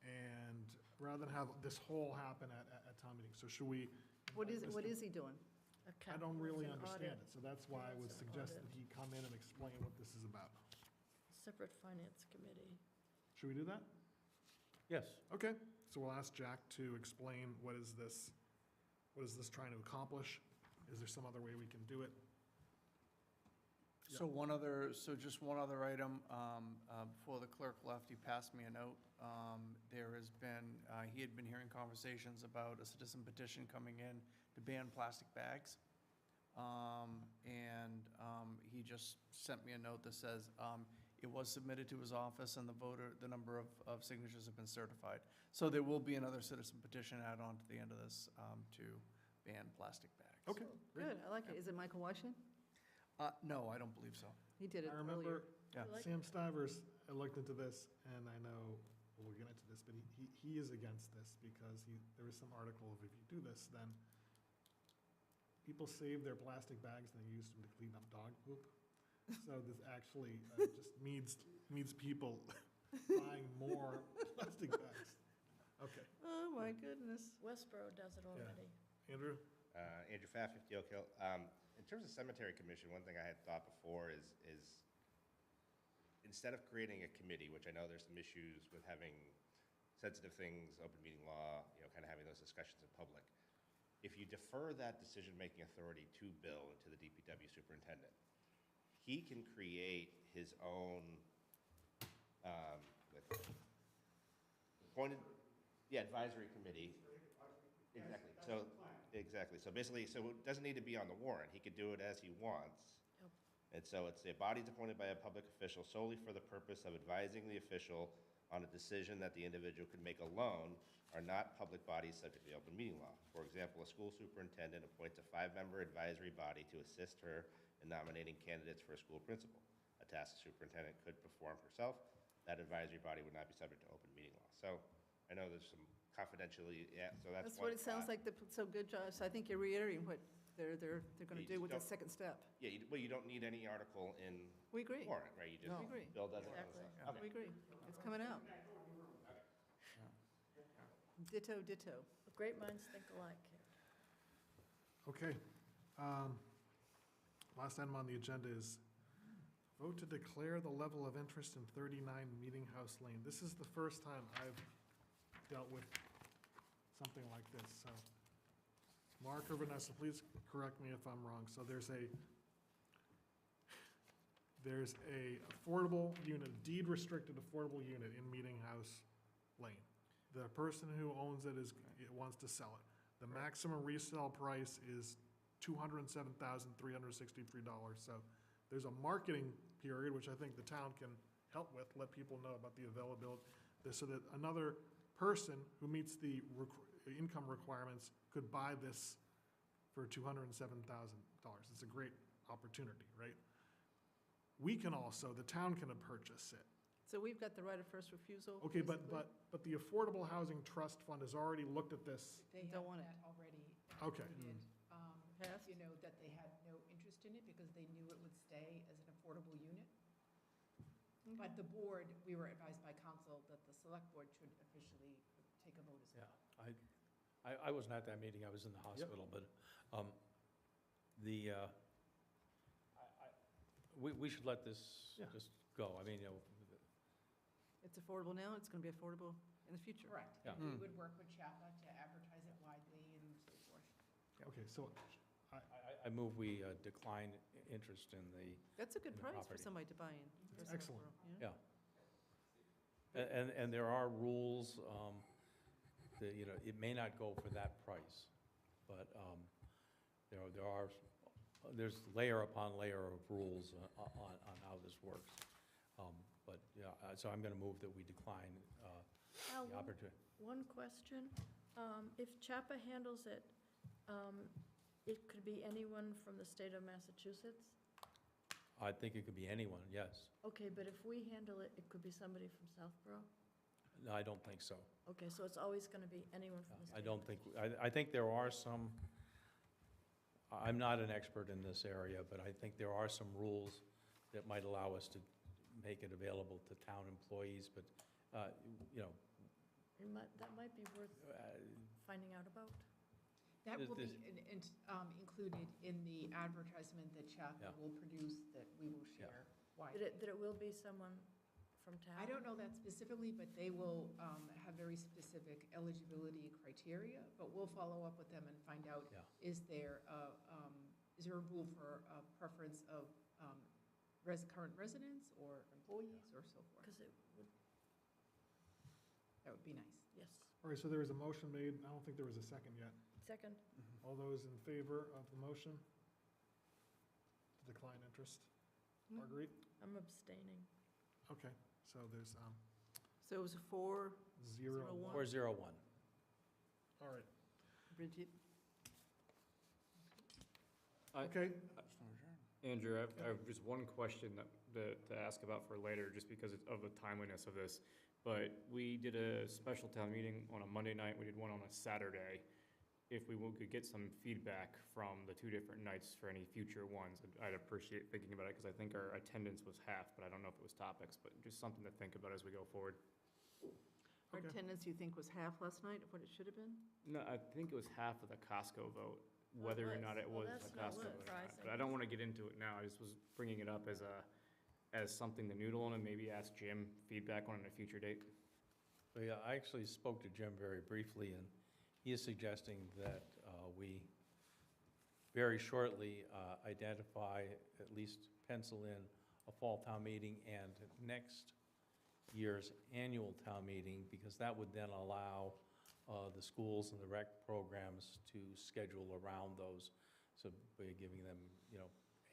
and rather than have this whole happen at town meeting. So should we? What is he doing? I don't really It's an understand audit. it, so that's why I would It's an suggest audit. that he come in and explain what this is about. Separate finance committee. Should we do that? Yes. Okay, so we'll ask Jack to explain what is this trying to accomplish? Is there some other way we can do it? So just one other item, before the clerk left, he passed me a note. There has been, he had been hearing conversations about a citizen petition coming in to ban plastic bags. He just sent me a note that says, it was submitted to his office and the number of signatures have been certified. So there will be another citizen petition added on to the end of this, to ban plastic bags. Okay, great. Good, I like it. Is it Michael Washington? No, I don't believe so. He did it I earlier. remember Yeah. Sam Stivers looked into this, and I know, we'll get into this, but he is against this because there was some article of if you do this, then people save their plastic bags and they use them to clean up dog poop. So this actually just means people buying more plastic bags. Okay. Oh, my goodness. Westboro does it already. Andrew? Andrew Pfaff, 50 Oak Hill. In terms of cemetery commission, one thing I had thought before is instead of creating a committee, which I know there's some issues with having sensitive things, open meeting law, kind of having those discussions in public. If you defer that decision-making authority to Bill and to the DPW superintendent, he can create his own appointed, advisory committee. Exactly. So basically, it doesn't need to be on the warrant. He could do it as he wants. Yep. And so it's a body appointed by a public official solely for the purpose of advising the official on a decision that the individual could make alone, are not public bodies subject to the open meeting law. For example, a school superintendent appoints a 5-member advisory body to assist her in nominating candidates for a school principal, a task the superintendent could perform herself. That advisory body would not be subject to open meeting law. So I know there's some confidentially, so that's That's what it sounds like, so good, Josh. I think you're reiterating what they're going to You do with the don't- second step. Yeah, you don't need any article in We agree. warrant, right? You just, We agree. Bill does it. Exactly. Okay. We agree. It's coming out. Ditto, ditto. Great minds think alike here. Okay. Last item on the agenda is vote to declare the level of interest in 39 Meeting House Lane. This is the first time I've dealt with something like this, so. Mark or Vanessa, please correct me if I'm wrong. So there's a affordable unit, deed restricted affordable unit in Meeting House Lane. The person who owns it wants to sell it. The maximum resale price is $207,363. So there's a marketing period, which I think the town can help with, let people know about the availability, so that another person who meets the income requirements could buy this for $207,000. It's a great opportunity, right? We can also, the town can purchase it. So we've got the right of first refusal. Okay, but basically? the Affordable Housing Trust Fund has already looked at this. They Don't have want it. that already. Okay. included, Passed? You know, that they had no interest in it because they knew it would stay as an affordable unit. But the board, we were advised by council that the select board should officially take a vote as well. Yeah, I wasn't at that meeting, I was in the hospital, but we should let this Yeah. just go. I mean, It's affordable now, it's going to be affordable in the future. Correct. Yeah. And we would work with CHAPA to advertise it widely and so forth. Okay, so I move we decline interest in the, That's a good In the price for property. somebody to buy in. That's for excellent. Southborough, yeah. And there are rules, that, it may not go for that price, but there's layer upon layer of rules on how this works. But, yeah, so I'm going to move that we decline Al, the opportunity. one question. If CHAPA handles it, it could be anyone from the state of Massachusetts? I think it could be anyone, yes. Okay, but if we handle it, it could be somebody from Southborough? No, I don't think so. Okay, so it's always going to be anyone from the state? I don't think, I think there are some, I'm not an expert in this area, but I think there are some rules that might allow us to make it available to town employees, but, you know. That might be worth finding out about. That will be This- included in the advertisement that Chapel will produce, that we will share. That it will be someone from town? I don't know that specifically, but they will have very specific eligibility criteria, but we'll follow up with them and find out, is there a rule for preference of current residents or employees or so forth? Because it would, That would be nice. yes. All right, so there was a motion made. I don't think there was a second yet. Second? All those in favor of the motion to decline interest? Marguerite? I'm abstaining. Okay, so there's So it was a 4-0-1. 0-1. 401. All right, Bridget? okay. Andrew, I have just one question to ask about for later, just because of the timeliness of this. But we did a special town meeting on a Monday night, we did one on a Saturday. If we could get some feedback from the two different nights for any future ones, I'd appreciate thinking about it, because I think our attendance was half, but I don't know if it was topics, but just something to think about as we go forward. Our Okay. attendance, you think, was half last night of what it should have been? No, I think it was half of the Costco vote, whether or not it Well, was that's a not Costco vote or not. surprising. But I don't want to get into it now, I just was bringing it up as something to noodle on and maybe ask Jim feedback on at a future date. So, yeah, I actually spoke to Jim very briefly, and he is suggesting that we very shortly identify, at least pencil in, a fall town meeting and next year's annual town meeting, because that would then allow the schools and the rec programs to schedule around those, so by giving them, you know,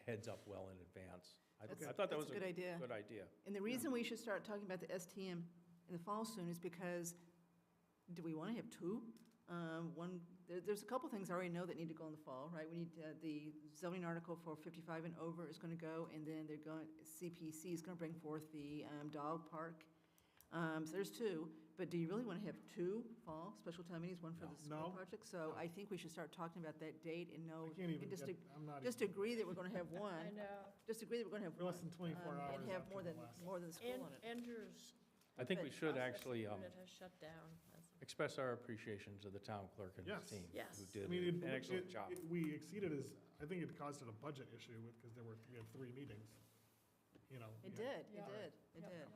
heads up well in advance. I thought that was a good idea. good idea. And the reason we should start talking about the STM in the fall soon is because, do we want to have two? There's a couple things I already know that need to go in the fall, right? We need, the zoning article for 55 and over is going to go, and then CPC is going to bring forth the dog park. So there's two, but do you really want to have two fall special town meetings, one for the school No. project? So I think we should start talking about that date and know. I can't even and just get, I'm not Just agree that we're going to have one. I know. Just agree that we're going to have We're one. less than 24 hours And have after more the than, last. more than the school on it. Andrew's. I think we should processing actually unit has shut down. express our appreciation to the town clerk and his Yes. team, Yes. who I did mean, an excellent job. we exceeded his, I think it caused it a budget issue because we had 3 meetings, you know. It we had- did, it did, it did.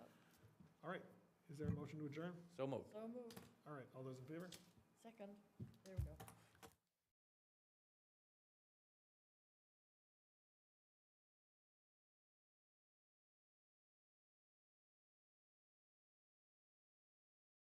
All right, is there a motion to adjourn? So moved. So moved. All right, all those in favor? Second. There we go.